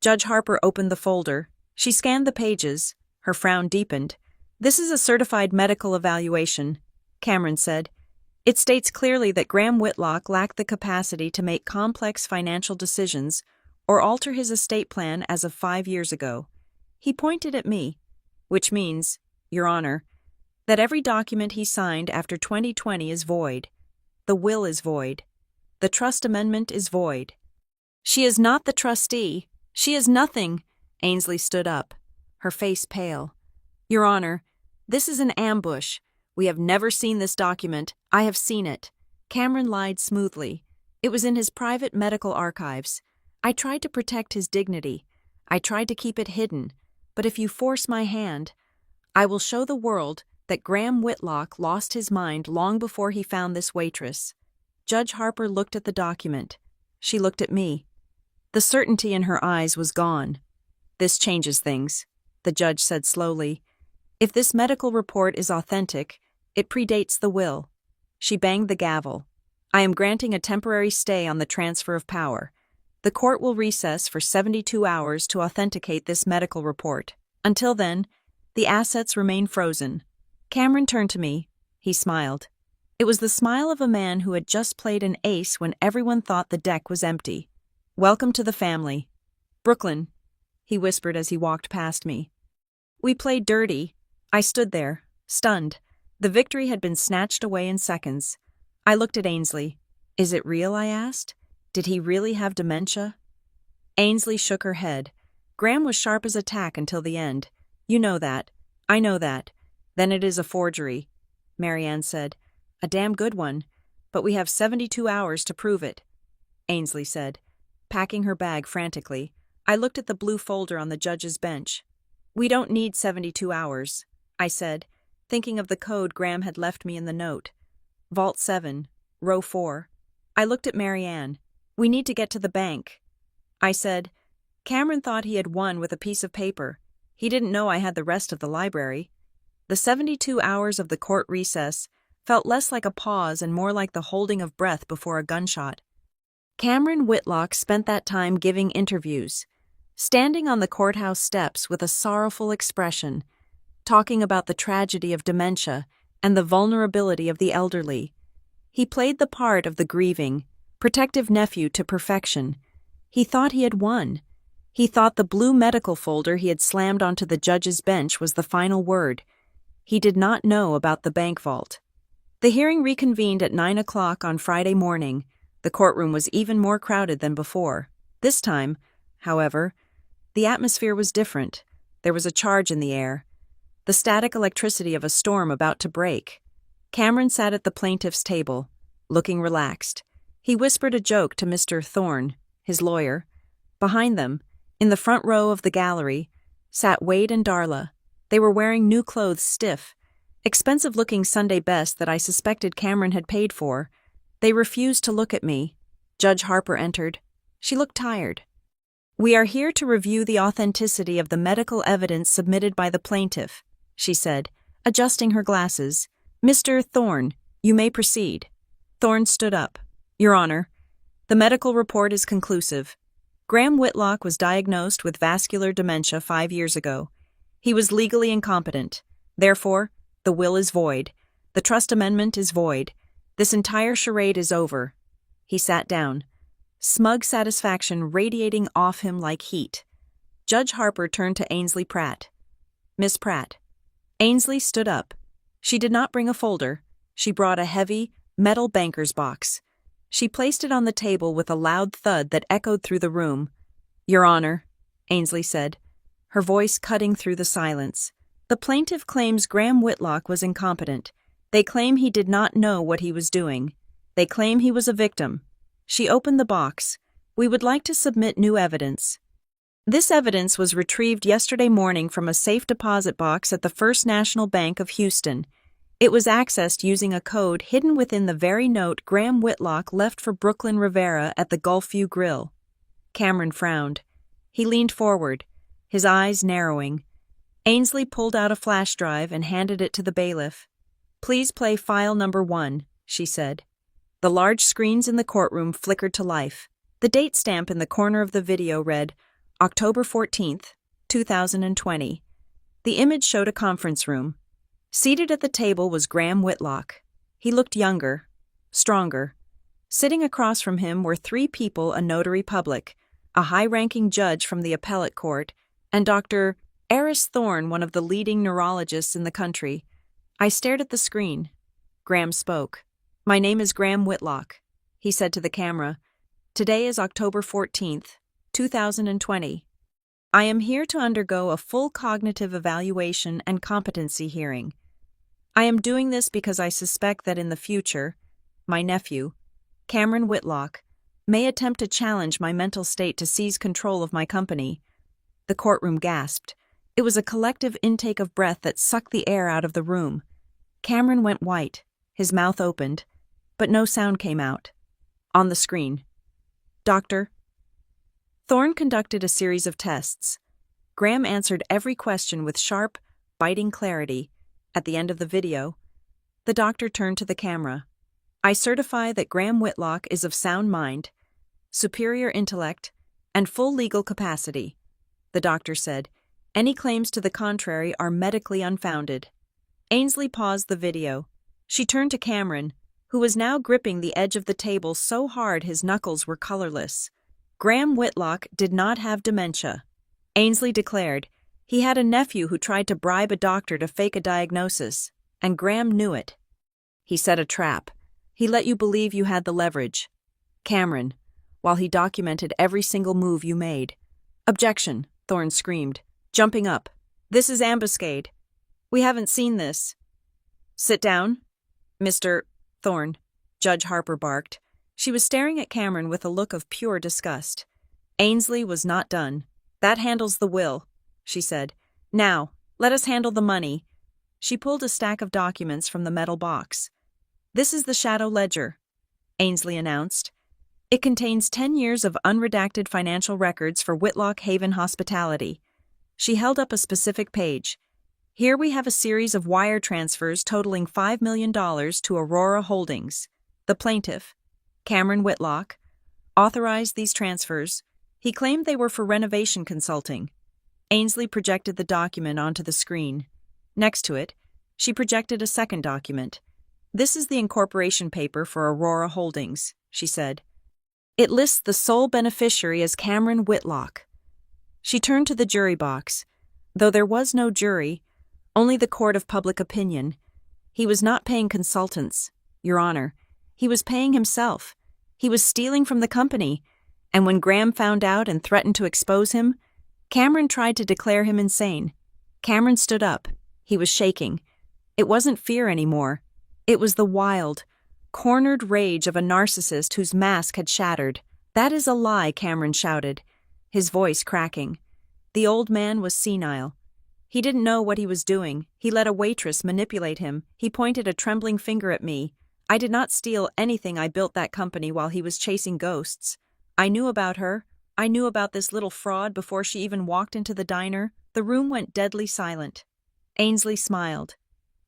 Judge Harper opened the folder. She scanned the pages. Her frown deepened. "This is a certified medical evaluation," Cameron said. "It states clearly that Graham Whitlock lacked the capacity to make complex financial decisions or alter his estate plan as of 5 years ago." He pointed at me, "Which means, Your Honor, that every document he signed after 2020 is void. The will is void. The trust amendment is void." "She is not the trustee. She is nothing." Ainsley stood up, her face pale. "Your Honor, this is an ambush. We have never seen this document. I have seen it." Cameron lied smoothly. "It was in his private medical archives. I tried to protect his dignity. I tried to keep it hidden. But if you force my hand, I will show the world that Graham Whitlock lost his mind long before he found this waitress." Judge Harper looked at the document. She looked at me. The certainty in her eyes was gone. "This changes things," the judge said slowly. "If this medical report is authentic, it predates the will." She banged the gavel. "I am granting a temporary stay on the transfer of power. The court will recess for 72 hours to authenticate this medical report. Until then, the assets remain frozen." Cameron turned to me. He smiled. It was the smile of a man who had just played an ace when everyone thought the deck was empty. "Welcome to the family. Brooklyn," he whispered as he walked past me. "We played dirty." I stood there, stunned. The victory had been snatched away in seconds. I looked at Ainsley. "Is it real?" I asked. "Did he really have dementia?" Ainsley shook her head. "Graham was sharp as a tack until the end. You know that. I know that. Then it is a forgery," Marianne said. "A damn good one. But we have 72 hours to prove it," Ainsley said, packing her bag frantically. I looked at the blue folder on the judge's bench. "We don't need 72 hours, I said, thinking of the code Graham had left me in the note. "Vault 7, row 4. I looked at Marianne. "We need to get to the bank," I said. Cameron thought he had won with a piece of paper. He didn't know I had the rest of the library. The 72 hours of the court recess felt less like a pause and more like the holding of breath before a gunshot. Cameron Whitlock spent that time giving interviews, standing on the courthouse steps with a sorrowful expression, talking about the tragedy of dementia and the vulnerability of the elderly. He played the part of the grieving, protective nephew to perfection. He thought he had won. He thought the blue medical folder he had slammed onto the judge's bench was the final word. He did not know about the bank vault. The hearing reconvened at 9 o'clock on Friday morning. The courtroom was even more crowded than before. This time, however, the atmosphere was different. There was a charge in the air, the static electricity of a storm about to break. Cameron sat at the plaintiff's table, looking relaxed. He whispered a joke to Mr. Thorne, his lawyer. Behind them, in the front row of the gallery, sat Wade and Darla. They were wearing new clothes, stiff, expensive-looking Sunday best that I suspected Cameron had paid for. They refused to look at me. Judge Harper entered. She looked tired. "We are here to review the authenticity of the medical evidence submitted by the plaintiff," she said, adjusting her glasses. "Mr. Thorne, you may proceed." Thorne stood up. "Your Honor, the medical report is conclusive. Graham Whitlock was diagnosed with vascular dementia 5 years ago. He was legally incompetent. Therefore, the will is void. The trust amendment is void. This entire charade is over." He sat down, smug satisfaction radiating off him like heat. Judge Harper turned to Ainsley Pratt. "Miss Pratt." Ainsley stood up. She did not bring a folder. She brought a heavy, metal banker's box. She placed it on the table with a loud thud that echoed through the room. "Your Honor," Ainsley said, her voice cutting through the silence. "The plaintiff claims Graham Whitlock was incompetent. They claim he did not know what he was doing. They claim he was a victim. She opened the box. We would like to submit new evidence. This evidence was retrieved yesterday morning from a safe deposit box at the First National Bank of Houston. It was accessed using a code hidden within the very note Graham Whitlock left for Brooklyn Rivera at the Gulfview Grill. Cameron frowned. He leaned forward, his eyes narrowing. Ainsley pulled out a flash drive and handed it to the bailiff. "Please play file number 1, she said. The large screens in the courtroom flickered to life. The date stamp in the corner of the video read, October 14th, 2020. The image showed a conference room. Seated at the table was Graham Whitlock. He looked younger, stronger. Sitting across from him were 3 people: a notary public, a high-ranking judge from the appellate court, and Dr. Eris Thorne, one of the leading neurologists in the country. I stared at the screen. Graham spoke. "My name is Graham Whitlock," he said to the camera. "Today is October 14th, 2020. I am here to undergo a full cognitive evaluation and competency hearing. I am doing this because I suspect that in the future, my nephew, Cameron Whitlock, may attempt to challenge my mental state to seize control of my company." The courtroom gasped. It was a collective intake of breath that sucked the air out of the room. Cameron went white, his mouth opened, but no sound came out. On the screen, "Doctor." Thorne conducted a series of tests. Graham answered every question with sharp, biting clarity. At the end of the video, the doctor turned to the camera. "I certify that Graham Whitlock is of sound mind, superior intellect, and full legal capacity," the doctor said. "Any claims to the contrary are medically unfounded." Ainsley paused the video. She turned to Cameron, who was now gripping the edge of the table so hard his knuckles were colorless. Graham Whitlock did not have dementia, Ainsley declared. He had a nephew who tried to bribe a doctor to fake a diagnosis, and Graham knew it. He set a trap. He let you believe you had the leverage, Cameron, while he documented every single move you made. "Objection," Thorne screamed, jumping up. "This is ambuscade. We haven't seen this." "Sit down, Mr. Thorne," Judge Harper barked. She was staring at Cameron with a look of pure disgust. Ainsley was not done. "That handles the will," she said. "Now, let us handle the money." She pulled a stack of documents from the metal box. "This is the shadow ledger," Ainsley announced. "It contains 10 years of unredacted financial records for Whitlock Haven Hospitality." She held up a specific page. "Here we have a series of wire transfers totaling $5 million to Aurora Holdings. The plaintiff, Cameron Whitlock, authorized these transfers. He claimed they were for renovation consulting." Ainsley projected the document onto the screen. Next to it, she projected a second document. "This is the incorporation paper for Aurora Holdings," she said. "It lists the sole beneficiary as Cameron Whitlock." She turned to the jury box. Though there was no jury, only the court of public opinion. "He was not paying consultants, Your Honor. He was paying himself. He was stealing from the company. And when Graham found out and threatened to expose him, Cameron tried to declare him insane." Cameron stood up. He was shaking. It wasn't fear anymore. It was the wild, cornered rage of a narcissist whose mask had shattered. "That is a lie," Cameron shouted, his voice cracking. The old man was senile. He didn't know what he was doing. He let a waitress manipulate him. He pointed a trembling finger at me. "I did not steal anything. I built that company while he was chasing ghosts. I knew about her. I knew about this little fraud before she even walked into the diner." The room went deadly silent. Ainsley smiled.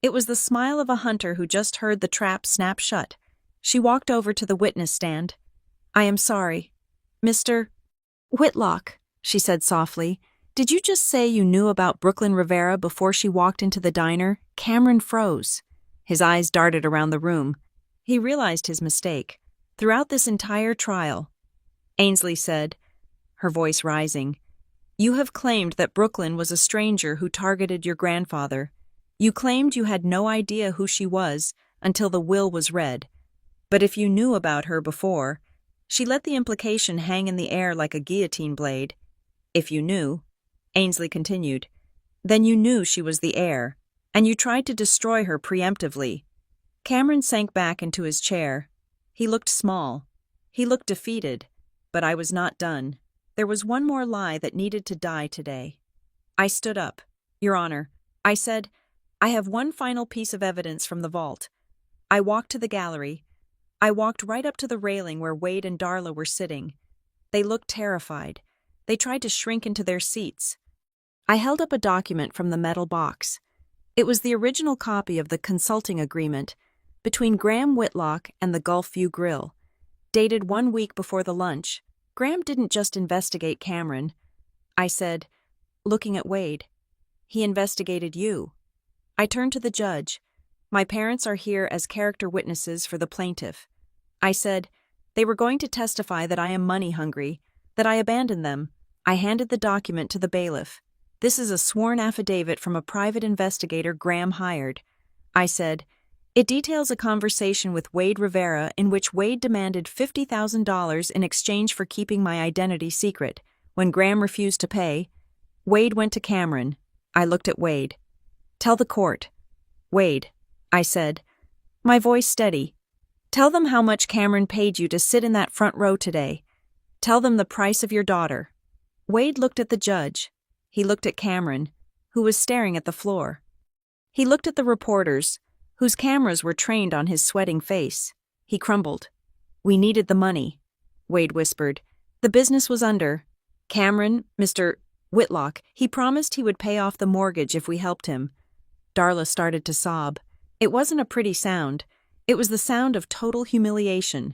It was the smile of a hunter who just heard the trap snap shut. She walked over to the witness stand. "I am sorry. Mr. Whitlock," she said softly. "Did you just say you knew about Brooklyn Rivera before she walked into the diner?" Cameron froze. His eyes darted around the room. He realized his mistake. Throughout this entire trial, Ainsley said, her voice rising, "You have claimed that Brooklyn was a stranger who targeted your grandfather. You claimed you had no idea who she was until the will was read. But if you knew about her before," she let the implication hang in the air like a guillotine blade. "If you knew," Ainsley continued, "then you knew she was the heir, and you tried to destroy her preemptively." Cameron sank back into his chair. He looked small. He looked defeated. But I was not done. There was one more lie that needed to die today. I stood up. Your Honor, I said, I have one final piece of evidence from the vault. I walked to the gallery. I walked right up to the railing where Wade and Darla were sitting. They looked terrified. They tried to shrink into their seats. I held up a document from the metal box. It was the original copy of the consulting agreement between Graham Whitlock and the Gulf View Grill. Dated 1 week before the lunch, Graham didn't just investigate Cameron. I said, looking at Wade, he investigated you. I turned to the judge. My parents are here as character witnesses for the plaintiff. I said, they were going to testify that I am money hungry, that I abandoned them. I handed the document to the bailiff. This is a sworn affidavit from a private investigator Graham hired. I said, it details a conversation with Wade Rivera in which Wade demanded $50,000 in exchange for keeping my identity secret. When Graham refused to pay, Wade went to Cameron. I looked at Wade. Tell the court. Wade, I said, my voice steady. Tell them how much Cameron paid you to sit in that front row today. Tell them the price of your daughter. Wade looked at the judge. He looked at Cameron, who was staring at the floor. He looked at the reporters, whose cameras were trained on his sweating face. He crumbled. We needed the money, Wade whispered. The business was under. Cameron, Mr. Whitlock, he promised he would pay off the mortgage if we helped him. Darla started to sob. It wasn't a pretty sound. It was the sound of total humiliation.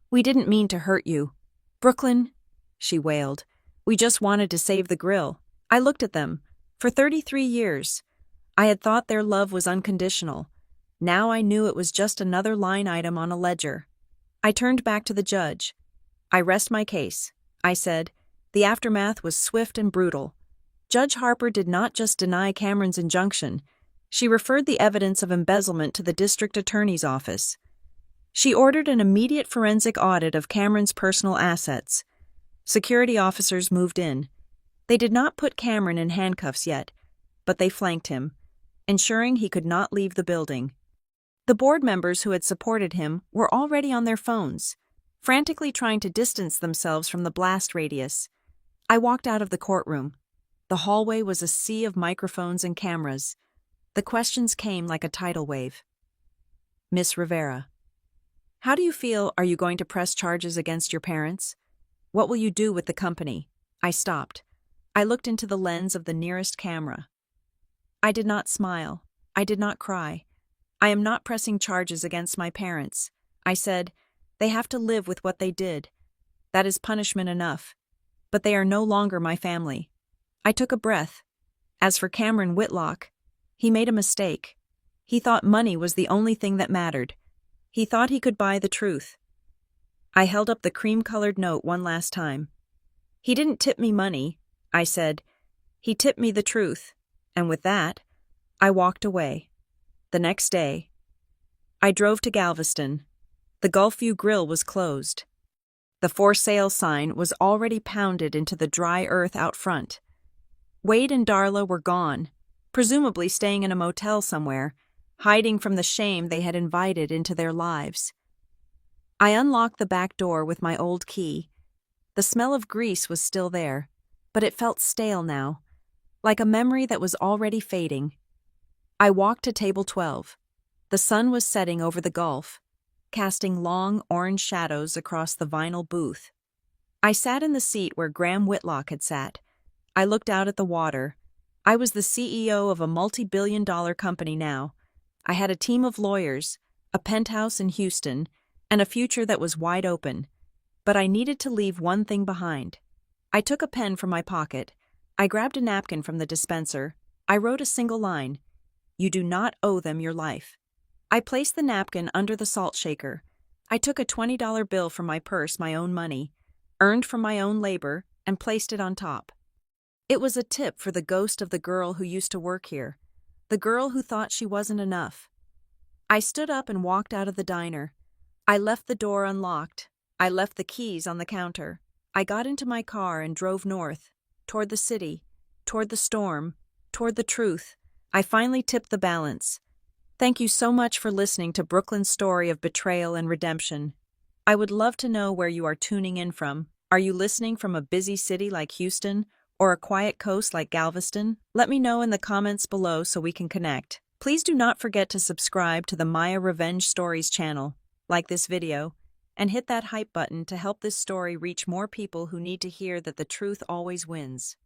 We didn't mean to hurt you. Brooklyn, she wailed. We just wanted to save the grill. I looked at them. For 33 years, I had thought their love was unconditional. Now I knew it was just another line item on a ledger. I turned back to the judge. I rest my case, I said. The aftermath was swift and brutal. Judge Harper did not just deny Cameron's injunction. She referred the evidence of embezzlement to the district attorney's office. She ordered an immediate forensic audit of Cameron's personal assets. Security officers moved in. They did not put Cameron in handcuffs yet, but they flanked him, ensuring he could not leave the building. The board members who had supported him were already on their phones, frantically trying to distance themselves from the blast radius. I walked out of the courtroom. The hallway was a sea of microphones and cameras. The questions came like a tidal wave. Miss Rivera, how do you feel? Are you going to press charges against your parents? What will you do with the company? I stopped. I looked into the lens of the nearest camera. I did not smile. I did not cry. I am not pressing charges against my parents. I said, they have to live with what they did. That is punishment enough. But they are no longer my family. I took a breath. As for Cameron Whitlock, he made a mistake. He thought money was the only thing that mattered. He thought he could buy the truth. I held up the cream-colored note one last time. He didn't tip me money, I said. He tipped me the truth. And with that, I walked away. The next day, I drove to Galveston. The Gulf View Grill was closed. The for sale sign was already pounded into the dry earth out front. Wade and Darla were gone, presumably staying in a motel somewhere, hiding from the shame they had invited into their lives. I unlocked the back door with my old key. The smell of grease was still there, but it felt stale now, like a memory that was already fading. I walked to table 12. The sun was setting over the Gulf, casting long orange shadows across the vinyl booth. I sat in the seat where Graham Whitlock had sat. I looked out at the water. I was the CEO of a multi-billion-dollar company now. I had a team of lawyers, a penthouse in Houston, and a future that was wide open. But I needed to leave one thing behind. I took a pen from my pocket. I grabbed a napkin from the dispenser. I wrote a single line. You do not owe them your life. I placed the napkin under the salt shaker. I took a $20 bill from my purse, my own money, earned from my own labor, and placed it on top. It was a tip for the ghost of the girl who used to work here, the girl who thought she wasn't enough. I stood up and walked out of the diner. I left the door unlocked. I left the keys on the counter. I got into my car and drove north, toward the city, toward the storm, toward the truth. I finally tipped the balance. Thank you so much for listening to Brooklyn's story of betrayal and redemption. I would love to know where you are tuning in from. Are you listening from a busy city like Houston or a quiet coast like Galveston? Let me know in the comments below so we can connect. Please do not forget to subscribe to the Maya Revenge Stories channel, like this video, and hit that hype button to help this story reach more people who need to hear that the truth always wins.